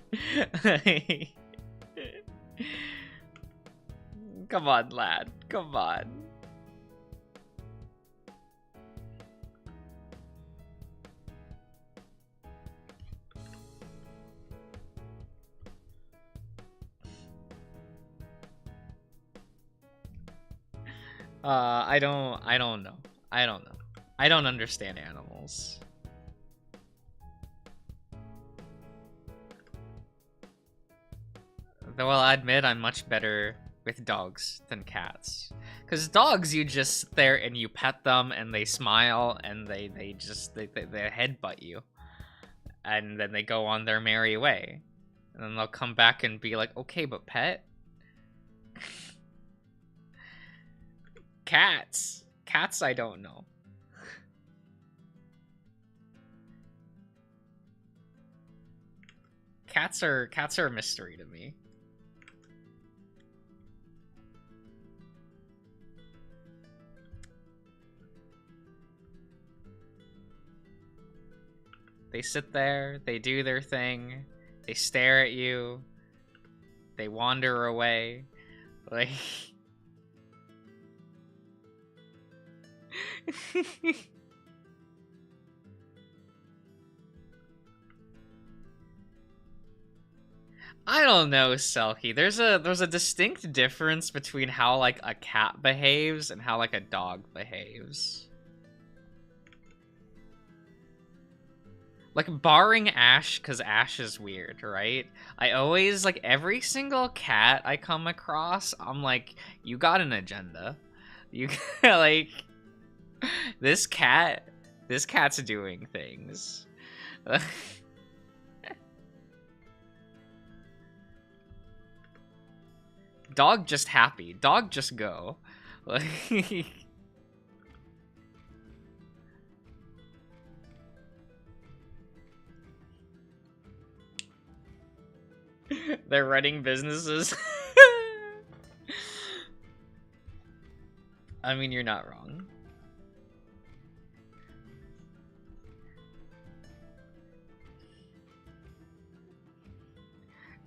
Come on, lad. Come on. I don't know. I don't understand animals. Though I'll admit I'm much better with dogs than cats. Because dogs, you just sit there and you pet them and they smile and they headbutt you. And then they go on their merry way. And then they'll come back and be like, okay, but pet? Cats. Cats, I don't know. Cats are a mystery to me. They sit there, they do their thing, they stare at you, they wander away, like... I don't know, Selkie. There's a distinct difference between how, like, a cat behaves and how, like, a dog behaves. Like, barring Ash, because Ash is weird, right? I always, like, every single cat I come across, I'm like, you got an agenda. You, like, this cat's doing things. Dog just happy. Dog just go. Like... They're running businesses. I mean, you're not wrong.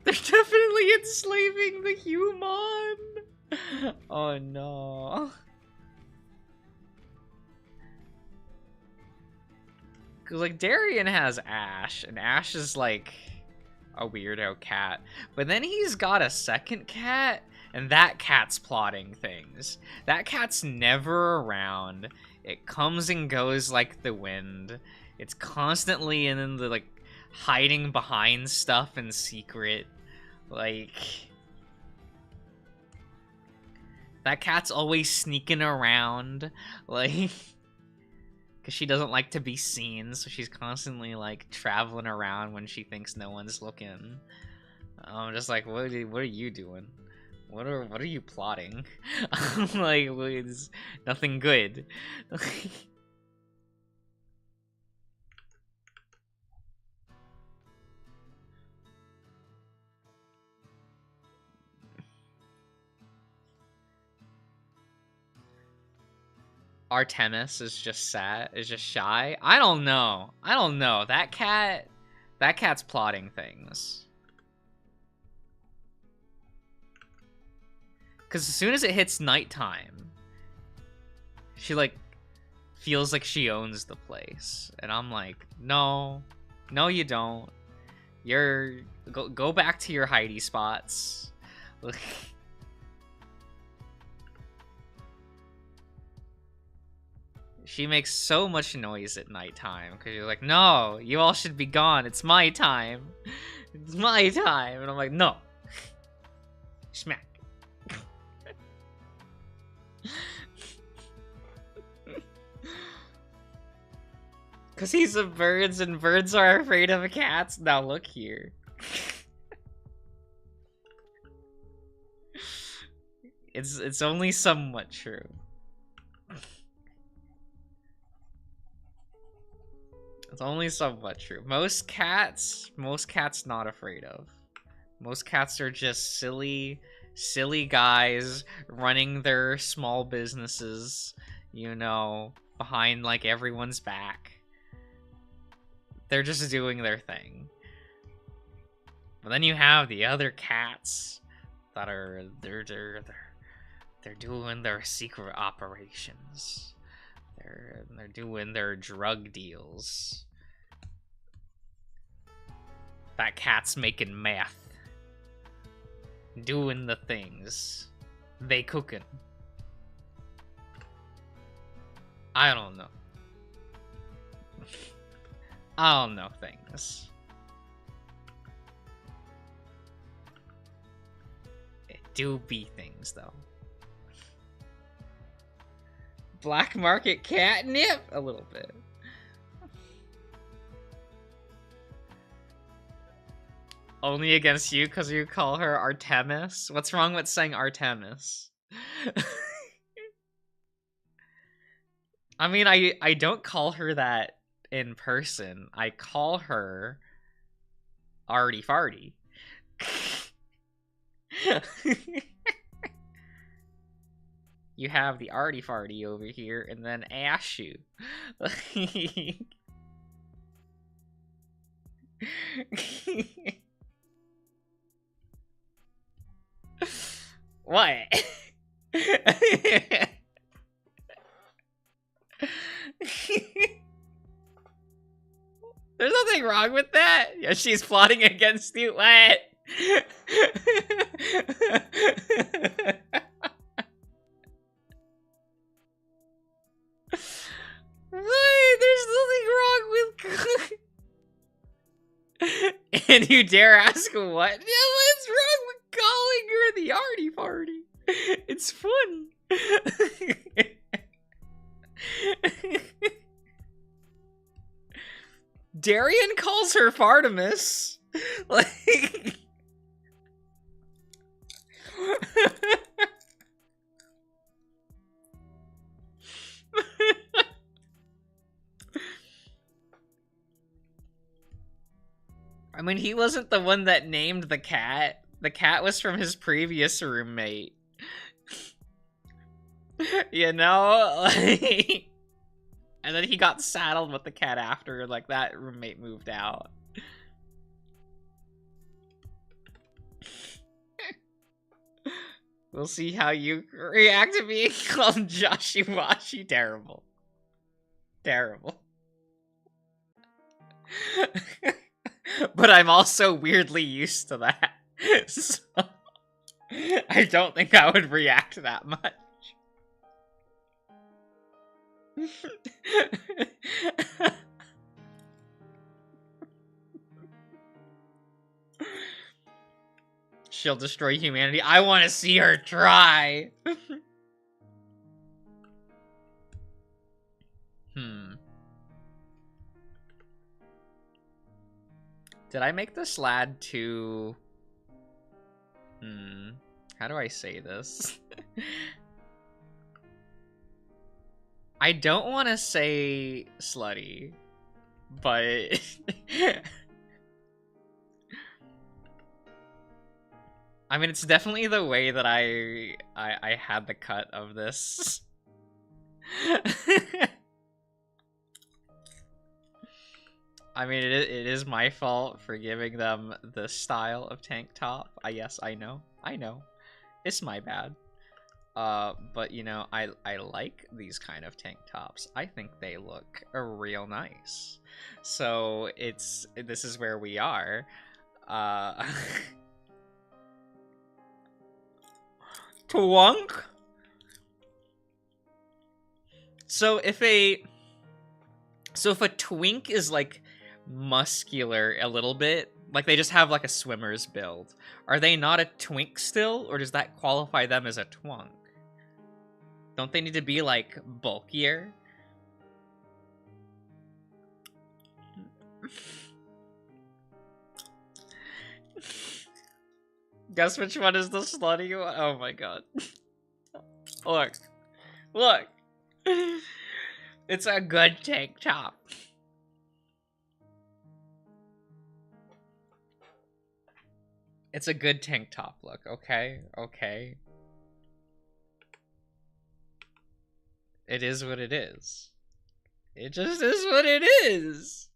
They're definitely enslaving the human. Oh no. Cause like Darien has Ash, and Ash is like a weirdo cat. But then he's got a second cat, and that cat's plotting things. That cat's never around. It comes and goes like the wind. It's constantly in the like hiding behind stuff in secret. Like, that cat's always sneaking around, like, because she doesn't like to be seen, so she's constantly, like, traveling around when she thinks no one's looking. I'm just like, what are you doing? What are you plotting? Like, it's nothing good. Artemis is just sad, is just shy. I don't know. That cat's plotting things. Because as soon as it hits nighttime, she, like, feels like she owns the place. And I'm like, no, you don't. Go back to your hidey spots. She makes so much noise at nighttime because you're like, no, you all should be gone. It's my time. It's my time. And I'm like, no. Smack. Because he's a birds and birds are afraid of cats. Now look here. It's only somewhat true. It's only somewhat true. Most cats not afraid of. Most cats are just silly guys running their small businesses, you know, behind like everyone's back. They're just doing their thing. But then you have the other cats that are they're doing their secret operations. They're doing their drug deals. That cat's making meth. Doing the things. They cooking. I don't know. I don't know things. It do be things, though. Black market catnip? A little bit. Only against you because you call her Artemis? What's wrong with saying Artemis? I mean, I don't call her that in person. I call her Arty Farty. You have the Arty Farty over here, and then Ashu. What? There's nothing wrong with that. Yeah, she's plotting against you. What? What? There's nothing wrong with. And you dare ask what? Yeah, what's wrong with calling her the Arty Farty? It's fun. Darian calls her Fartimus. Like. I mean, he wasn't the one that named the cat. The cat was from his previous roommate. You know? Like... And then he got saddled with the cat after, like, that roommate moved out. We'll see how you react to being called Joshiwashi. Terrible. Terrible. But I'm also weirdly used to that. So I don't think I would react that much. She'll destroy humanity. I want to see her try. Did I make this lad too... How do I say this? I don't want to say slutty, but... I mean, it's definitely the way that I had the cut of this. I mean, it is my fault for giving them this style of tank top. Yes, I know. It's my bad. But, you know, I like these kind of tank tops. I think they look real nice. So, this is where we are. Twunk? So if a twink is like muscular a little bit, like they just have like a swimmer's build, are they not a twink still, or does that qualify them as a twunk? Don't they need to be like bulkier? Guess which one is the slutty one? Oh my god. Look. It's a good tank top. It's a good tank top look, okay? Okay. It is what it is. It just is what it is.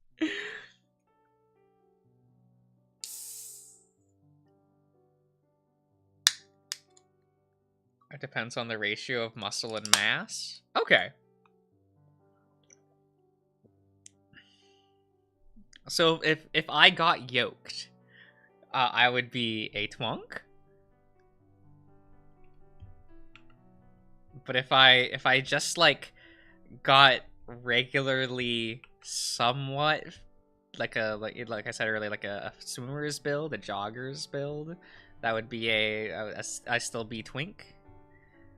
It depends on the ratio of muscle and mass. Okay. So if I got yoked, I would be a twunk. But if I just like got regularly somewhat like I said earlier, like a swimmer's build, a jogger's build, that would be I still be Twink.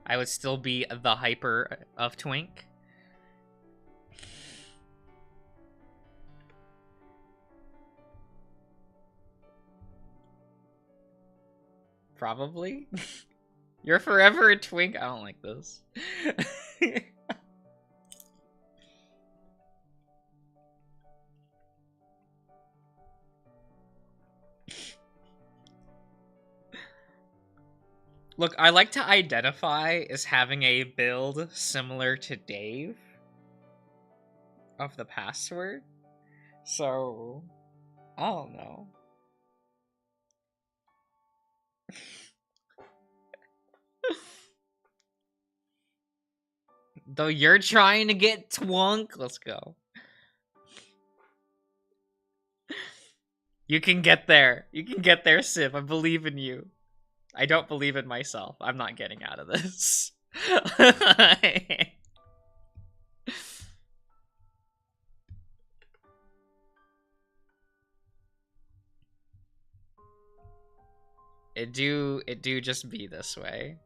I would still be the hyper of Twink. Probably. You're forever a Twink. I don't like this. Look, I like to identify as having a build similar to Dave of the password. So, I don't know. Though you're trying to get Twunk, let's go. You can get there. You can get there, Civ. I believe in you. I don't believe in myself. I'm not getting out of this. It do just be this way.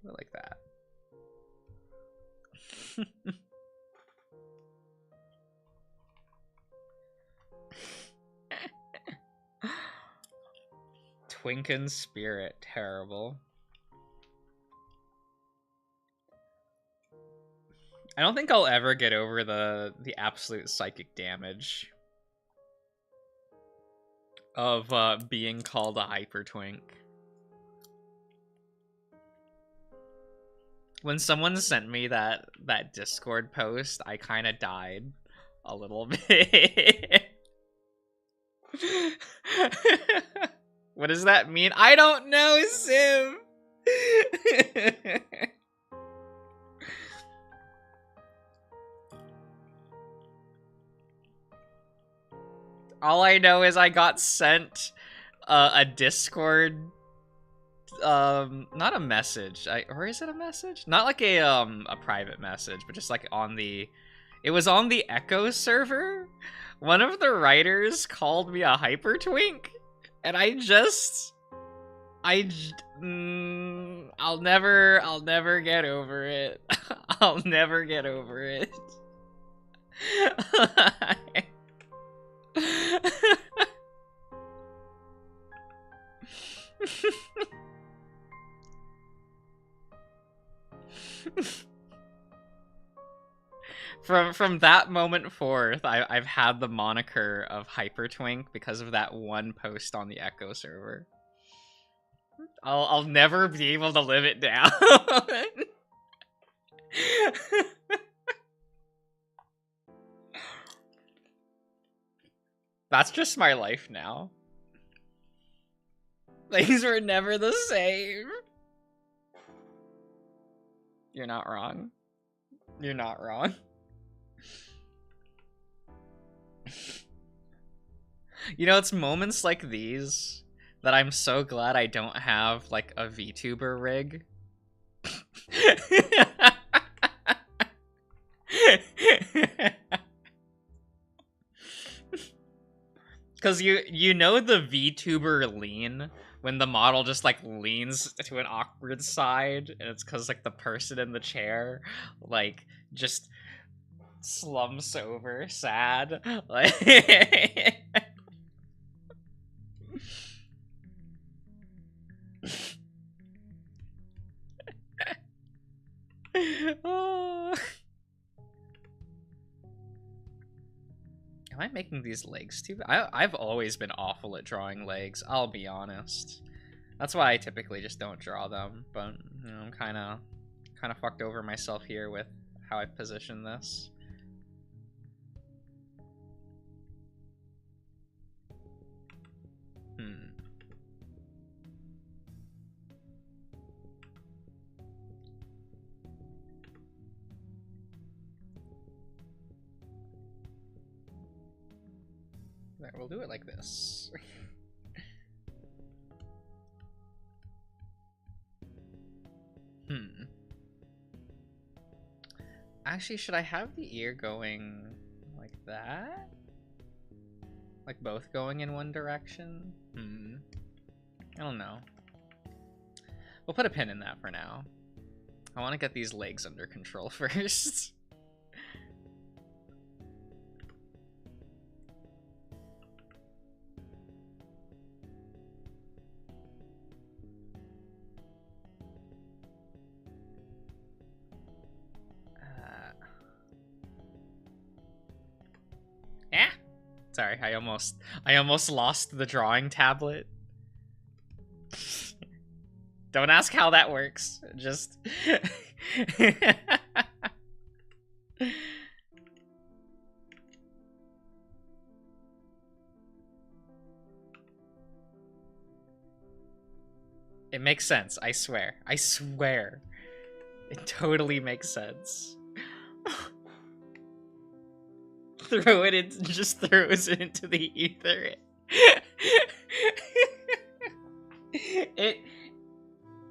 Like that. Twinken Spirit, terrible. I don't think I'll ever get over the absolute psychic damage of being called a hyper twink. When someone sent me that Discord post, I kind of died a little bit. What does that mean? I don't know, Sim. All I know is I got sent a Discord, not a message, or is it a message? Not like a private message, but just like on the, it was on the Echo server. One of the writers called me a hyper twink, and I'll never get over it. I'll never get over it. From that moment forth, I've had the moniker of Hypertwink because of that one post on the Echo server. I'll never be able to live it down. That's just my life now. Things were never the same. You're not wrong. You're not wrong. You know, it's moments like these that I'm so glad I don't have, like, a VTuber rig. Because you know the VTuber lean, when the model just, like, leans to an awkward side, and it's because, like, the person in the chair, like, just slumps over sad. Like... Oh. Am I making these legs too? I've always been awful at drawing legs, I'll be honest. That's why I typically just don't draw them, but you know, I'm kind of fucked over myself here with how I position this. There, we'll do it like this. Actually, should I have the ear going like that? Like both going in one direction? I don't know. We'll put a pin in that for now. I want to get these legs under control first. Sorry, I almost lost the drawing tablet. Don't ask how that works. Just It makes sense, I swear. I swear. It totally makes sense. Throw it in, just throws it into the ether.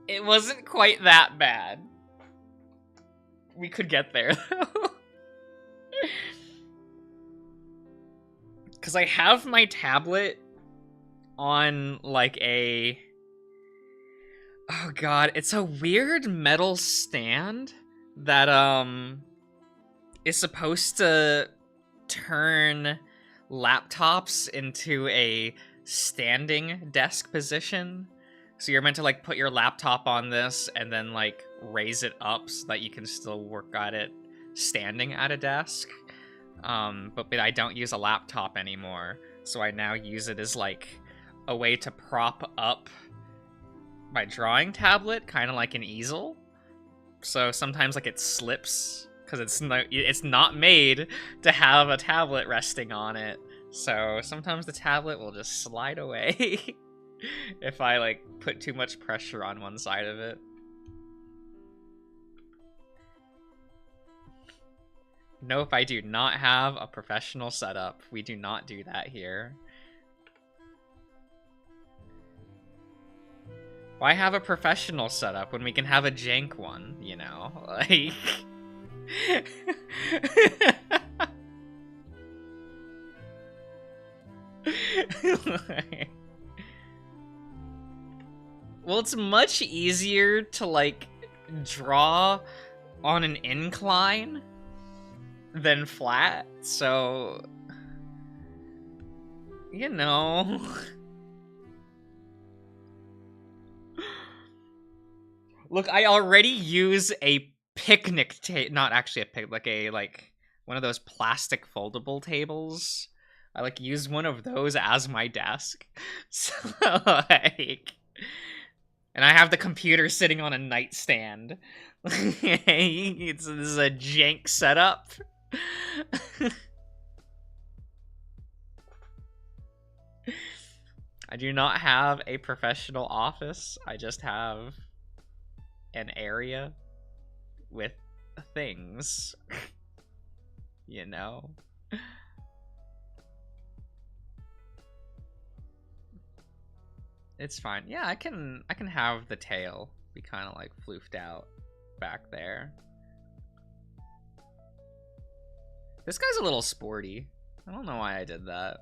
It wasn't quite that bad. We could get there though. Cause I have my tablet on like a, oh god, it's a weird metal stand that is supposed to turn laptops into a standing desk position. So you're meant to like put your laptop on this and then like raise it up so that you can still work at it standing at a desk. But I don't use a laptop anymore, so I now use it as like a way to prop up my drawing tablet, kind of like an easel. So sometimes like it slips because it's not made to have a tablet resting on it. So sometimes the tablet will just slide away if I like put too much pressure on one side of it. Nope, I do not have a professional setup. We do not do that here. Why have a professional setup when we can have a jank one, you know? Like... Well, it's much easier to, like, draw on an incline than flat, so... You know... Look, I already use a picnic table, not actually a picnic, like one of those plastic foldable tables. I like use one of those as my desk. So like, and I have the computer sitting on a nightstand. This is a jank setup. I do not have a professional office. I just have an area with things, you know. It's fine. Yeah, I can have the tail be kind of like floofed out back there. This guy's a little sporty. I don't know why I did that.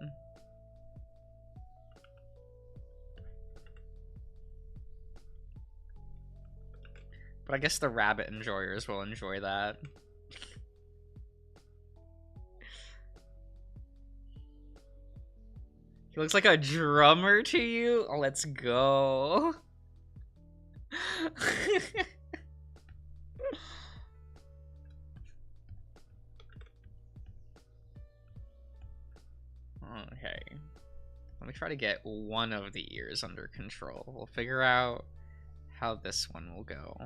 But I guess the rabbit enjoyers will enjoy that. He looks like a drummer to you? Oh, let's go. Okay. Let me try to get one of the ears under control. We'll figure out how this one will go.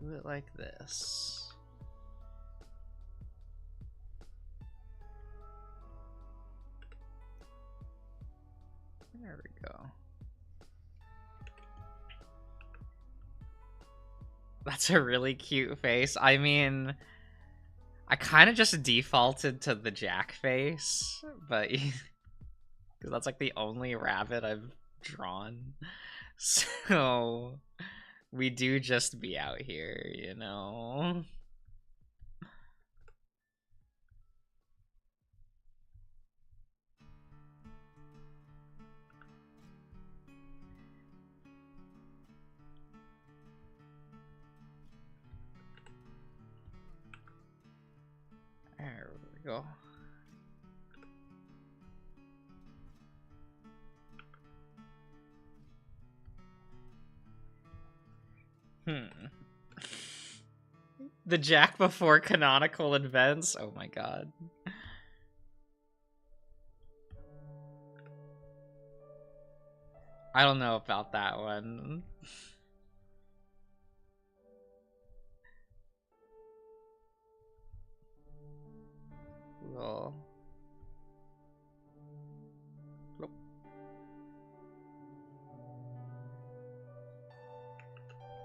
Do it like this. There we go. That's a really cute face. I mean, I kind of just defaulted to the Jack face, but because that's like the only rabbit I've drawn. So we do just be out here, you know? There we go. The Jack before canonical events? Oh my god. I don't know about that one.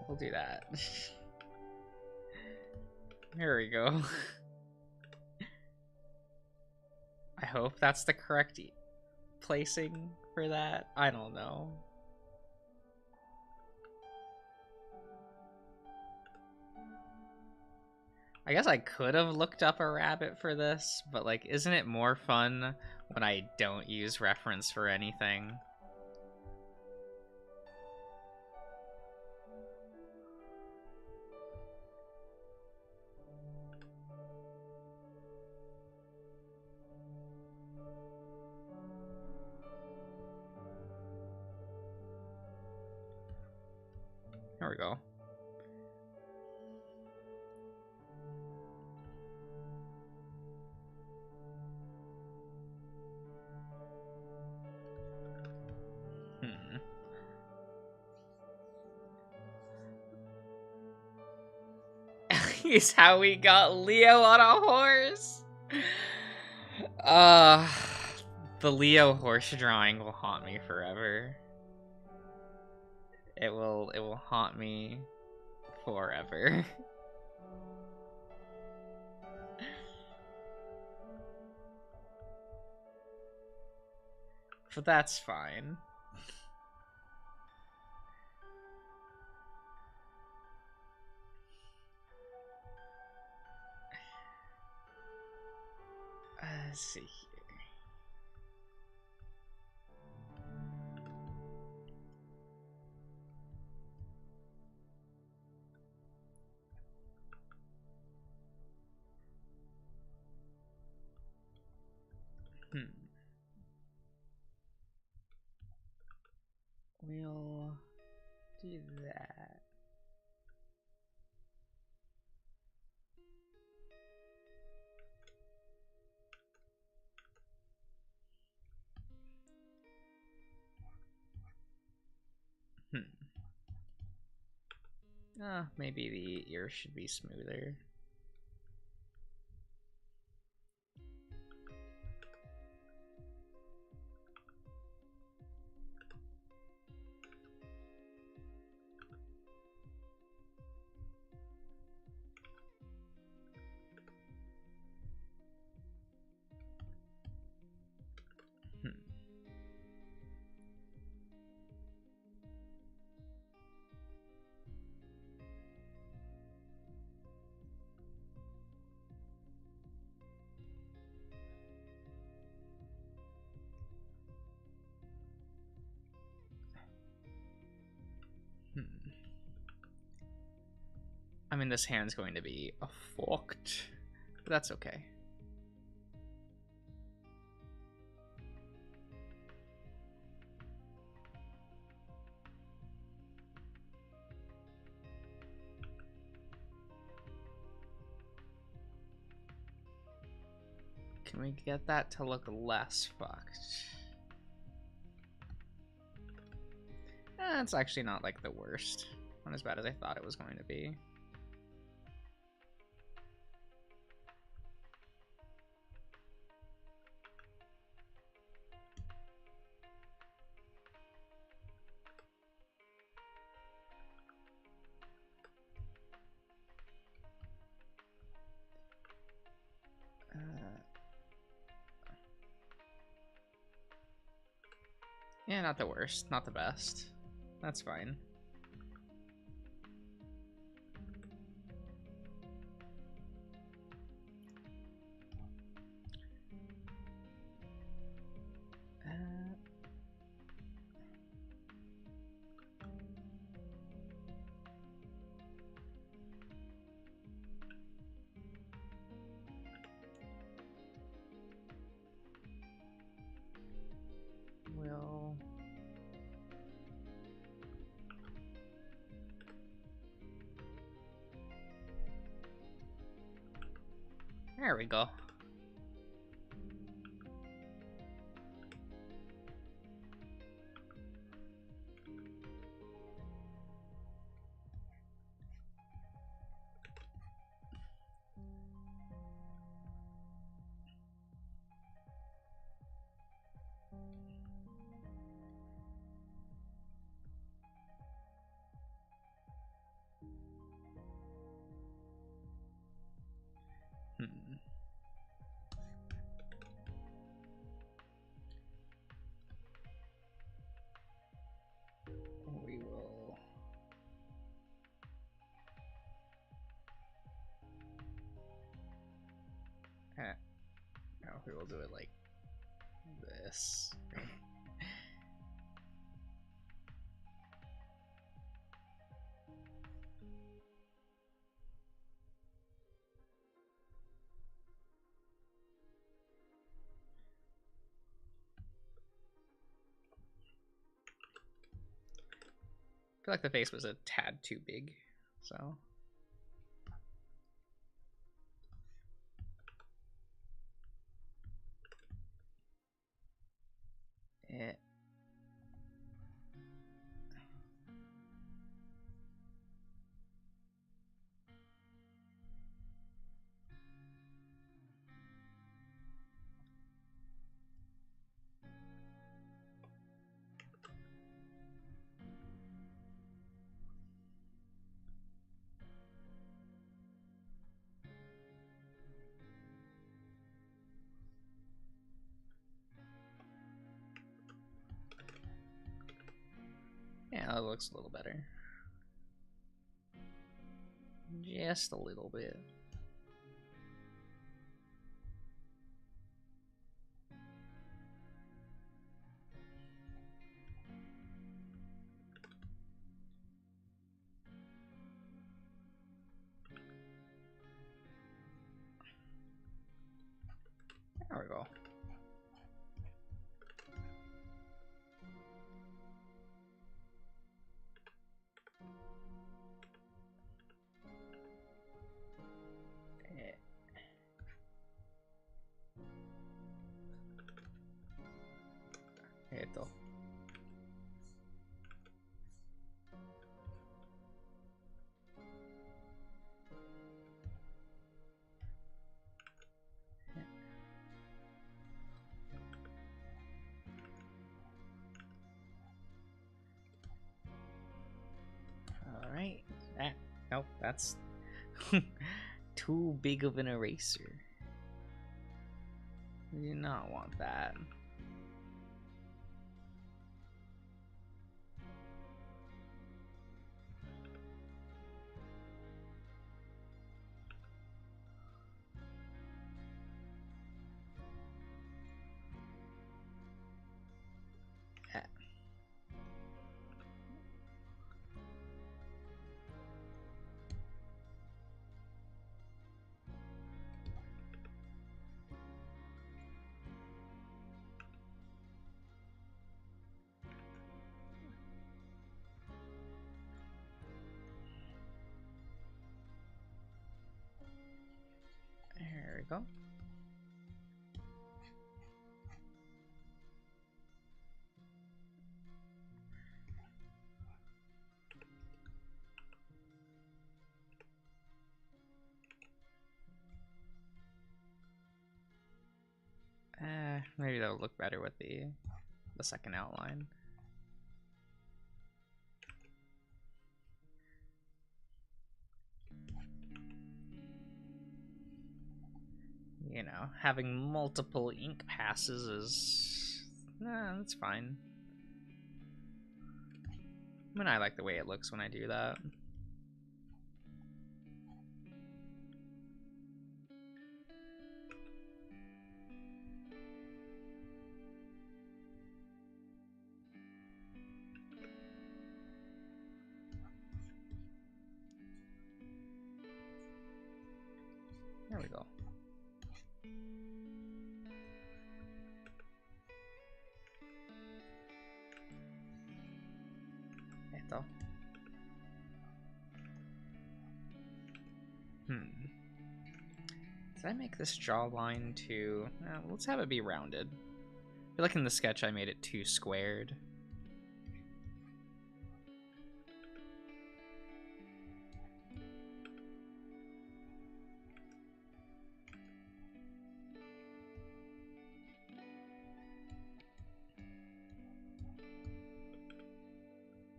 We'll do that. There we go. I hope that's the correct placing for that. I don't know. I guess I could have looked up a rabbit for this, but like, isn't it more fun when I don't use reference for anything? There we go. Is how we got Leo on a horse. The Leo horse drawing will haunt me forever. It will haunt me forever. But that's fine. Let's see here. We'll do that. Maybe the ear should be smoother. I mean, this hand's going to be fucked, but that's okay. Can we get that to look less fucked? It's actually not like the worst. Not as bad as I thought it was going to be. Yeah, not the worst, not the best. That's fine. We'll... There we go. We will... No, we will do it like this. I feel like the face was a tad too big, so... There Yeah, that looks a little better. Just a little bit. There we go. Esto. Alright. Nope, that's too big of an eraser. We do not want that. There we go. Maybe that'll look better with the second outline. You know, having multiple ink passes is... Nah, that's fine. I mean, I like the way it looks when I do that. There we go. Esto. Did I make this jawline too? Let's have it be rounded. I feel like in the sketch I made it too squared.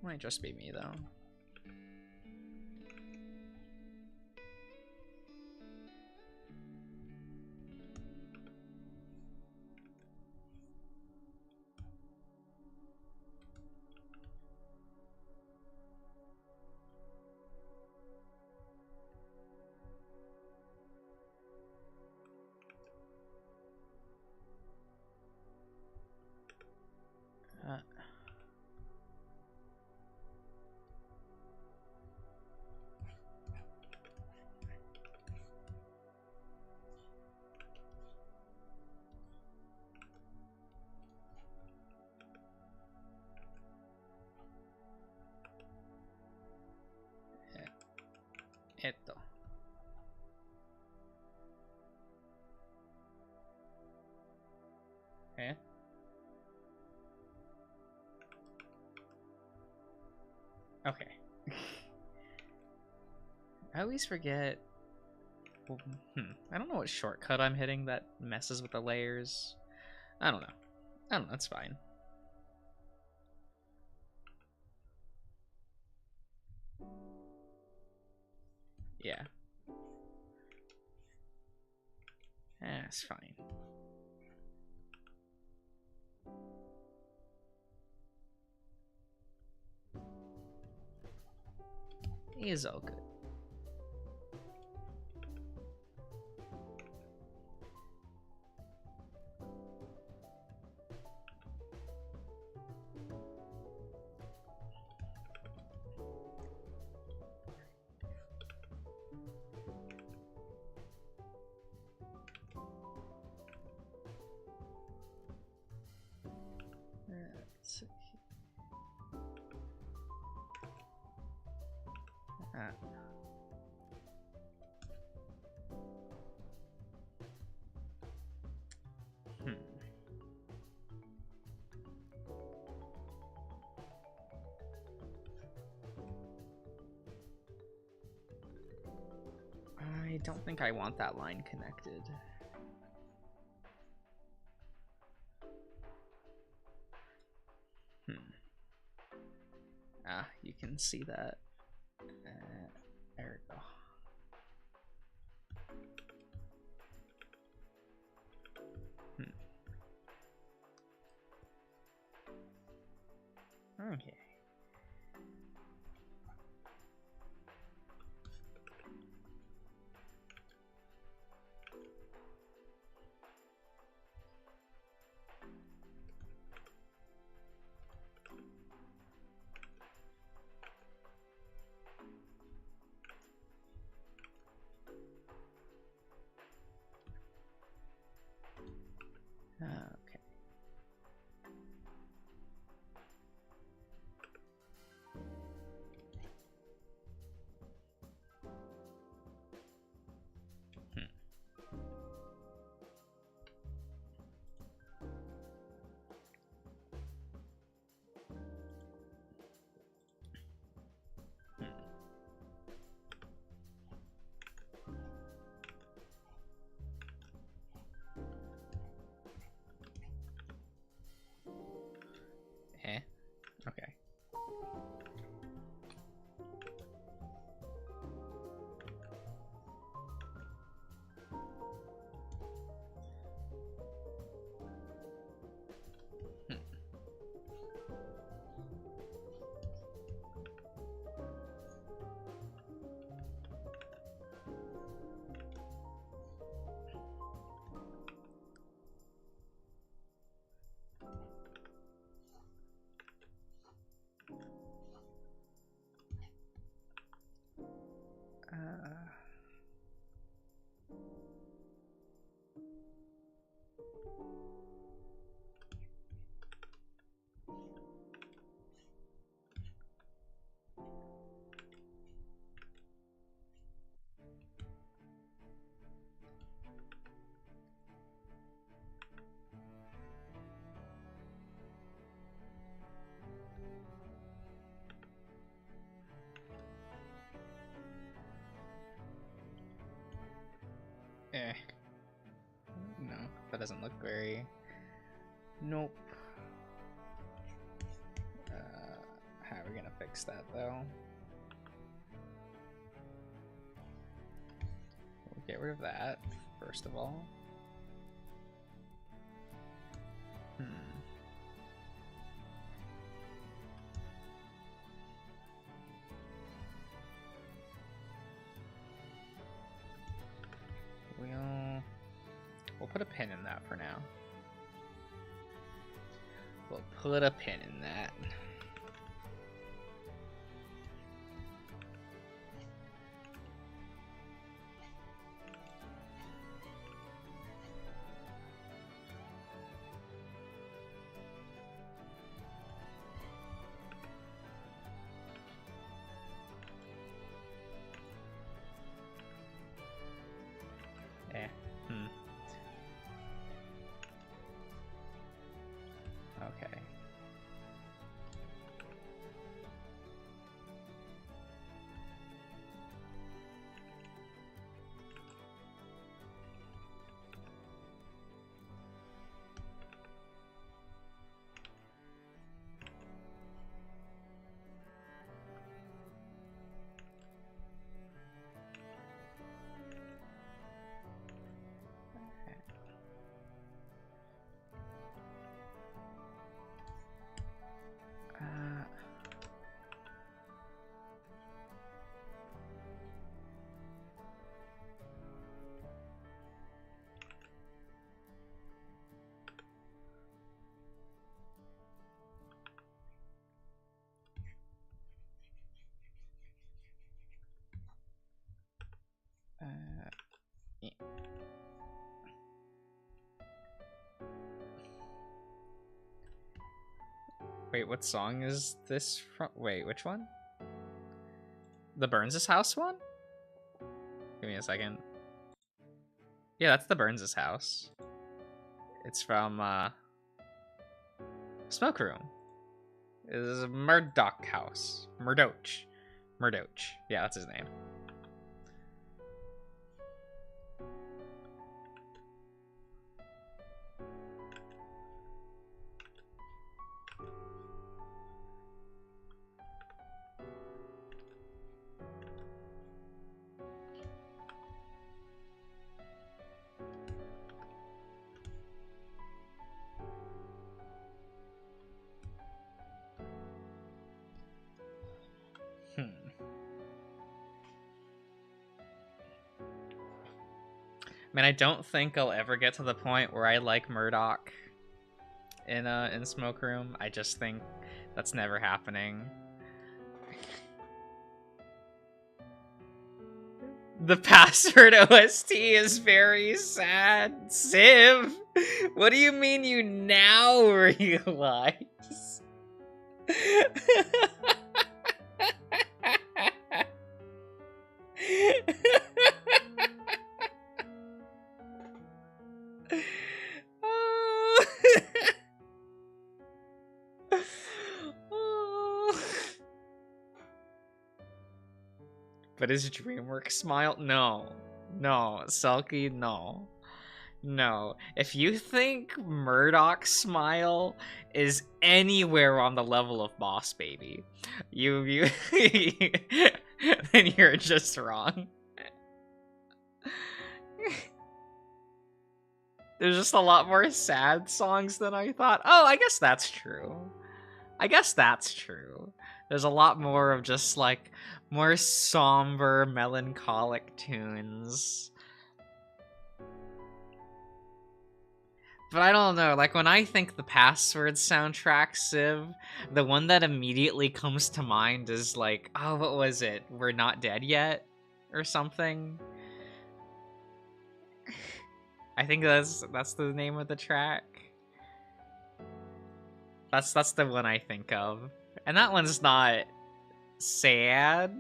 Might just be me though. Esto. Okay. Okay. I always forget. I don't know what shortcut I'm hitting that messes with the layers. I don't know. It's fine. Yeah. It's fine. It's all good. Let's see. I don't think I want that line connected. You can see that. There we go. Okay. Eh. No, that doesn't look very... Nope. How are we gonna fix that, though? We'll get rid of that, first of all. We'll put a pin in that for now. We'll put a pin in that. Okay. Yeah. Wait, what song is this from? Wait, which one? The Burns' house one? Give me a second. Yeah, that's the Burns' house. It's from Smoke Room. It is Murdoch House. Murdoch. Yeah, that's his name. Man, I don't think I'll ever get to the point where I like Murdoch in Smoke Room. I just think that's never happening. The Password OST is very sad. Civ, what do you mean you now realize? But is DreamWorks smile? No. No. Selkie, no. No. If you think Murdoch smile is anywhere on the level of Boss Baby, you then you're just wrong. There's just a lot more sad songs than I thought. Oh, I guess that's true. There's a lot more of just like more somber, melancholic tunes. But I don't know, like when I think the Password soundtrack, Civ, the one that immediately comes to mind is like, oh, what was it? We're Not Dead Yet? Or something? I think that's the name of the track. That's the one I think of. And that one's not sad,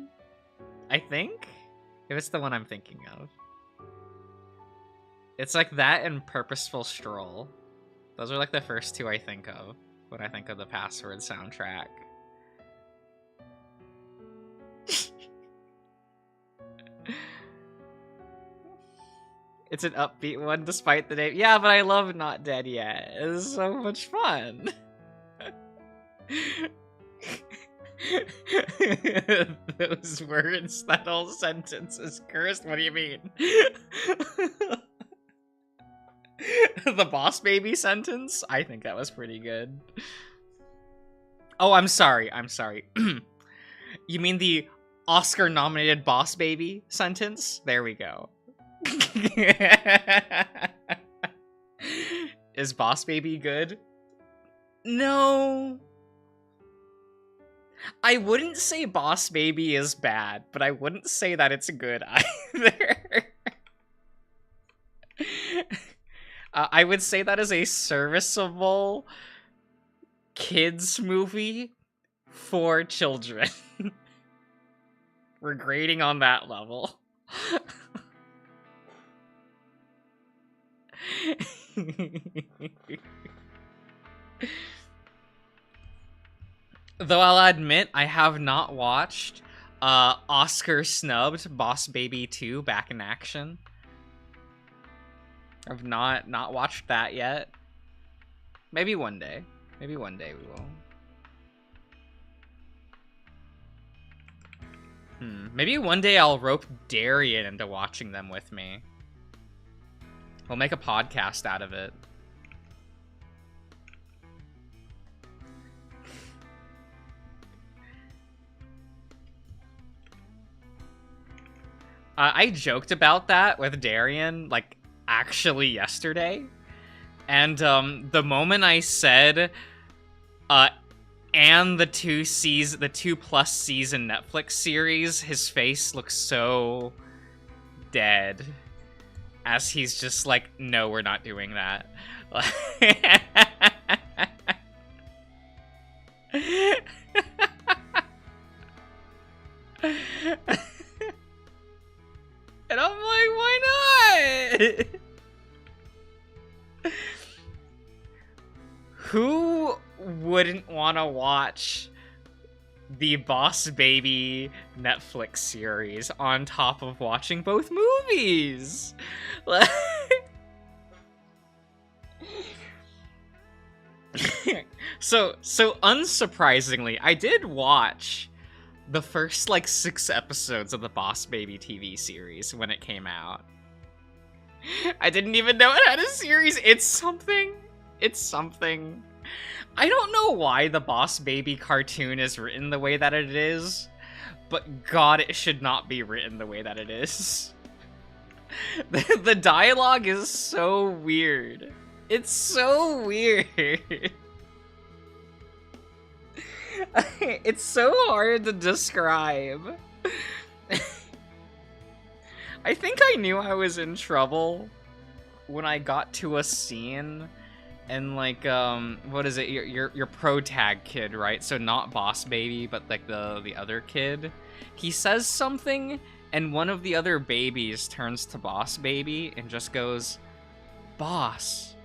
I think? If it's the one I'm thinking of. It's like that and Purposeful Stroll. Those are like the first two I think of when I think of the Password soundtrack. It's an upbeat one despite the name. Yeah, but I love Not Dead Yet. It's so much fun. Those words, that whole sentence is cursed. What do you mean? The Boss Baby sentence? I think that was pretty good. Oh, I'm sorry. You mean the Oscar-nominated Boss Baby sentence? There we go. Is Boss Baby good? No. I wouldn't say Boss Baby is bad, but I wouldn't say that it's good either. I would say that is a serviceable kids movie for children. We're grading on that level. Though I'll admit, I have not watched Oscar-snubbed Boss Baby 2 Back in Action. I've not watched that yet. Maybe one day. Maybe one day we will. Maybe one day I'll rope Darian into watching them with me. We'll make a podcast out of it. I joked about that with Darian, like, actually yesterday. And the moment I said, and the 2+ season Netflix series, his face looks so dead. As he's just like, no, we're not doing that. And I'm like, why not? Who wouldn't want to watch the Boss Baby Netflix series on top of watching both movies? So unsurprisingly, I did watch the first, like, 6 episodes of the Boss Baby TV series when it came out. I didn't even know it had a series. It's something. I don't know why the Boss Baby cartoon is written the way that it is, but God, it should not be written the way that it is. The dialogue is so weird. It's so weird. It's so hard to describe. I think I knew I was in trouble when I got to a scene and, like, what is it? Your pro tag kid, right? So not Boss Baby, but like the other kid. He says something, and one of the other babies turns to Boss Baby and just goes, "Boss,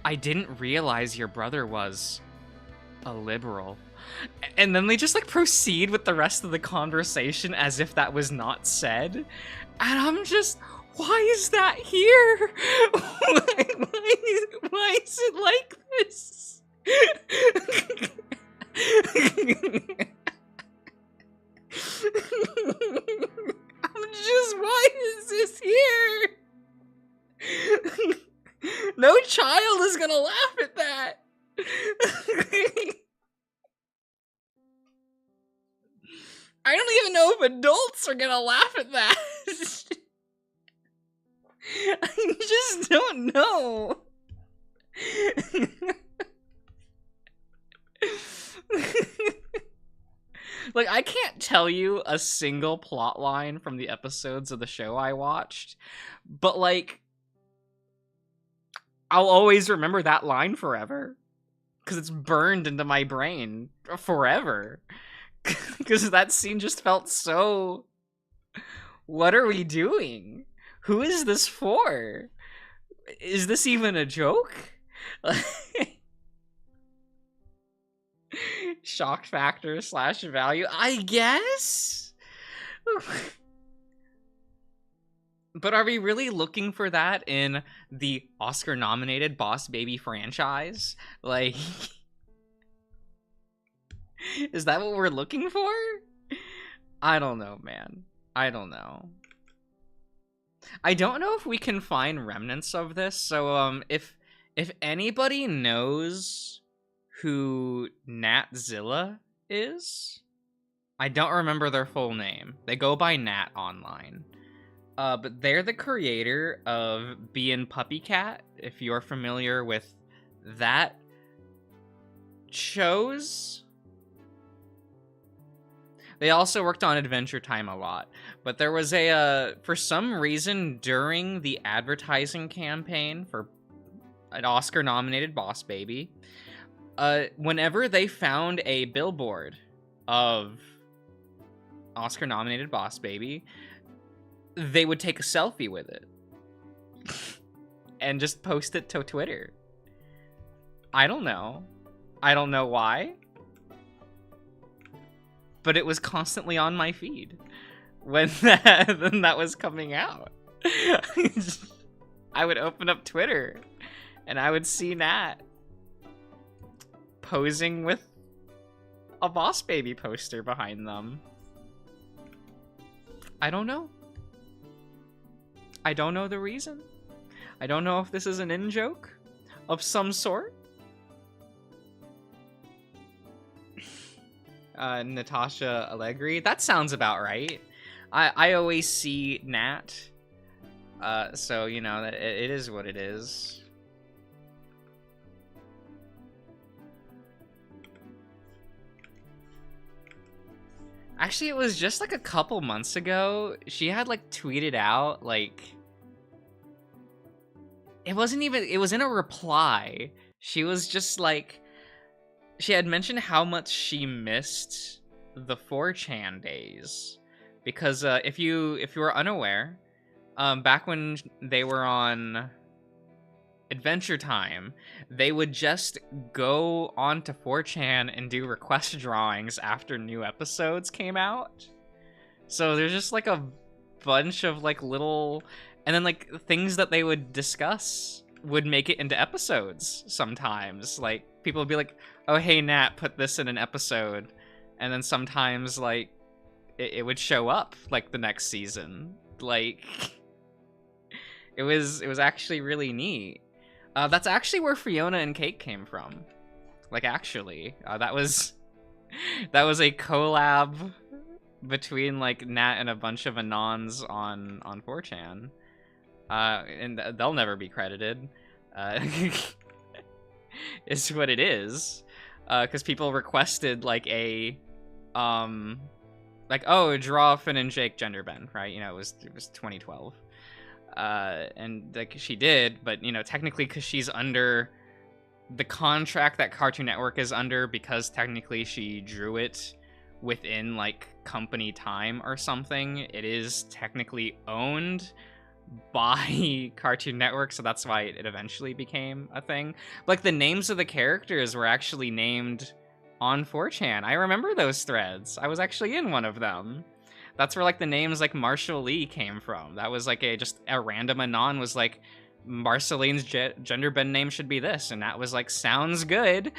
I didn't realize your brother was a liberal." And then they just, like, proceed with the rest of the conversation as if that was not said. And I'm just, why is that here? Why is it like this? I'm just, why is this here? No child is gonna laugh at that. I don't even know if adults are gonna laugh at that. I just don't know. Like, I can't tell you a single plot line from the episodes of the show I watched, but, like, I'll always remember that line forever. Because it's burned into my brain forever. Because that scene just felt so... What are we doing? Who is this for? Is this even a joke? Shock factor / value, I guess? But are we really looking for that in the Oscar-nominated Boss Baby franchise? Like, is that what we're looking for? I don't know, man. I don't know. I don't know if we can find remnants of this, so if anybody knows who Natzilla is, I don't remember their full name. They go by Nat online. But they're the creator of Bee and Puppycat, if you're familiar with that shows. They also worked on Adventure Time a lot. But there was for some reason, during the advertising campaign for an Oscar-nominated Boss Baby, whenever they found a billboard of Oscar-nominated Boss Baby, they would take a selfie with it and just post it to Twitter. I don't know. I don't know why. But it was constantly on my feed when that was coming out. I would open up Twitter and I would see Nat posing with a Boss Baby poster behind them. I don't know. I don't know the reason. I don't know if this is an in-joke of some sort. Natasha Allegri. That sounds about right. I always see Nat. So, you know, it is what it is. Actually, it was just like a couple months ago. She had like tweeted out like... It was in a reply. She was just like... She had mentioned how much she missed the 4chan days. Because if you were unaware, back when they were on Adventure Time, they would just go onto 4chan and do request drawings after new episodes came out. So there's just like a bunch of like little... And then like things that they would discuss would make it into episodes sometimes. Like people would be like, oh, hey, Nat, put this in an episode. And then sometimes like it would show up like the next season. Like it was actually really neat. That's actually where Fiona and Cake came from. Like actually, that was a collab between like Nat and a bunch of Anons on 4chan. And they'll never be credited. Is what it is. Because people requested like like, oh, draw Finn and Jake gender bend, right? You know, it was 2012. And like she did, but you know, technically because she's under the contract that Cartoon Network is under, because technically she drew it within like company time or something, it is technically owned by Cartoon Network, so that's why it eventually became a thing. Like the names of the characters were actually named on 4chan. I remember those threads. I was actually in one of them. That's where like the names like Marshall Lee came from. That was like just a random Anon was like, Marceline's gender bend name should be this, and that was like, sounds good.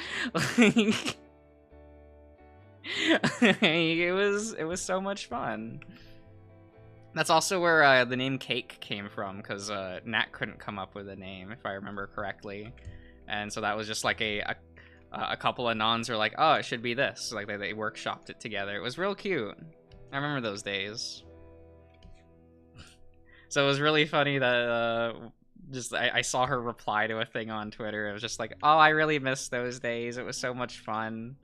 It was so much fun. That's also where the name Cake came from, because Nat couldn't come up with a name, if I remember correctly. And so that was just like a couple of Anons were like, oh, it should be this. Like they workshopped it together. It was real cute. I remember those days. So it was really funny that I saw her reply to a thing on Twitter. It was just like, oh, I really missed those days. It was so much fun.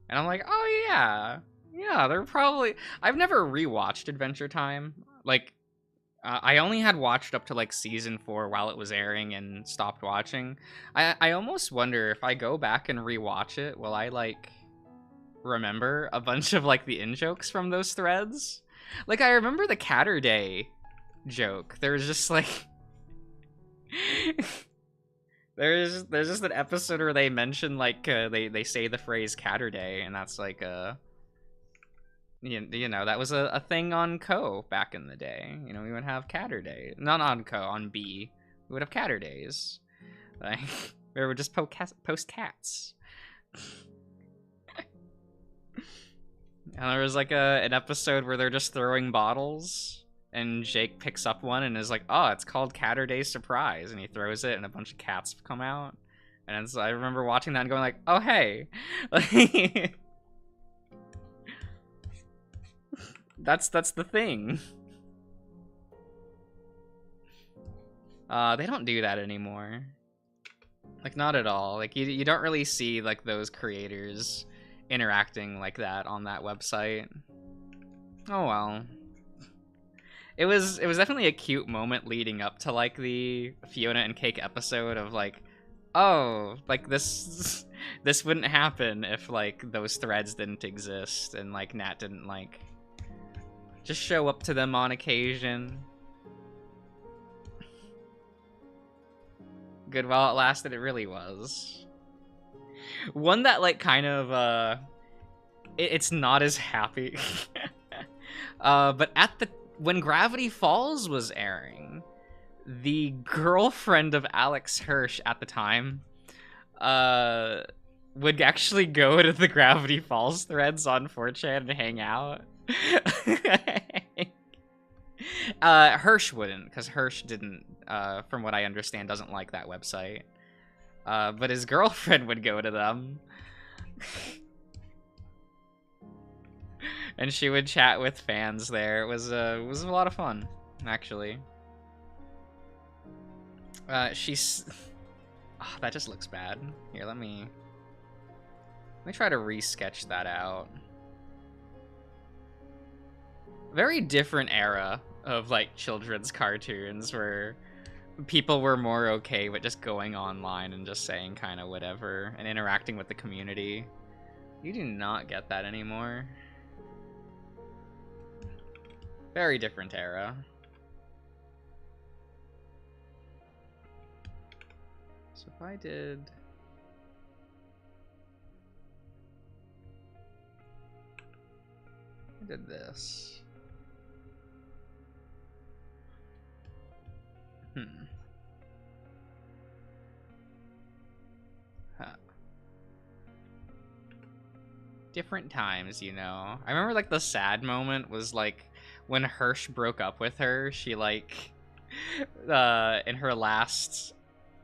And I'm like, oh yeah. Yeah, they're probably... I've never rewatched Adventure Time. Like, I only had watched up to, like, Season 4 while it was airing and stopped watching. I almost wonder if I go back and rewatch it, will I, like, remember a bunch of, like, the in-jokes from those threads? Like, I remember the Catterday joke. There was just, like... There's just an episode where they mention, like, they say the phrase Catterday, and that's, like, You know, that was a thing on Co back in the day. You know, we would have Catter Day. Not on Co, on B. We would have Catter Days. Like, we would just post cats. And there was like an episode where they're just throwing bottles, and Jake picks up one and is like, "Oh, it's called Catter Day Surprise," and he throws it, and a bunch of cats come out. And so I remember watching that and going like, "Oh hey," that's the thing. They don't do that anymore. Like, not at all. Like, you don't really see like those creators interacting like that on that website. Oh well. It was definitely a cute moment leading up to like the Fiona and Cake episode of like, oh, like this wouldn't happen if like those threads didn't exist and like Nat didn't like just show up to them on occasion. Good while it lasted, it really was. One that like kind of it's not as happy. But when Gravity Falls was airing, the girlfriend of Alex Hirsch at the time would actually go to the Gravity Falls threads on 4chan and hang out. Hirsch wouldn't, because Hirsch didn't, from what I understand, doesn't like that website. But his girlfriend would go to them. And she would chat with fans there. It was a lot of fun, actually. She's... Oh, that just looks bad. Here, let me try to re-sketch that out. Very different era of, like, children's cartoons where people were more okay with just going online and just saying kind of whatever and interacting with the community. You do not get that anymore. Very different era. So if I did... this. Huh. Different times, you know. I remember, like, the sad moment was, like, when Hirsch broke up with her. She, like, in her last,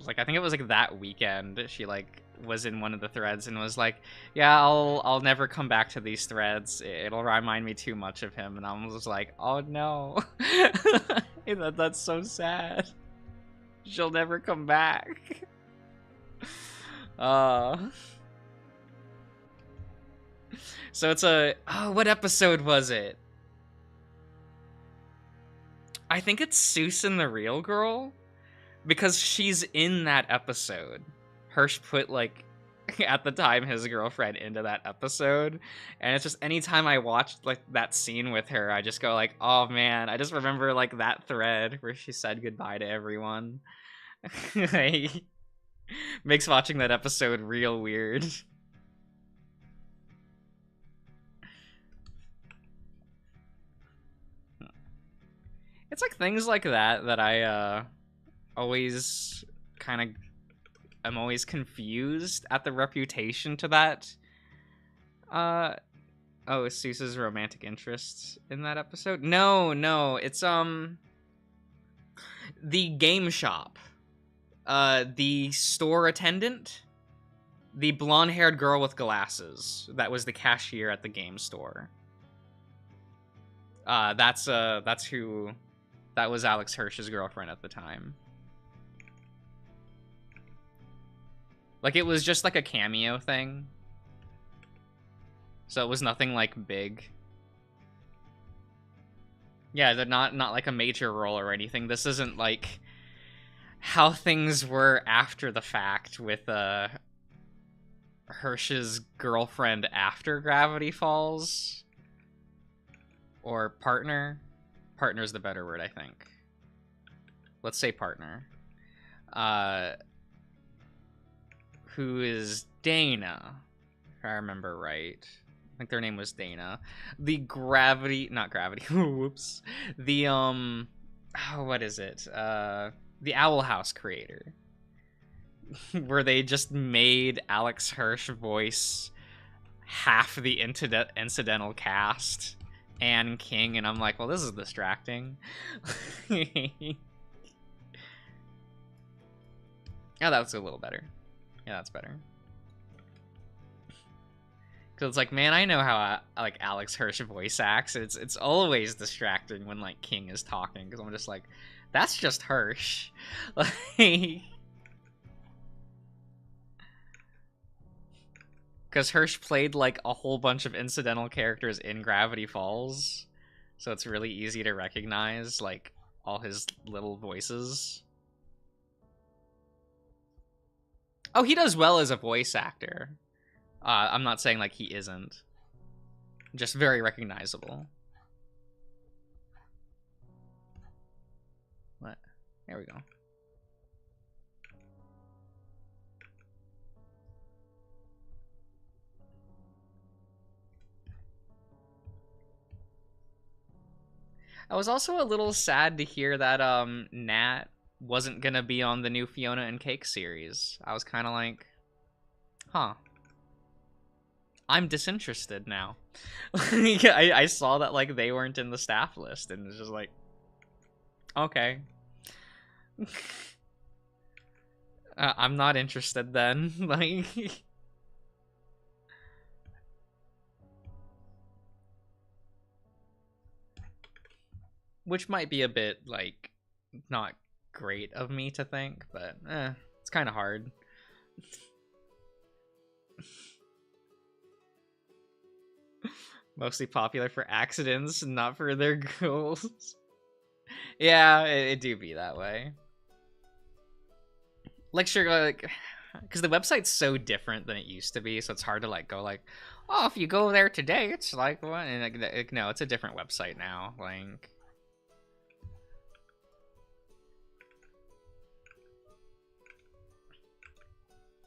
like, I think it was, like, that weekend, she, like, was in one of the threads and was like, yeah, I'll never come back to these threads. It'll remind me too much of him. And I was like, oh, no. That's so sad. She'll never come back. So it's oh, what episode was it? I think it's Seuss and the Real Girl, because she's in that episode. Hirsch put, like, at the time, his girlfriend into that episode, and it's just anytime I watched, like, that scene with her, I just go like, oh man, I just remember, like, that thread where she said goodbye to everyone. Makes watching that episode real weird. It's like things like that I always kind of... I'm always confused at the reputation to that. Oh, is Seuss's romantic interest in that episode? No, it's the game shop. The store attendant, the blonde-haired girl with glasses that was the cashier at the game store. That's who... That was Alex Hirsch's girlfriend at the time. Like, it was just like a cameo thing. So it was nothing like big. Yeah, they're not like a major role or anything. This isn't like how things were after the fact with Hirsch's girlfriend after Gravity Falls. Or partner. Partner's the better word, I think. Let's say partner. Who is Dana, if I remember right. I think their name was Dana. The not Gravity. Whoops. The what is it? The Owl House creator, where they just made Alex Hirsch voice half the incidental cast and King, and I'm like, well, this is distracting. Yeah, that's a little better. Yeah, that's better. Because it's like, man, I know how like Alex Hirsch voice acts. It's always distracting when like King is talking, because I'm just like, that's just Hirsch. Like, because Hirsch played like a whole bunch of incidental characters in Gravity Falls, so it's really easy to recognize like all his little voices. Oh, he does well as a voice actor. I'm not saying like he isn't. Just very recognizable. What? There we go. I was also a little sad to hear that Nat wasn't gonna be on the new Fiona and Cake series. I was kind of like, huh. I'm disinterested now. I saw that like they weren't in the staff list, and it's just like, okay. I'm not interested then. Like, which might be a bit like not great of me to think, but it's kind of hard. Mostly popular for accidents, not for their goals. Yeah, it do be that way. Like, sure, like, because the website's so different than it used to be, so it's hard to like go like, oh, if you go there today, it's like what? And like, no, it's a different website now.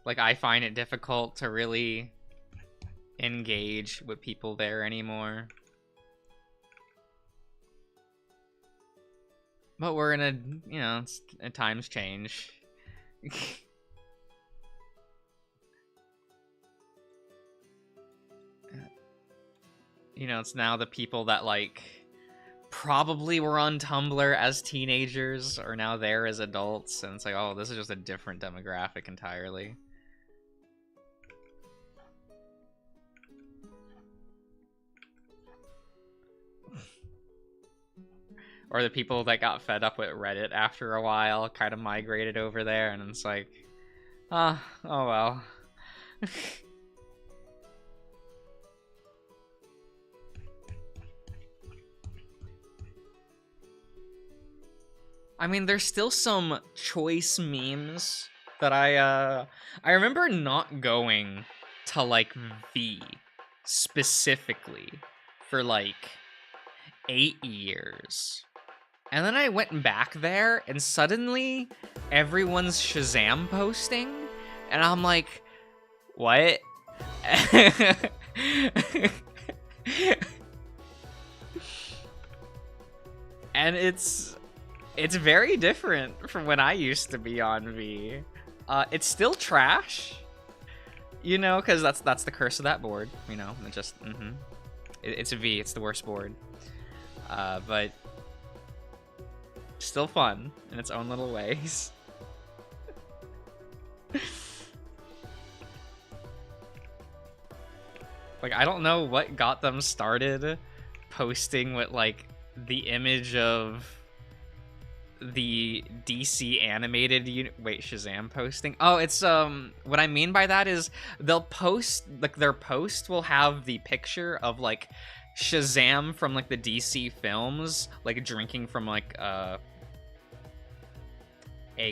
Like I find it difficult to really engage with people there anymore. But we're in a, you know, times change. You know, it's now the people that like probably were on Tumblr as teenagers are now there as adults, and it's like, oh, this is just a different demographic entirely. Or the people that got fed up with Reddit after a while kind of migrated over there, and it's like, oh well. I mean, there's still some choice memes that I remember not going to like V specifically for like 8 years. And then I went back there, and suddenly everyone's Shazam posting, and I'm like, what? And it's very different from when I used to be on V. It's still trash, you know, because that's the curse of that board, you know. It just it's a V. It's the worst board, but still fun in its own little ways. Like, I don't know what got them started posting with like the image of the DC animated Shazam posting. Oh, it's what I mean by that is they'll post like their post will have the picture of like Shazam from like the DC films, like drinking from like a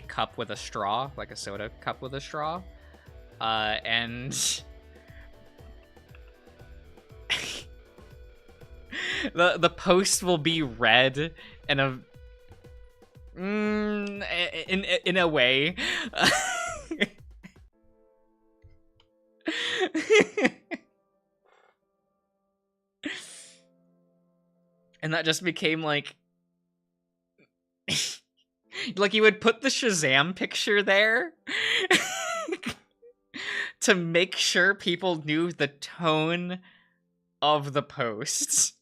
cup with a straw, like a soda cup with a straw, and the post will be red and in a way. And that just became like like you would put the Shazam picture there to make sure people knew the tone of the posts.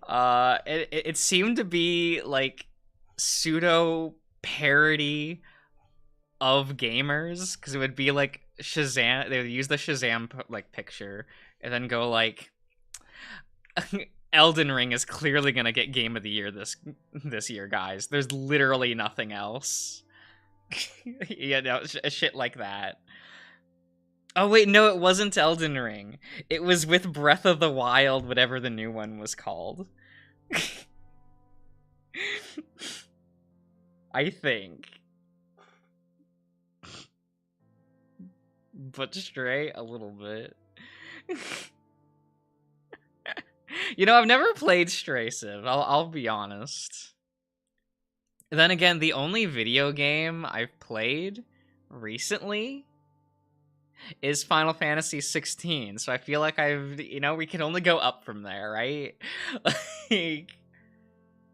It seemed to be like pseudo parody of gamers, because it would be like Shazam. They would use the Shazam like picture and then go like, Elden Ring is clearly gonna get Game of the Year this year, guys. There's literally nothing else. Yeah, no, shit like that. Oh wait, no, it wasn't Elden Ring. It was with Breath of the Wild, whatever the new one was called. I think. But Stray, a little bit. You know, I've never played Stray Civ, I'll be honest. Then again, the only video game I've played recently is Final Fantasy 16, so I feel like we can only go up from there, right? Like,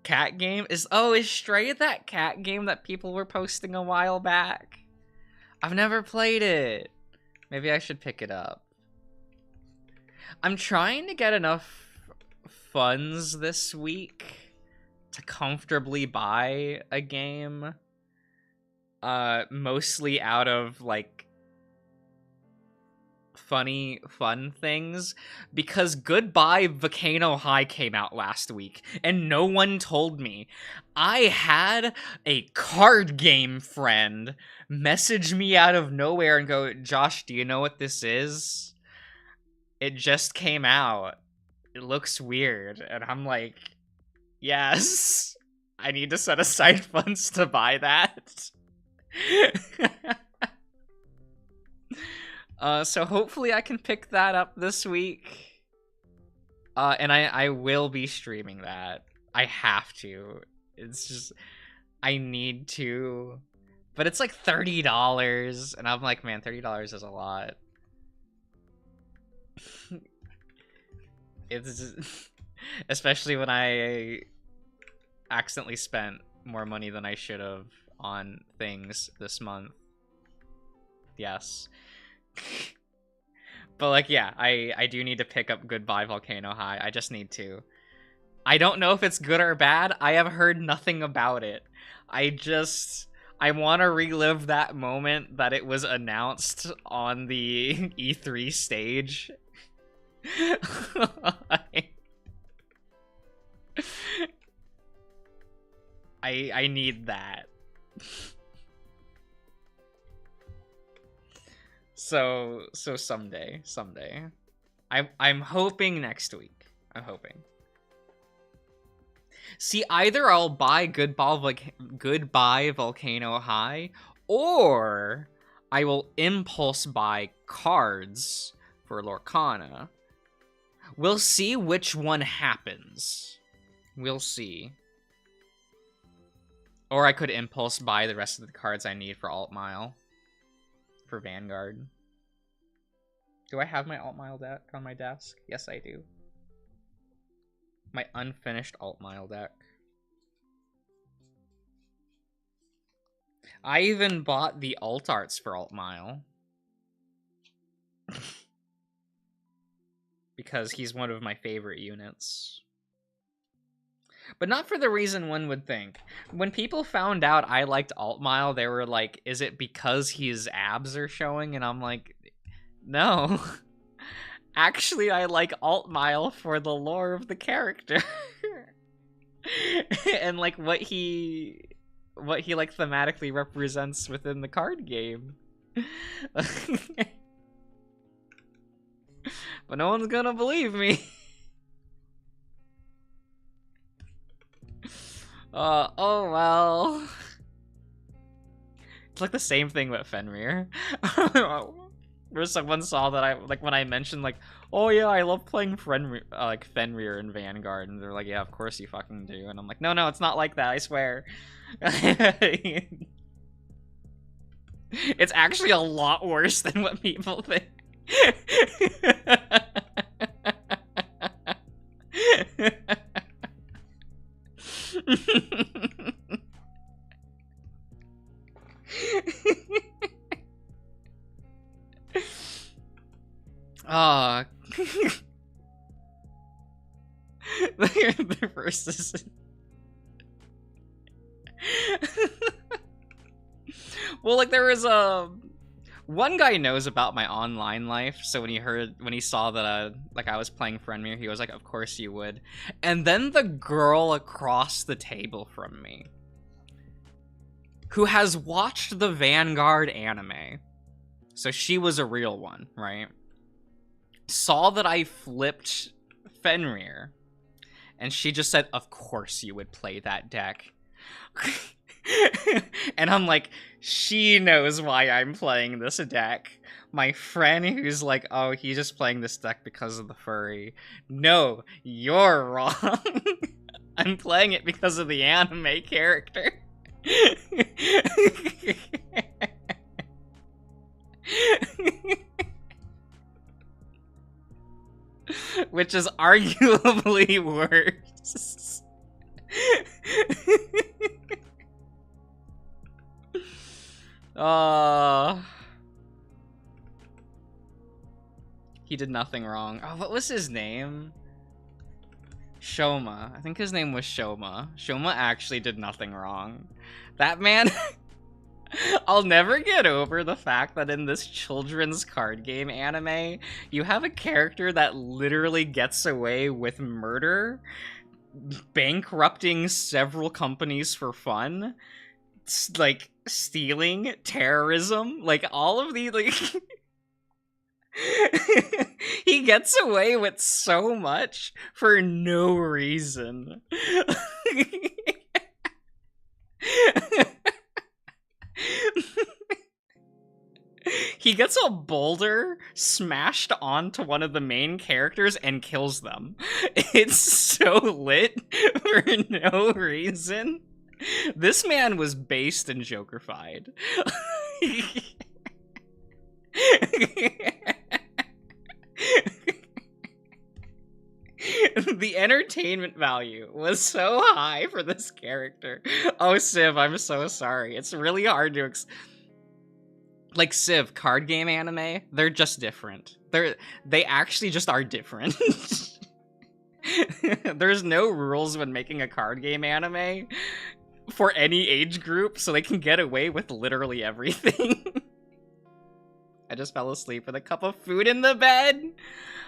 cat game? Is Stray that cat game that people were posting a while back? I've never played it. Maybe I should pick it up. I'm trying to get enough funds this week to comfortably buy a game. Mostly out of, like, fun things, because Goodbye Volcano High came out last week and no one told me. I had a card game friend message me out of nowhere and go, Josh, do you know what this is? It just came out. It looks weird. And I'm like, yes, I need to set aside funds to buy that. So hopefully I can pick that up this week. And I will be streaming that. I have to. It's just, I need to. But it's like $30, and I'm like, man, $30 is a lot. It's just, especially when I accidentally spent more money than I should have on things this month. Yes. But like, yeah, I do need to pick up Goodbye Volcano High. I just need to. I don't know if it's good or bad. I have heard nothing about it. I want to relive that moment that it was announced on the E3 stage. I need that. So someday. I'm hoping next week. I'm hoping. See, either I'll buy Goodbye Volcano High, or I will impulse buy cards for Lorcana. We'll see which one happens. We'll see. Or I could impulse buy the rest of the cards I need for Alt Mile. For Vanguard. Do I have my Alt Mile deck on my desk? Yes, I do. My unfinished Alt Mile deck. I even bought the alt arts for Alt Mile. Because he's one of my favorite units. But not for the reason one would think. When people found out I liked Alt Mile, they were like, is it because his abs are showing? And I'm like, no. Actually, I like Alt Mile for the lore of the character. And like what he like thematically represents within the card game. But no one's gonna believe me. Oh well. It's like the same thing with Fenrir. Where someone saw that I, like, when I mentioned, like, oh yeah, I love playing Fenrir in Vanguard, and they're like, yeah, of course you fucking do. And I'm like, no, it's not like that, I swear. It's actually a lot worse than what people think. Ah, the first is well, like there was one guy knows about my online life, so when he saw that like I was playing Friendmere, he was like, "Of course you would." And then the girl across the table from me, who has watched the Vanguard anime, so she was a real one, right? Saw that I flipped Fenrir, and she just said, "Of course you would play that deck." And I'm like, she knows why I'm playing this deck. My friend who's like, oh, he's just playing this deck because of the furry. No, you're wrong. I'm playing it because of the anime character. Which is arguably worse. He did nothing wrong. Oh, what was his name? Shoma. I think his name was Shoma. Shoma actually did nothing wrong. That man... I'll never get over the fact that in this children's card game anime, you have a character that literally gets away with murder, bankrupting several companies for fun, like stealing, terrorism, like all of these, like he gets away with so much for no reason. He gets a boulder smashed onto one of the main characters and kills them. It's so lit for no reason. This man was based and Jokerfied. The entertainment value was so high for this character. Oh, Civ, I'm so sorry. It's really hard to like Civ, card game anime, they're just different. They actually just are different. There's no rules when making a card game anime for any age group, so they can get away with literally everything. I just fell asleep with a cup of food in the bed.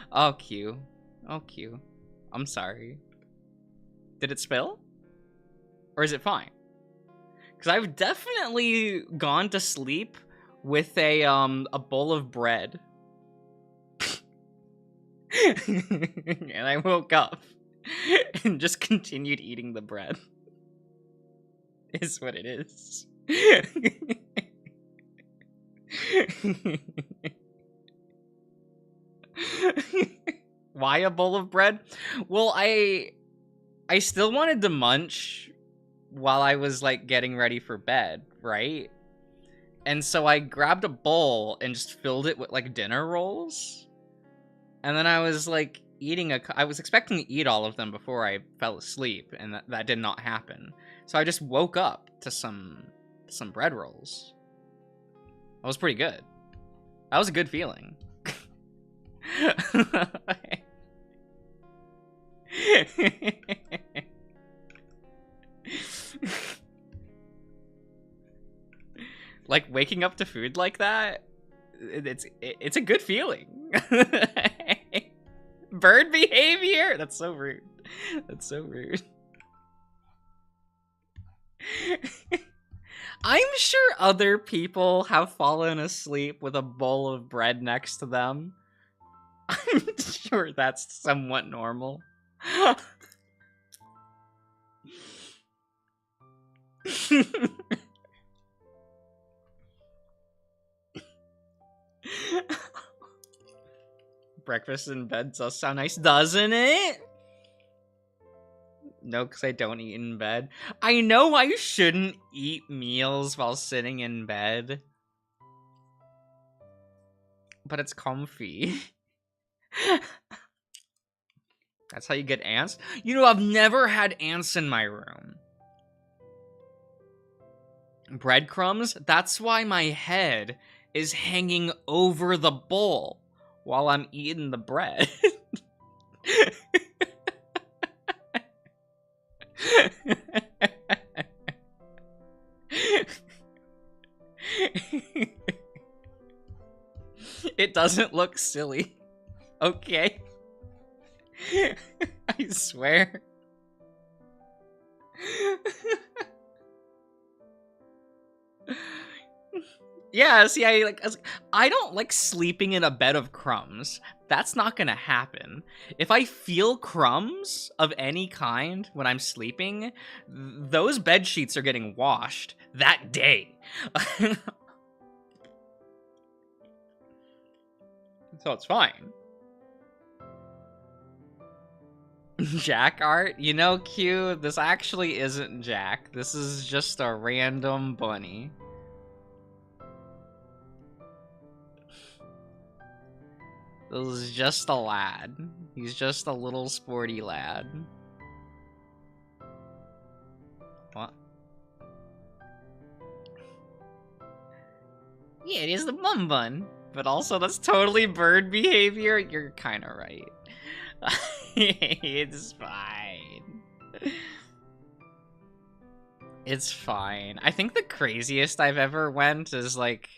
Oh, Q. Oh, Q. I'm sorry. Did it spill? Or is it fine? Because I've definitely gone to sleep with a bowl of bread. And I woke up and just continued eating the bread. Is what it is. Why a bowl of bread? Well, I still wanted to munch while I was like getting ready for bed, right? And so I grabbed a bowl and just filled it with like dinner rolls. And then I was like I was expecting to eat all of them before I fell asleep, and that did not happen. So I just woke up to some bread rolls. That was pretty good. That was a good feeling. Like waking up to food like that, it's a good feeling. Bird behavior. That's so rude. That's so rude. I'm sure other people have fallen asleep with a bowl of bread next to them. I'm sure that's somewhat normal. Breakfast in bed does sound nice, doesn't it? No, because I don't eat in bed. I know I shouldn't eat meals while sitting in bed. but it's comfy. That's how you get ants? You know, I've never had ants in my room. Breadcrumbs? That's why my head is hanging over the bowl while I'm eating the bread. It doesn't look silly. Okay. I swear. Yeah, see, I don't like sleeping in a bed of crumbs. That's not gonna happen. If I feel crumbs of any kind when I'm sleeping, those bed sheets are getting washed that day. So it's fine. Jack art? You know, Q, this actually isn't Jack. This is just a random bunny. This is just a lad. He's just a little sporty lad. What? Yeah, it is the bum bun. But also, that's totally bird behavior. You're kind of right. It's fine. It's fine. I think the craziest I've ever went is like...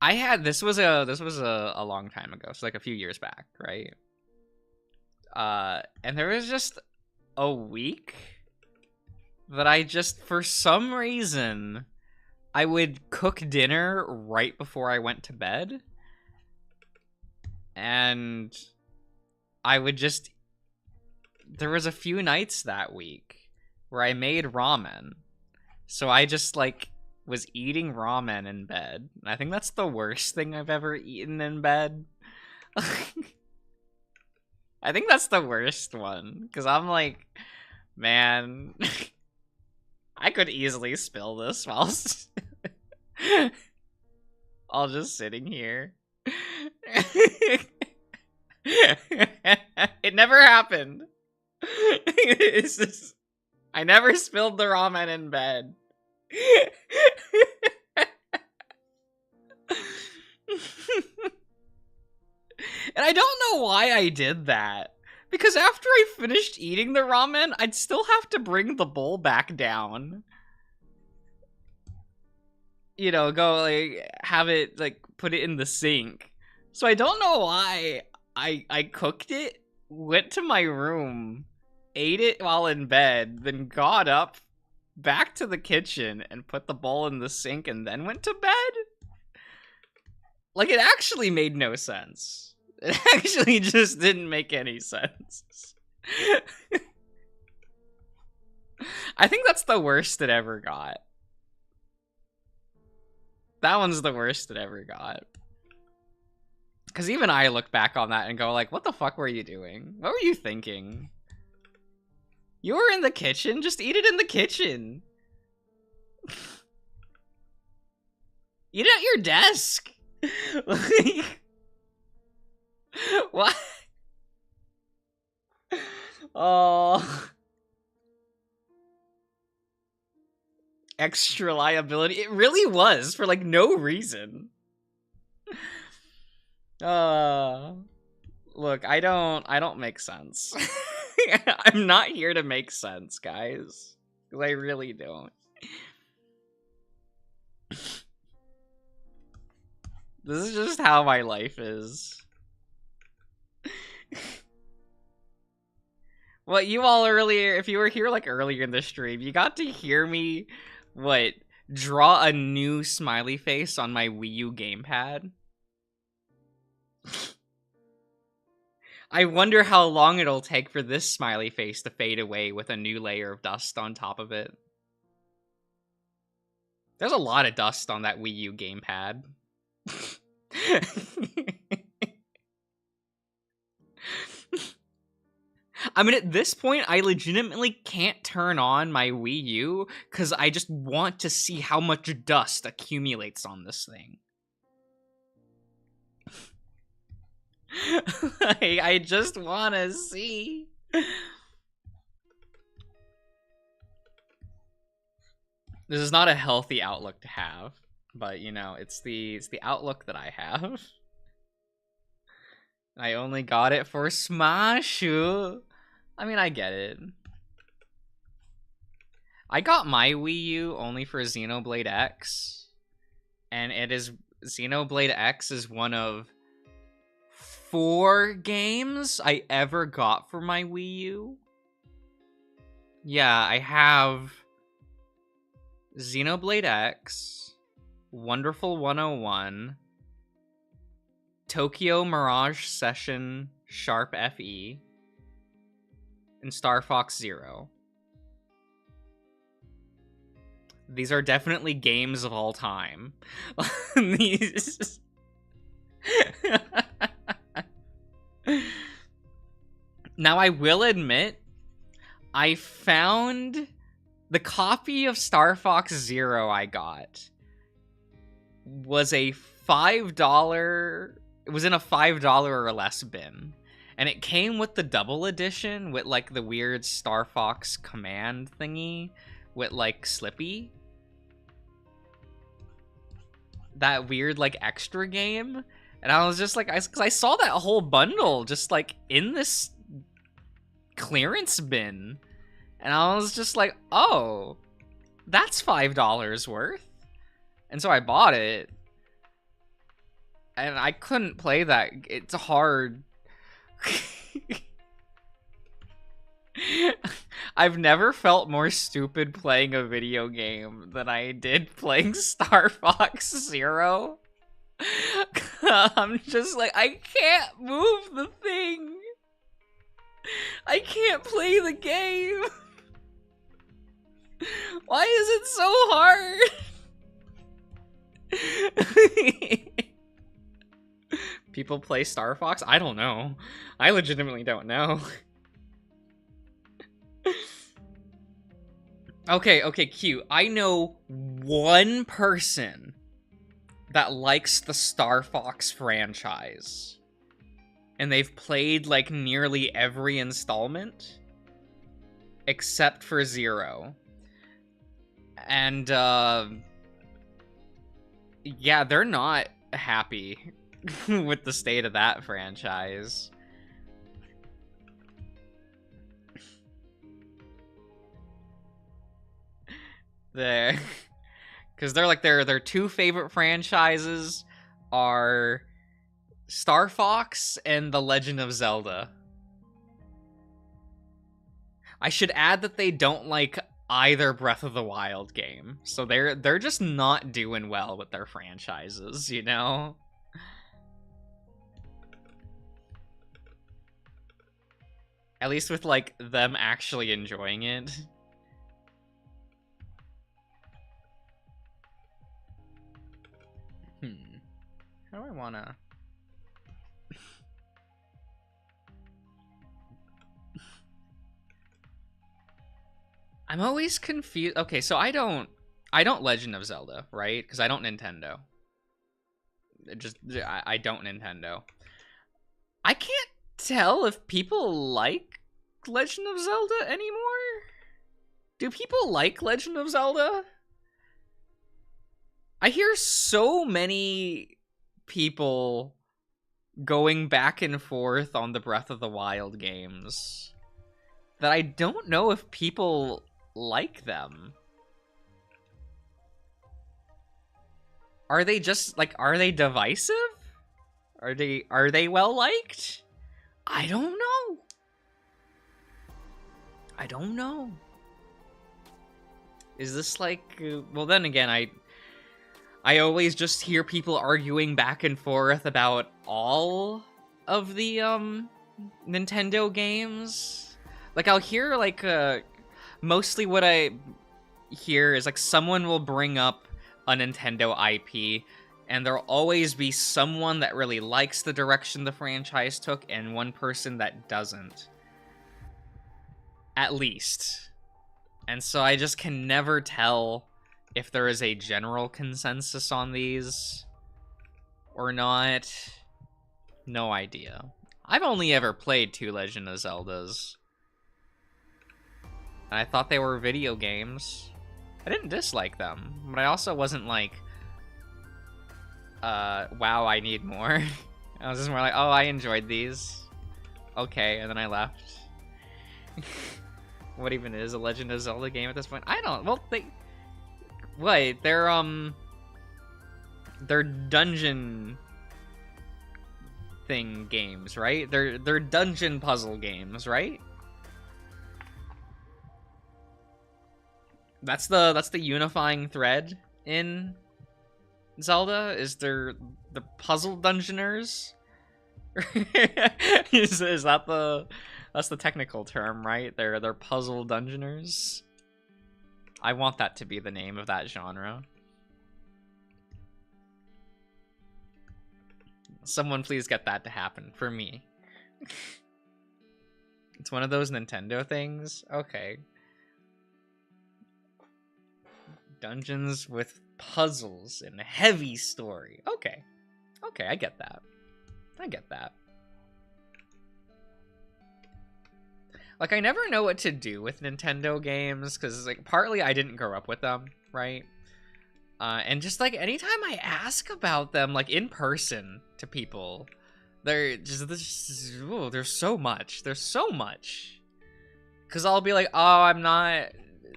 This was a long time ago, so like a few years back, right? And there was just a week that I just, for some reason, I would cook dinner right before I went to bed. And I would just... There was a few nights that week where I made ramen. So I just, like, was eating ramen in bed. I think that's the worst thing I've ever eaten in bed. I think that's the worst one. Because I'm like, man... I could easily spill this while all just sitting here. It never happened. It's just, I never spilled the ramen in bed. And I don't know why I did that. Because after I finished eating the ramen, I'd still have to bring the bowl back down. You know, go, like, have it, like, put it in the sink. So I don't know why I cooked it, went to my room, ate it while in bed, then got up, back to the kitchen, and put the bowl in the sink, and then went to bed? Like, it actually made no sense. It actually just didn't make any sense. I think that's the worst it ever got. That one's the worst it ever got. Because even I look back on that and go like, what the fuck were you doing? What were you thinking? You were in the kitchen? Just eat it in the kitchen. Eat it at your desk. Like... What? Oh. Extra liability. It really was for like no reason. Look, I don't make sense. I'm not here to make sense, guys. Because I really don't. This is just how my life is. Well, you all earlier, if you were here like earlier in the stream, you got to hear me, draw a new smiley face on my Wii U gamepad. I wonder how long it'll take for this smiley face to fade away with a new layer of dust on top of it. There's a lot of dust on that Wii U gamepad. I mean, at this point, I legitimately can't turn on my Wii U because I just want to see how much dust accumulates on this thing. I just wanna see. This is not a healthy outlook to have, but you know, it's the outlook that I have. I only got it for Smashu. I mean, I get it. I got my Wii U only for Xenoblade X, and Xenoblade X is one of 4 games I ever got for my Wii U. Yeah, I have Xenoblade X, Wonderful 101, Tokyo Mirage Session Sharp FE, and Star Fox Zero. These are definitely games of all time. These... Now, I will admit, I found the copy of Star Fox Zero I got was a $5... It was in a $5 or less bin. And it came with the double edition with, like, the weird Star Fox command thingy with, like, Slippy. That weird, like, extra game. And I was just like, because I saw that whole bundle just, like, in this clearance bin. And I was just like, oh, that's $5 worth. And so I bought it. And I couldn't play that. It's hard. I've never felt more stupid playing a video game than I did playing Star Fox Zero. I'm just like, I can't move the thing. I can't play the game. Why is it so hard? People play Star Fox? I don't know. I legitimately don't know. Okay, cute. I know one person that likes the Star Fox franchise. And they've played, like, nearly every installment. Except for Zero. And, yeah, they're not happy with the state of that franchise. Because they're like, their 2 favorite franchises are Star Fox and The Legend of Zelda. I should add that they don't like either Breath of the Wild game, so they're just not doing well with their franchises, you know? At least with, like, them actually enjoying it. How do I wanna... I'm always confused. Okay, so I don't Legend of Zelda, right? Because I don't Nintendo. I don't Nintendo. I can't tell if people like Legend of Zelda anymore. Do people like Legend of Zelda? I hear so many people going back and forth on the Breath of the Wild games that I don't know if people like them. Are they just, like, are they divisive? Are they well liked? I don't know. I don't know. Is this like, well, then again, I always just hear people arguing back and forth about all of the Nintendo games. Like, I'll hear, like, mostly what I hear is, like, someone will bring up a Nintendo IP, and there'll always be someone that really likes the direction the franchise took, and one person that doesn't. At least. And so I just can never tell if there is a general consensus on these or not. No idea. I've only ever played 2 Legend of Zeldas. And I thought they were video games. I didn't dislike them, but I also wasn't like, wow, I need more. I was just more like, oh, I enjoyed these. Okay, and then I left. What even is a Legend of Zelda game at this point? I don't, well, they're dungeon thing games, right? They're dungeon puzzle games, right? That's the unifying thread in Zelda, is the puzzle dungeoners. is that that's the technical term, right? They're puzzle dungeoners. I want that to be the name of that genre. Someone please get that to happen for me. It's one of those Nintendo things. Okay. Dungeons with puzzles and a heavy story. Okay. Okay, I get that. I get that. Like, I never know what to do with Nintendo games, because, like, partly I didn't grow up with them, right? And just, like, anytime I ask about them, like, in person to people, there's so much. There's so much. Because I'll be like, oh, I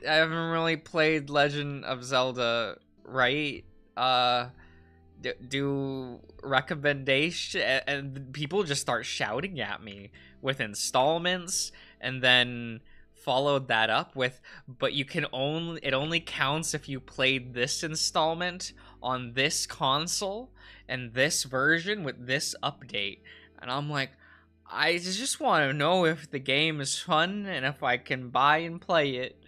haven't really played Legend of Zelda, right? Do recommendation, and people just start shouting at me with installments, and then followed that up with, but it only counts if you played this installment on this console and this version with this update. And I'm like, I just want to know if the game is fun and if I can buy and play it.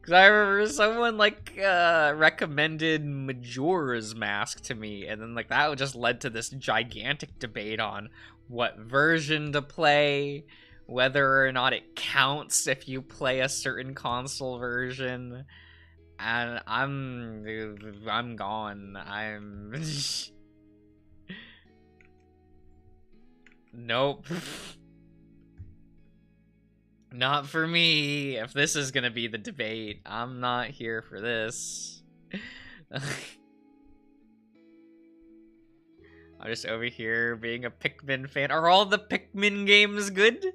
Because I remember someone, like, recommended Majora's Mask to me, and then, like, that just led to this gigantic debate on what version to play, whether or not it counts if you play a certain console version, and I'm gone. Nope. Not for me. If this is gonna be the debate, I'm not here for this. I'm just over here being a Pikmin fan. Are all the Pikmin games good?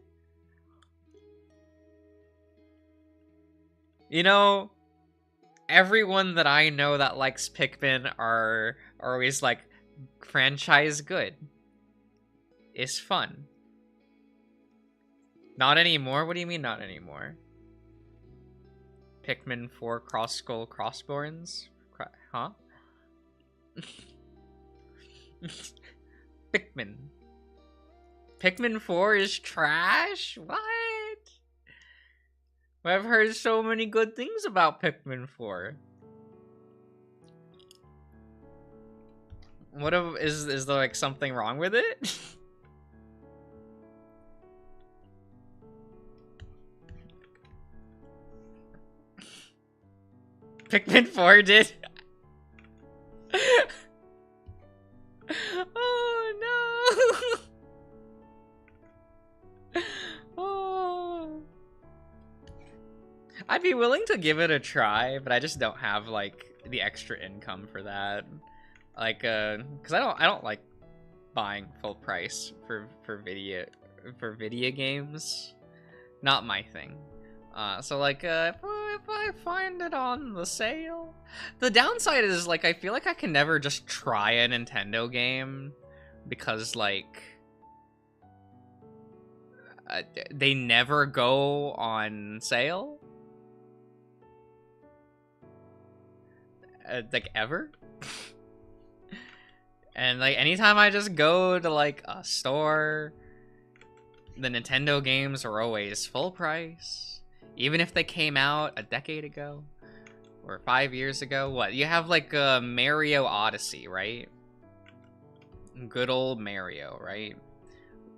You know, everyone that I know that likes Pikmin are always like, franchise good. It's fun. Not anymore? What do you mean not anymore? Pikmin 4 Cross Skull Crossbones? Huh? Pikmin. Pikmin 4 is trash? What? I've heard so many good things about Pikmin 4. Is there like something wrong with it? Pikmin 4 did. Oh no. Oh. I'd be willing to give it a try, but I just don't have like the extra income for that. Like, cause I don't like buying full price for video games. Not my thing. So like, if I find it on the sale, the downside is like I feel like I can never just try a Nintendo game because like they never go on sale, like ever. And like anytime I just go to like a store, the Nintendo games are always full price. Even if they came out a decade ago or 5 years ago. What, you have like Mario Odyssey, right? Good old Mario, right?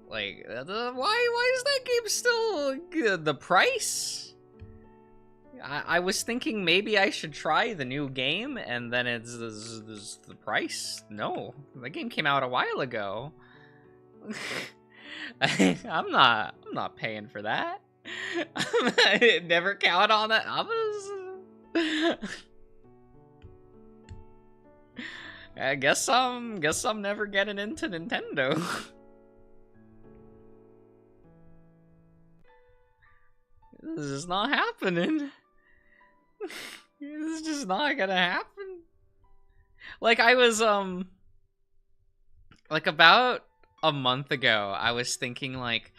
Like, why is that game still the price? I was thinking maybe I should try the new game, and then it's the price. No, the game came out a while ago. I'm not paying for that. I never count on that. I guess I'm never getting into Nintendo. This is not happening. This is just not gonna happen. Like I was like about a month ago, I was thinking like,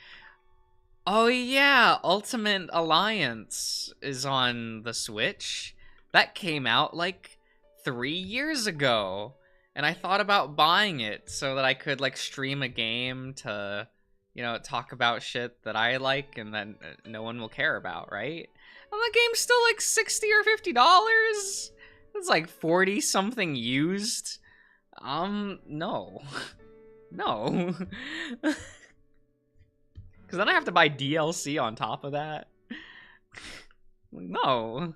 oh yeah, Ultimate Alliance is on the Switch. That came out like 3 years ago. And I thought about buying it so that I could like stream a game to, you know, talk about shit that I like and that no one will care about, right? And the game's still like $60 or $50. It's like 40 something used. No. No. Because then I have to buy DLC on top of that. No.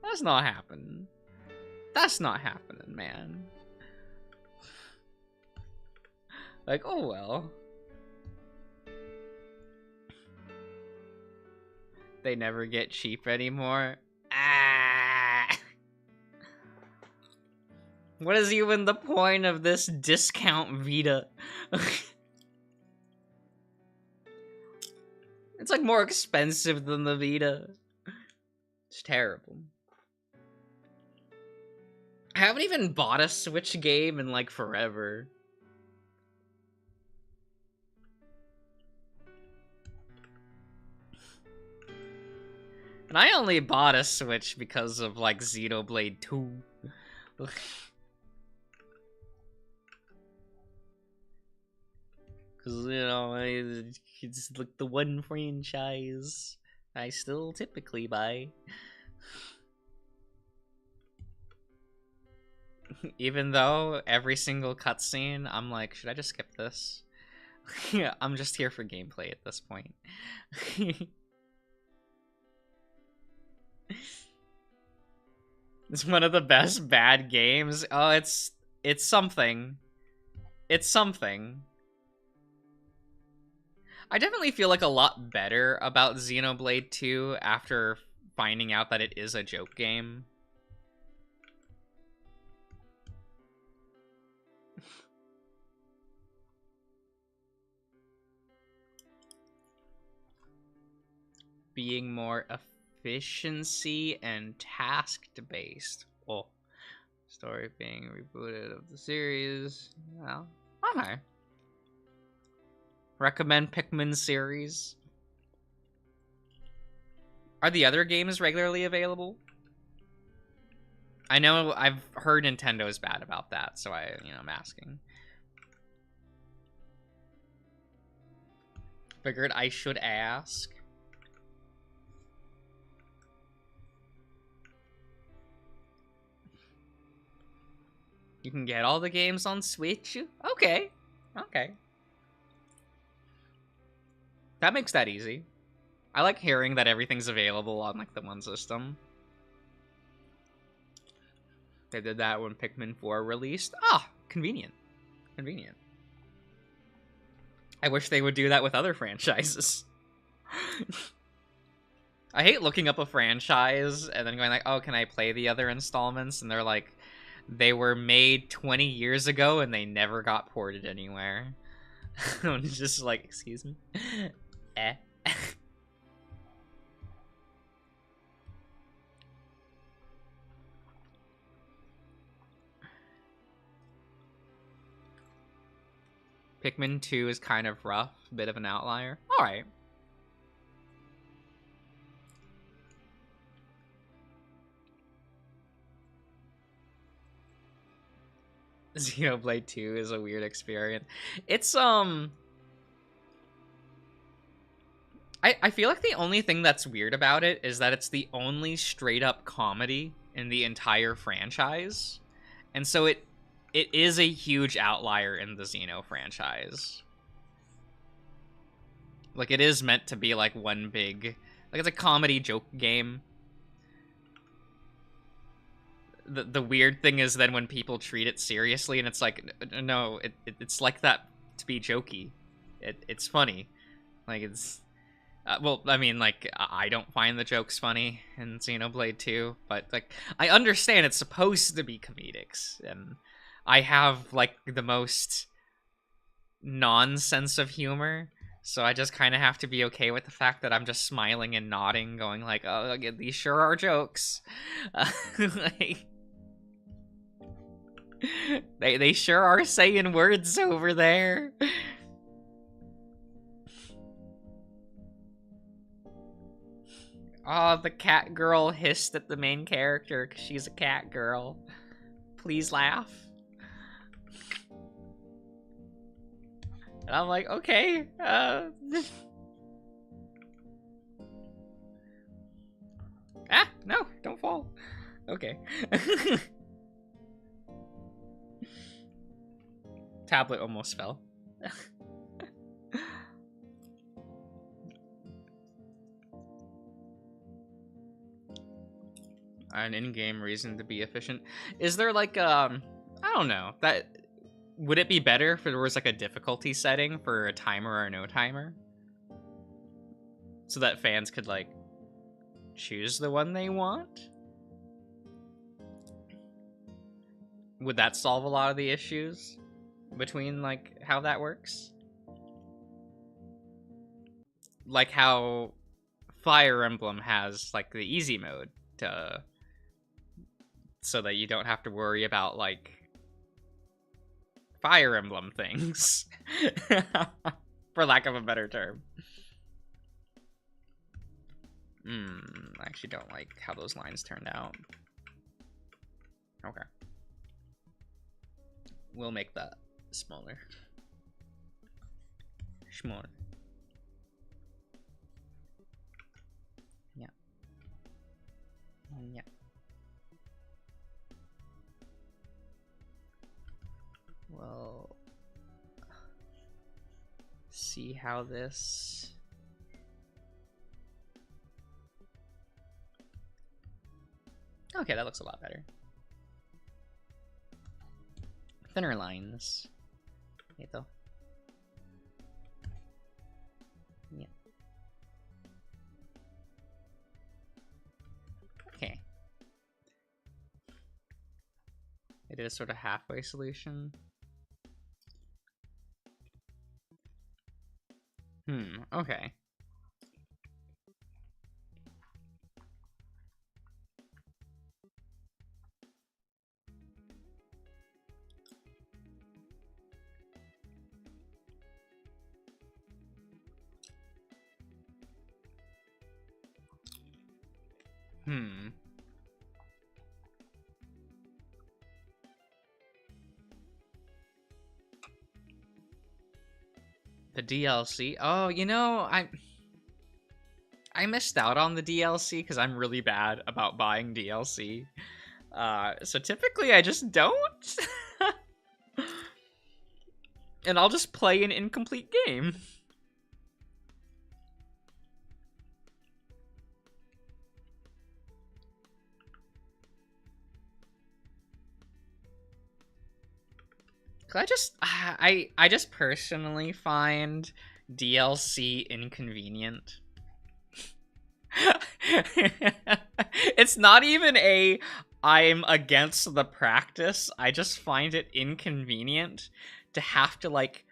That's not happening. That's not happening, man. Like, oh well. They never get cheap anymore. Ah! What is even the point of this discount Vita? It's like more expensive than the Vita. It's terrible. I haven't even bought a Switch game in like forever. And I only bought a Switch because of like Xenoblade 2. Because, you know, it's like the one franchise I still typically buy. Even though every single cutscene, I'm like, should I just skip this? Yeah, I'm just here for gameplay at this point. It's one of the best bad games. Oh, it's something. It's something. I definitely feel like a lot better about Xenoblade 2 after finding out that it is a joke game. Being more efficiency and task-based. Oh, story being rebooted of the series. Well, okay. Recommend Pikmin series. Are the other games regularly available? I know I've heard Nintendo's bad about that, so I'm asking. Figured I should ask. You can get all the games on Switch? Okay. Okay. That makes that easy. I like hearing that everything's available on, like, the one system. They did that when Pikmin 4 released. Ah, convenient. Convenient. I wish they would do that with other franchises. I hate looking up a franchise and then going like, oh, can I play the other installments? And they're like, they were made 20 years ago and they never got ported anywhere. I'm just like, excuse me? Eh. Pikmin 2 is kind of rough, bit of an outlier. Alright. Xenoblade 2 is a weird experience. It's, I feel like the only thing that's weird about it is that it's the only straight-up comedy in the entire franchise. And so it is a huge outlier in the Xeno franchise. Like, it is meant to be, like, one big... Like, it's a comedy joke game. The weird thing is then when people treat it seriously, and it's like, no, it's like that to be jokey. It's funny. Like, it's... well, I mean, like, I don't find the jokes funny in Xenoblade 2, but, like, I understand it's supposed to be comedics, and I have, like, the most non-sense of humor, so I just kind of have to be okay with the fact that I'm just smiling and nodding, going like, oh, these sure are jokes. Like, they sure are saying words over there. Oh, the cat girl hissed at the main character because she's a cat girl. Please laugh. And I'm like, okay, Ah, no, don't fall. Okay. Tablet almost fell. An in-game reason to be efficient. Is there like I don't know, that would it be better if there was like a difficulty setting for a timer or no timer? So that fans could like choose the one they want? Would that solve a lot of the issues between like how that works? Like how Fire Emblem has like the easy mode to, so that you don't have to worry about like Fire Emblem things, for lack of a better term. I actually don't like how those lines turned out. Okay. We'll make that smaller. Smaller. Yeah. Yeah. Well, see how this... Okay, that looks a lot better. Thinner lines. Okay, though. Yeah. Okay. I did a sort of halfway solution. Okay. The DLC? Oh, you know, I missed out on the DLC because I'm really bad about buying DLC. So typically I just don't. And I'll just play an incomplete game. I just personally find DLC inconvenient. It's not even a I'm against the practice. I just find it inconvenient to have to like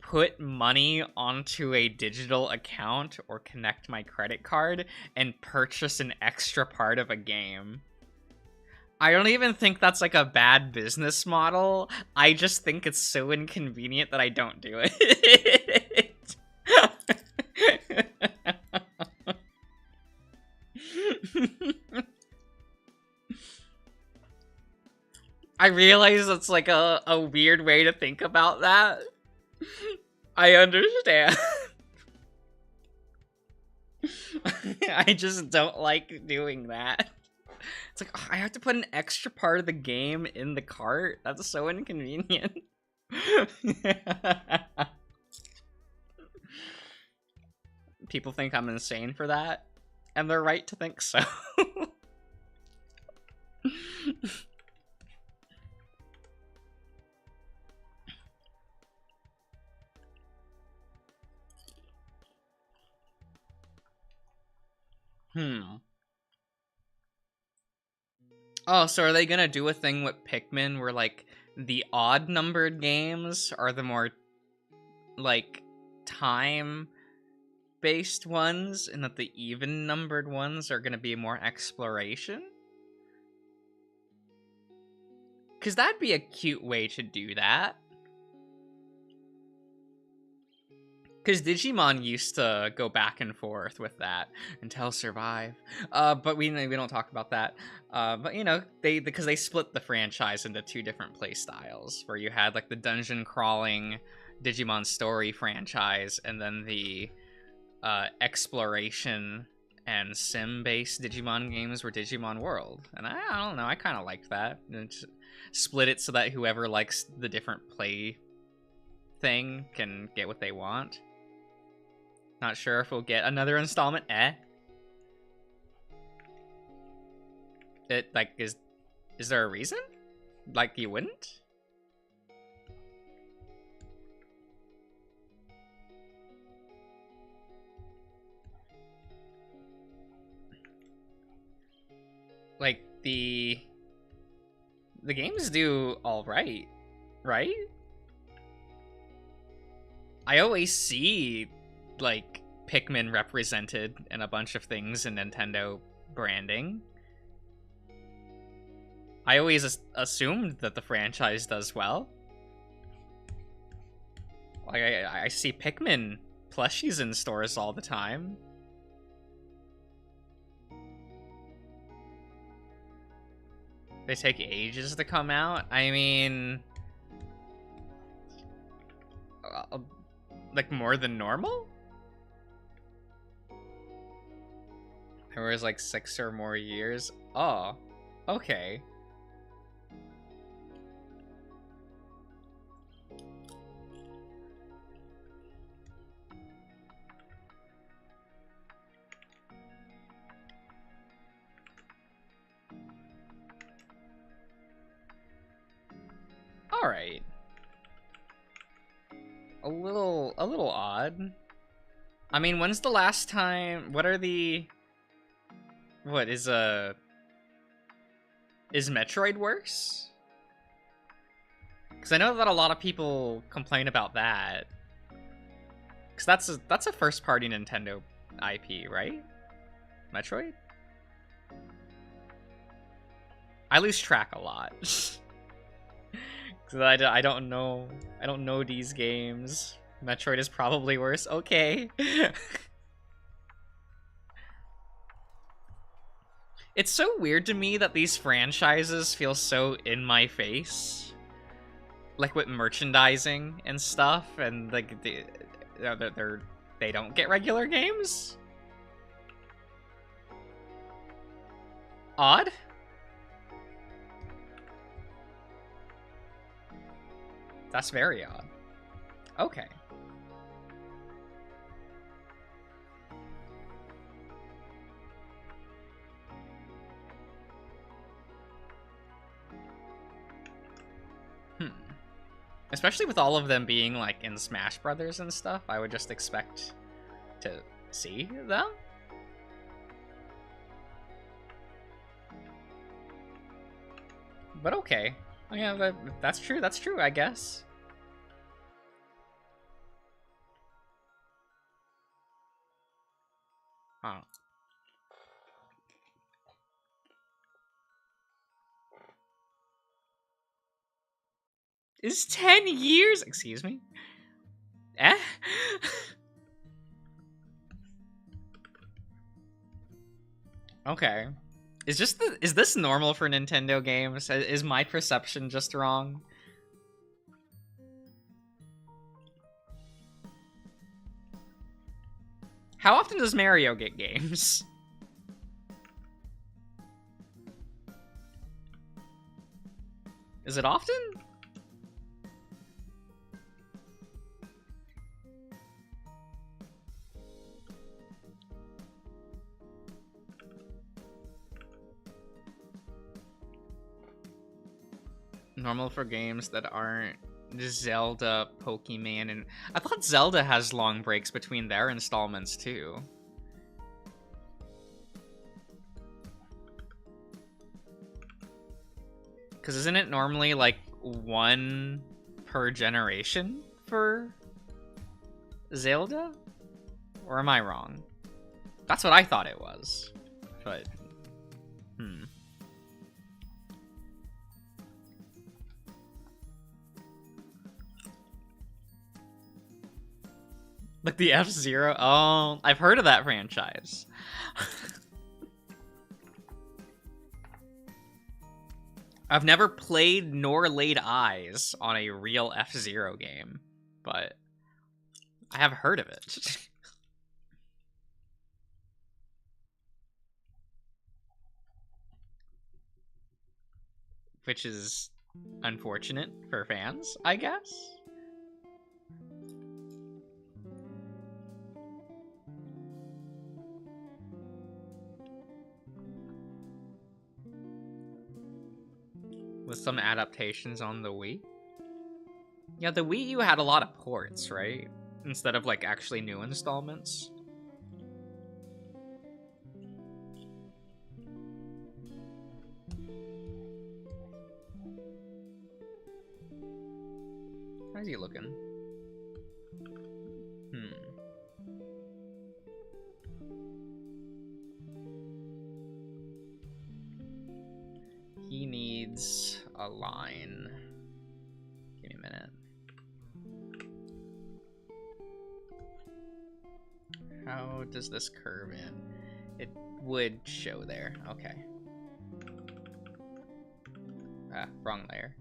put money onto a digital account or connect my credit card and purchase an extra part of a game. I don't even think that's like a bad business model. I just think it's so inconvenient that I don't do it. I realize it's like a weird way to think about that. I understand. I just don't like doing that. It's like, oh, I have to put an extra part of the game in the cart? That's so inconvenient. people think I'm insane for that, and they're right to think so. Oh, so are they gonna do a thing with Pikmin where, like, the odd-numbered games are the more, like, time-based ones, and that the even-numbered ones are gonna be more exploration? Because that'd be a cute way to do that. Because Digimon used to go back and forth with that until Survive. But we don't talk about that. But you know, because they split the franchise into two different play styles, where you had like the dungeon crawling Digimon Story franchise, and then the exploration and sim-based Digimon games were Digimon World. And I don't know, I kind of liked that. And split it so that whoever likes the different play thing can get what they want. Not sure if we'll get another installment. It, like, is there a reason? Like, you wouldn't? Like, the games do alright, right? I always see, like, Pikmin represented in a bunch of things in Nintendo branding. I always assumed that the franchise does well. Like, I see Pikmin plushies in stores all the time. They take ages to come out? I mean... like, more than normal? There was, like, 6 or more years? Oh, okay. Alright. A little odd. I mean, when's the last time... What are the... What, is Metroid worse? Because I know that a lot of people complain about that. Because that's a first-party Nintendo IP, right? Metroid? I lose track a lot. Because I don't know these games. Metroid is probably worse. Okay. It's so weird to me that these franchises feel so in my face. Like with merchandising and stuff, and like they don't get regular games? Odd? That's very odd. Okay. Especially with all of them being, like, in Smash Brothers and stuff, I would just expect to see them. But okay. Yeah, that's true, I guess. Huh. Is 10 years? Excuse me? Okay. Is this normal for Nintendo games? Is my perception just wrong? How often does Mario get games? Is it often? Normal for games that aren't Zelda, Pokemon, and I thought Zelda has long breaks between their installments too. Because isn't it normally like one per generation for Zelda? Or am I wrong? That's what I thought it was. But, Like the F-Zero? Oh, I've heard of that franchise. I've never played nor laid eyes on a real F-Zero game, but I have heard of it. Which is unfortunate for fans, I guess. With some adaptations on the Wii. Yeah, the Wii U had a lot of ports, right? Instead of like actually new installments. How's he looking? He needs a line. Give me a minute. How does this curve in? It would show there. Okay. Ah, wrong layer.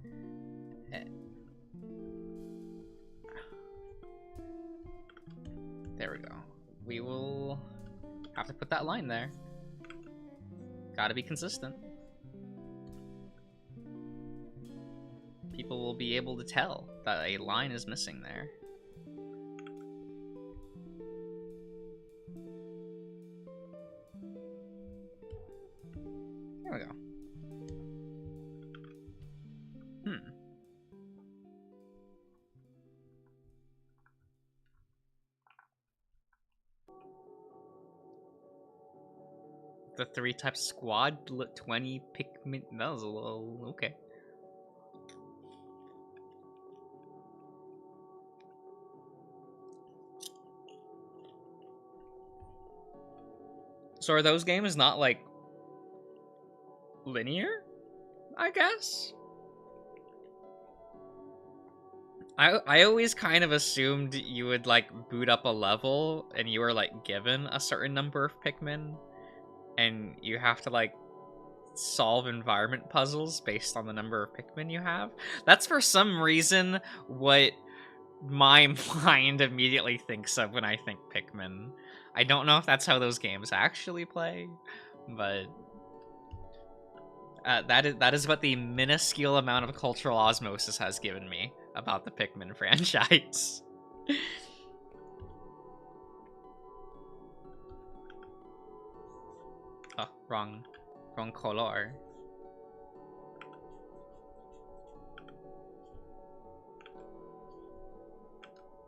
There we go. We will have to put that line there. Gotta be consistent. People will be able to tell that a line is missing there. There we go. The 3-type squad, 20 Pikmin. That was a little okay. So are those games not like linear? I guess. I always kind of assumed you would like boot up a level and you were like given a certain number of Pikmin and you have to like solve environment puzzles based on the number of Pikmin you have. That's for some reason what my mind immediately thinks of when I think Pikmin. I don't know if that's how those games actually play, but that is what the minuscule amount of cultural osmosis has given me about the Pikmin franchise. Oh, wrong color.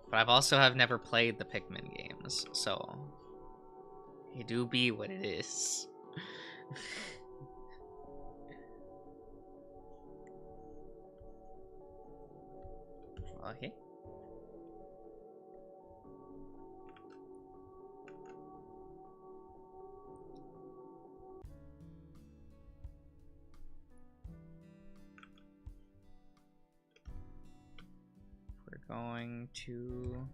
But I've also have never played the Pikmin games, so it do be what it is. Okay. We're going to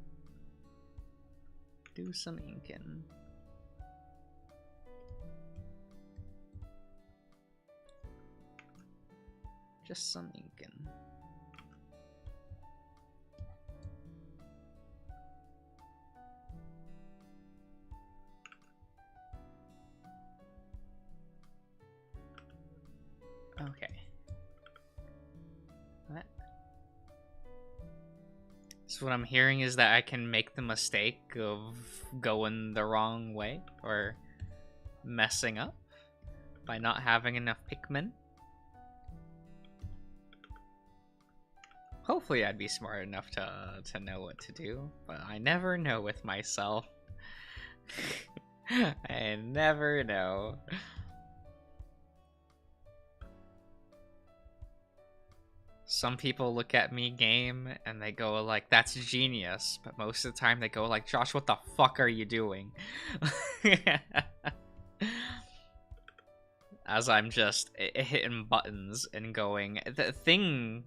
do some inking. Just some inking. Okay. What? So what I'm hearing is that I can make the mistake of going the wrong way or messing up by not having enough Pikmin. Hopefully I'd be smart enough to know what to do, but I never know with myself. I never know. Some people look at me game and they go like, that's genius, but most of the time they go like, Josh, what the fuck are you doing? As I'm just hitting buttons and going, the thing...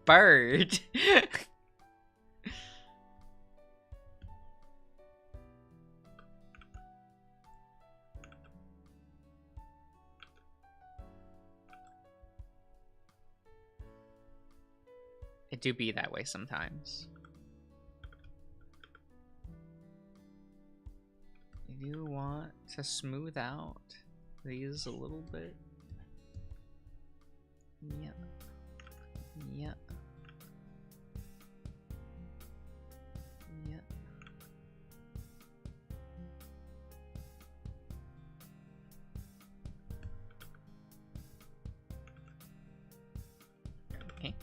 Bird! It do be that way sometimes. You do want to smooth out these a little bit. Yeah. Yeah. Yeah. Okay.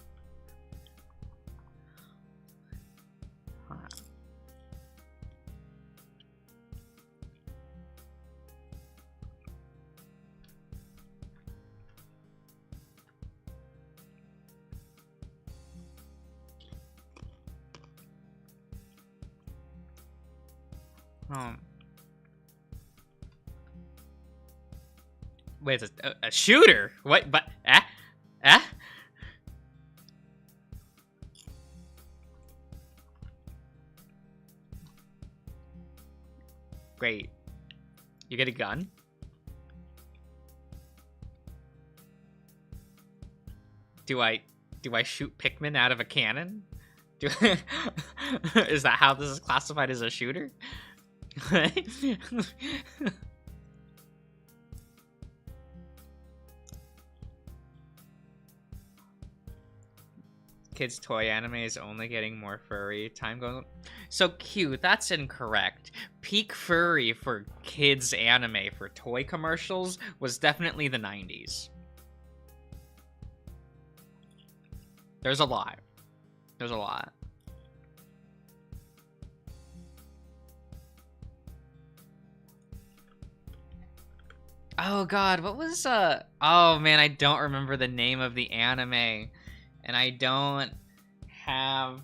Wait, a shooter? What? But Great. You get a gun? Do I shoot Pikmin out of a cannon? Is that how this is classified as a shooter? Kids' toy anime is only getting more furry. Time going. So cute. That's incorrect. Peak furry for kids' anime for toy commercials was definitely the 90s. There's a lot. There's a lot. Oh god, what was oh man, I don't remember the name of the anime. And I don't have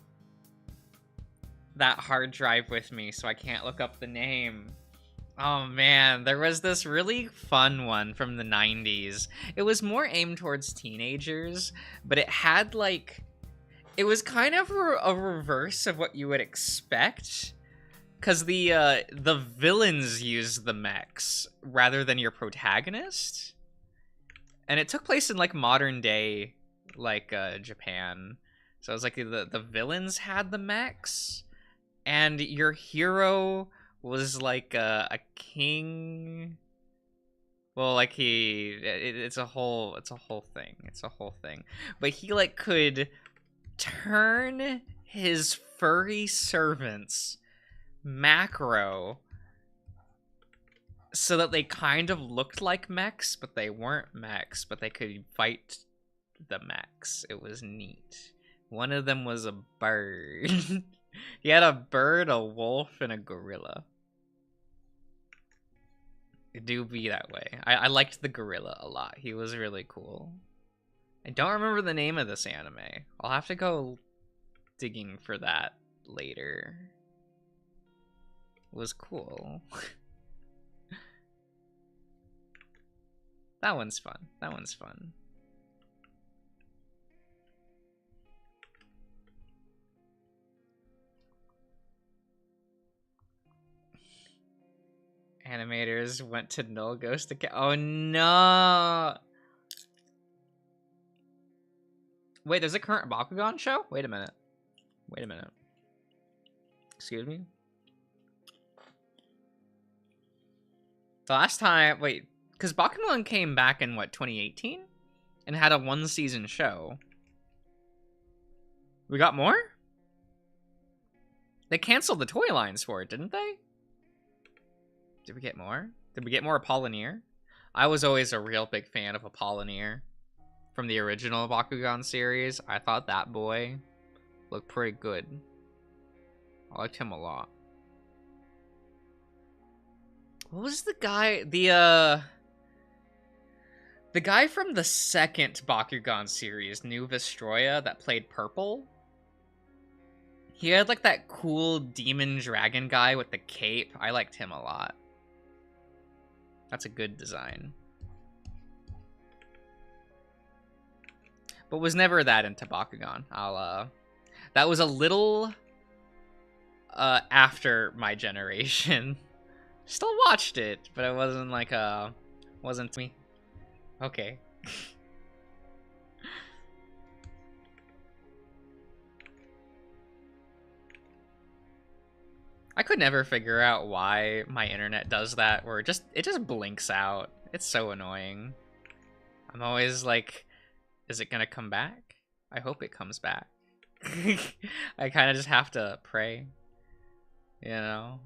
that hard drive with me, so I can't look up the name. Oh man, there was this really fun one from the 90s. It was more aimed towards teenagers, but it had like... It was kind of a reverse of what you would expect. Because the villains used the mechs rather than your protagonist. And it took place in like modern day, like Japan. So it was like the villains had the mechs, and your hero was like a king. Well, like it's a whole thing. But he like could turn his furry servants macro so that they kind of looked like mechs, but they weren't mechs, but they could fight the mechs. It was neat. One of them was a bird. He had a bird, a wolf, and a gorilla. It do be that way. I liked the gorilla a lot. He was really cool. I don't remember the name of this anime. I'll have to go digging for that later. It was cool. That one's fun. That one's fun. Animators went to Null Ghost again. Oh no! Wait, there's a current Bakugan show? Wait a minute. Wait a minute. Excuse me? The last time... Wait, because Bakugan came back in, what, 2018? And had a one-season show. We got more? They canceled the toy lines for it, didn't they? Did we get more? Did we get more Apolloneer? I was always a real big fan of Apollinaire from the original Bakugan series. I thought that boy looked pretty good. I liked him a lot. What was the guy? The guy from the second Bakugan series, New Vestroya, that played Purple? He had like that cool demon dragon guy with the cape. I liked him a lot. That's a good design. But was never that into Bakugan. That was a little after my generation. Still watched it, but it wasn't like wasn't me. Okay. I could never figure out why my internet does that, where it just blinks out. It's so annoying. I'm always like, is it gonna come back? I hope it comes back. I kind of just have to pray, you know?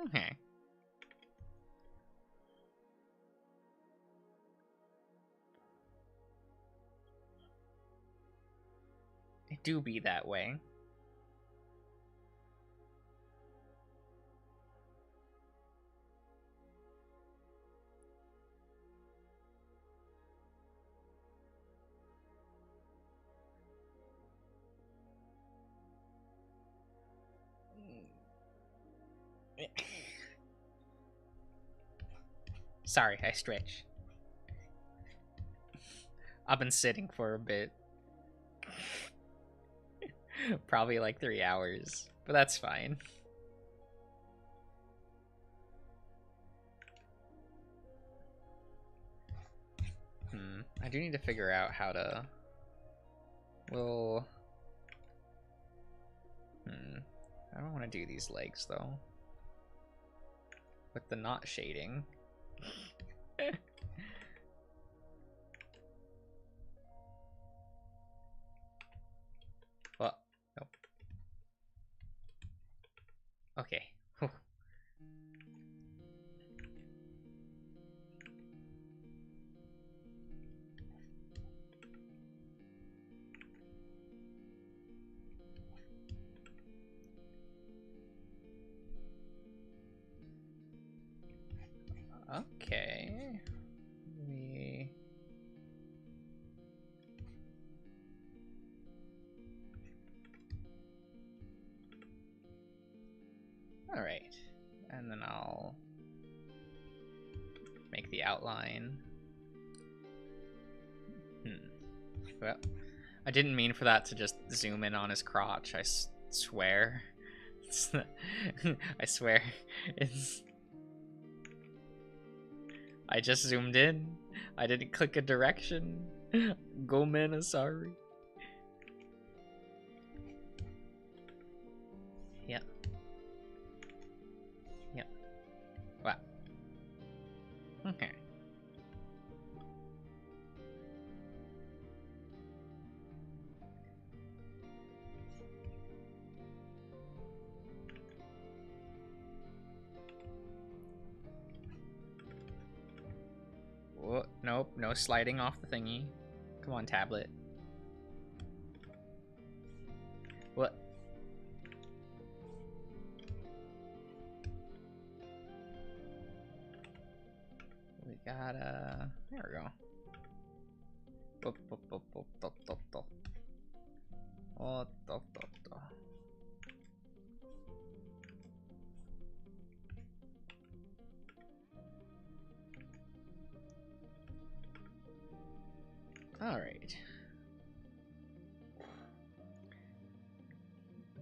Okay. It do be that way. Sorry, I stretch. I've been sitting for a bit. Probably like 3 hours, but that's fine. I do need to figure out how to... Well... I don't want to do these legs, though. With the not shading. Well, nope. Okay. Okay. Alright. And then I'll make the outline. Well, I didn't mean for that to just zoom in on his crotch, I swear. I swear. I just zoomed in. I didn't click a direction. Go mana, sorry. Yep. Yep. Wow. Okay. Whoa, nope, no sliding off the thingy. Come on, tablet. What? We gotta... There we go. Alright.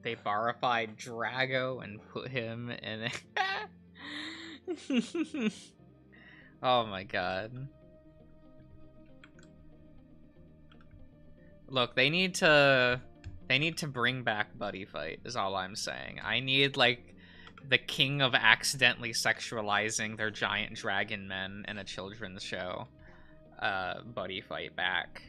They barified Drago and put him in it. Oh my god. Look, they need to bring back Buddy Fight, is all I'm saying. I need, like, the king of accidentally sexualizing their giant dragon men in a children's show. Buddy Fight back.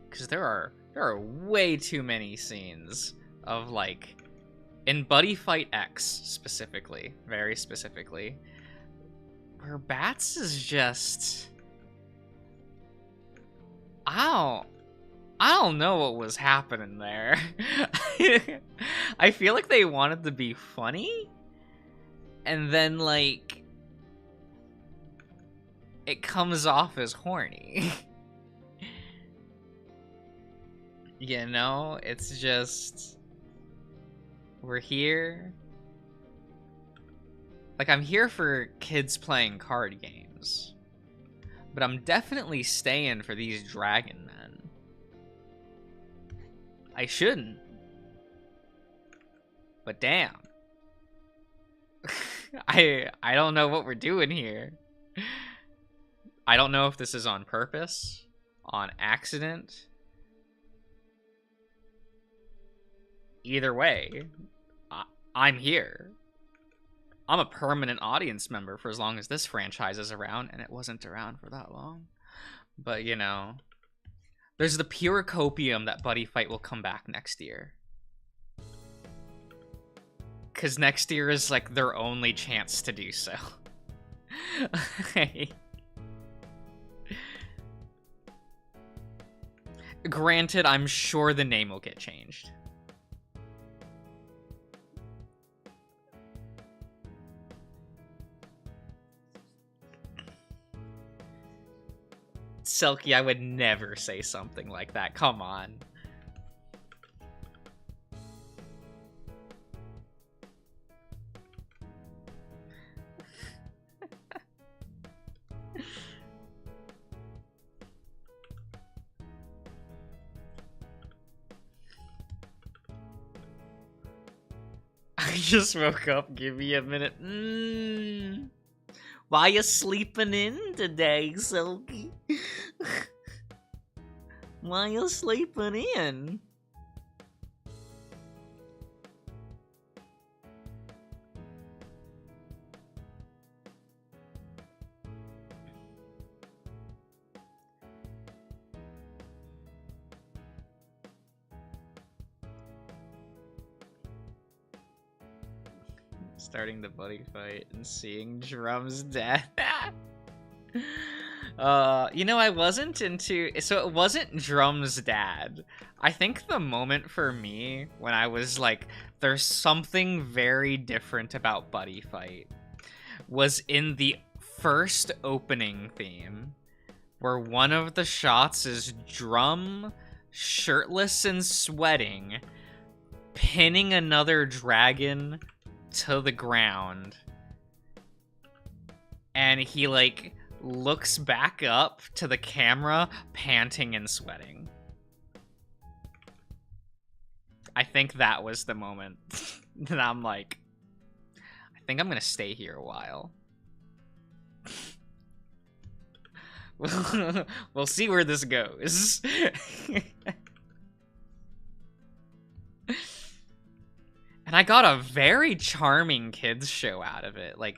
Because there are way too many scenes of, like, in Buddy Fight X specifically, very specifically, where Bats is just, I don't know what was happening there. I feel like they wanted to be funny, and then, like, it comes off as horny. You know, it's just, we're here. Like, I'm here for kids playing card games, but I'm definitely staying for these dragon men. I shouldn't, but damn. I don't know what we're doing here. I don't know if this is on purpose, on accident. Either way, I'm here. I'm a permanent audience member for as long as this franchise is around, and it wasn't around for that long. But, you know, there's the pure copium that Buddy Fight will come back next year. Because next year is, like, their only chance to do so. Granted, I'm sure the name will get changed. Selkie, I would never say something like that. Come on. I just woke up. Give me a minute. Why you sleeping in today, Selkie? Why you sleeping in? Starting the Buddy Fight and seeing Drum's death. You know, I wasn't into, so it wasn't Drum's dad. I think the moment for me when I was like, there's something very different about Buddy Fight, was in the first opening theme, where one of the shots is Drum shirtless and sweating, pinning another dragon to the ground, and he, like, looks back up to the camera, panting and sweating. I think that was the moment that I'm like, I think I'm gonna stay here a while. We'll see where this goes. And I got a very charming kids show out of it. Like,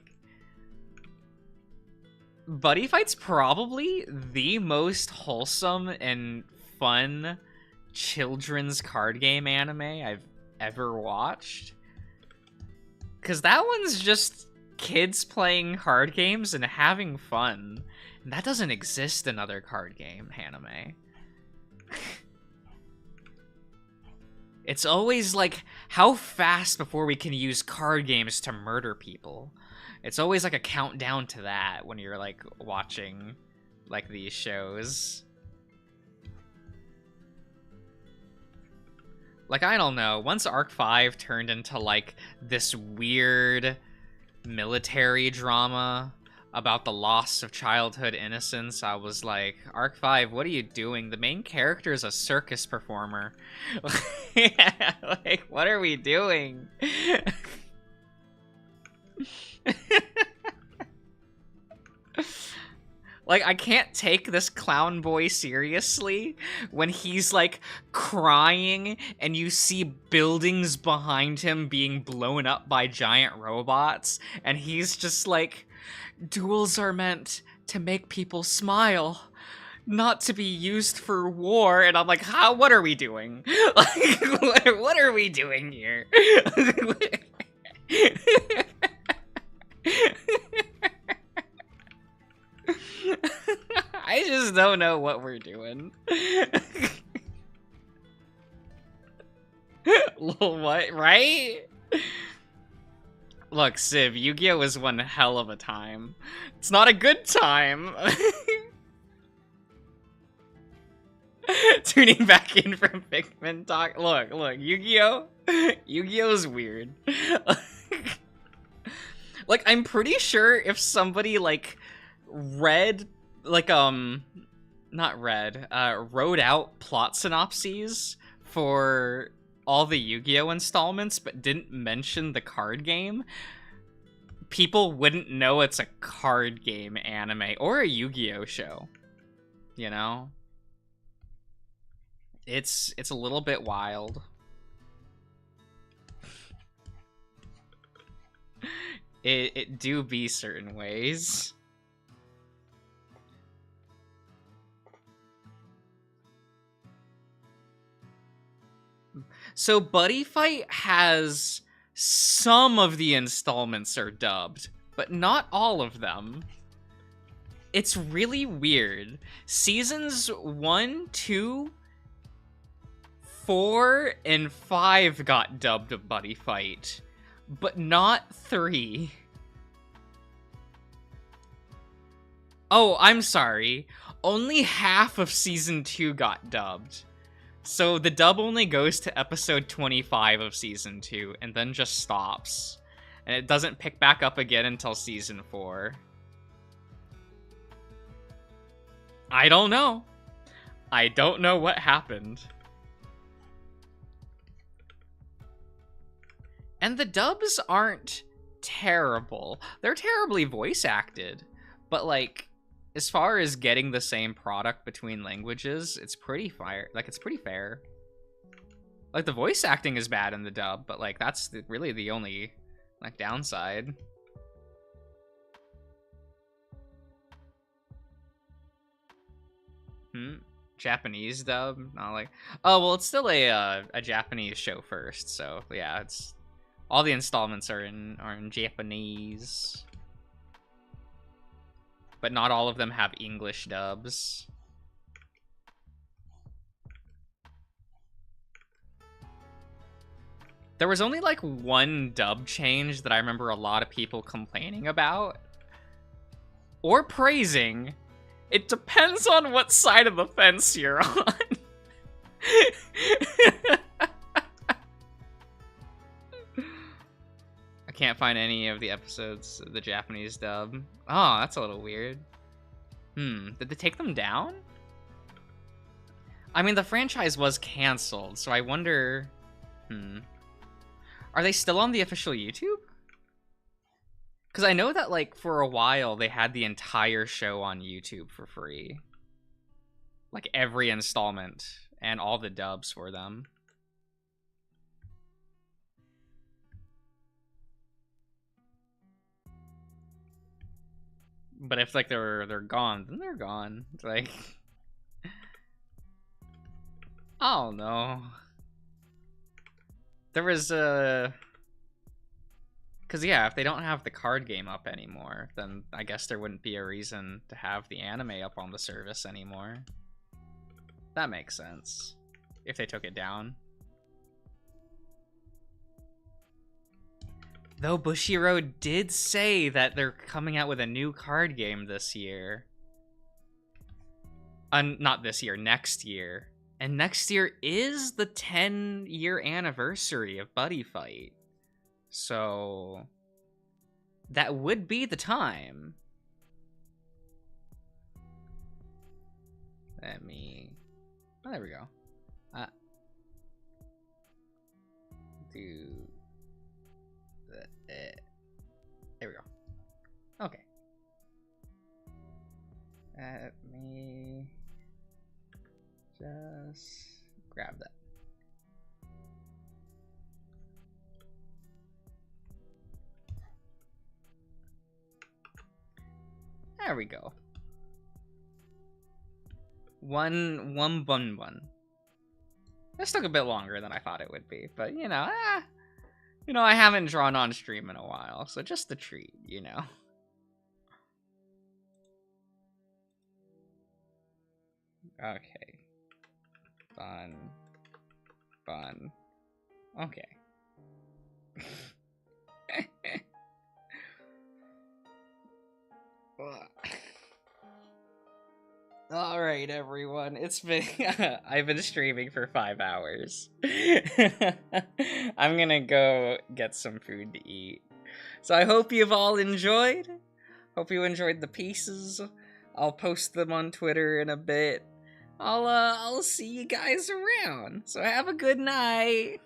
Buddy Fight's probably the most wholesome and fun children's card game anime I've ever watched. Because that one's just kids playing card games and having fun. And that doesn't exist in other card game anime. It's always like, how fast before we can use card games to murder people? It's always like a countdown to that when you're like watching like these shows. Like, I don't know, once Arc 5 turned into like this weird military drama about the loss of childhood innocence, I was like, Arc 5, what are you doing? The main character is a circus performer. Like, what are we doing? Like, I can't take this clown boy seriously when he's, like, crying and you see buildings behind him being blown up by giant robots, and he's just like, duels are meant to make people smile, not to be used for war. And I'm like, how? What are we doing? Like, what are we doing here? I just don't know what we're doing. What, right? Look, Civ, Yu-Gi-Oh! Was one hell of a time. It's not a good time. Tuning back in from Pikmin talk. Look, Yu-Gi-Oh! Yu-Gi-Oh! Is weird. Like, I'm pretty sure if somebody, like, read, like, not read, wrote out plot synopses for all the Yu-Gi-Oh! Installments, but didn't mention the card game, people wouldn't know it's a card game anime or a Yu-Gi-Oh! Show. You know? It's a little bit wild. It do be certain ways. So Buddy Fight has some of the installments are dubbed, but not all of them. It's really weird. Seasons 1, 2, 4, and 5 got dubbed a Buddy Fight, but not 3. Oh, I'm sorry. Only half of Season 2 got dubbed. So the dub only goes to episode 25 of Season 2, and then just stops. And it doesn't pick back up again until Season 4. I don't know. I don't know what happened. And the dubs aren't terrible. They're terribly voice acted. But, like, as far as getting the same product between languages, it's pretty fair. Like, it's pretty fair. Like, the voice acting is bad in the dub, but, like, that's really the only, like, downside. Japanese dub? Not like... Oh, well, it's still a Japanese show first, so, yeah, it's... All the installments are in Japanese. But not all of them have English dubs. There was only like one dub change that I remember a lot of people complaining about. Or praising. It depends on what side of the fence you're on. I can't find any of the episodes of the Japanese dub. Oh, that's a little weird. Did they take them down? I mean, the franchise was canceled, so I wonder... Are they still on the official YouTube? Because I know that, like, for a while, they had the entire show on YouTube for free. Like, every installment, and all the dubs for them. But if, like, they're gone, then they're gone. Like... I don't know. There was a... Because, yeah, if they don't have the card game up anymore, then I guess there wouldn't be a reason to have the anime up on the service anymore. That makes sense. If they took it down. Though Bushiroad did say that they're coming out with a new card game this year. Not this year, next year. And next year is the 10-year anniversary of Buddy Fight. So that would be the time. Let me... Oh, there we go. There we go. Okay. Let's grab that. There we go. One bun. This took a bit longer than I thought it would be, but you know, I haven't drawn on stream in a while, so just a treat, you know. Okay. Bun. Okay. All right, everyone. It's been I've been streaming for 5 hours. I'm gonna go get some food to eat. So I hope you've all enjoyed. Hope you enjoyed the pieces. I'll post them on Twitter in a bit. I'll see you guys around. So have a good night.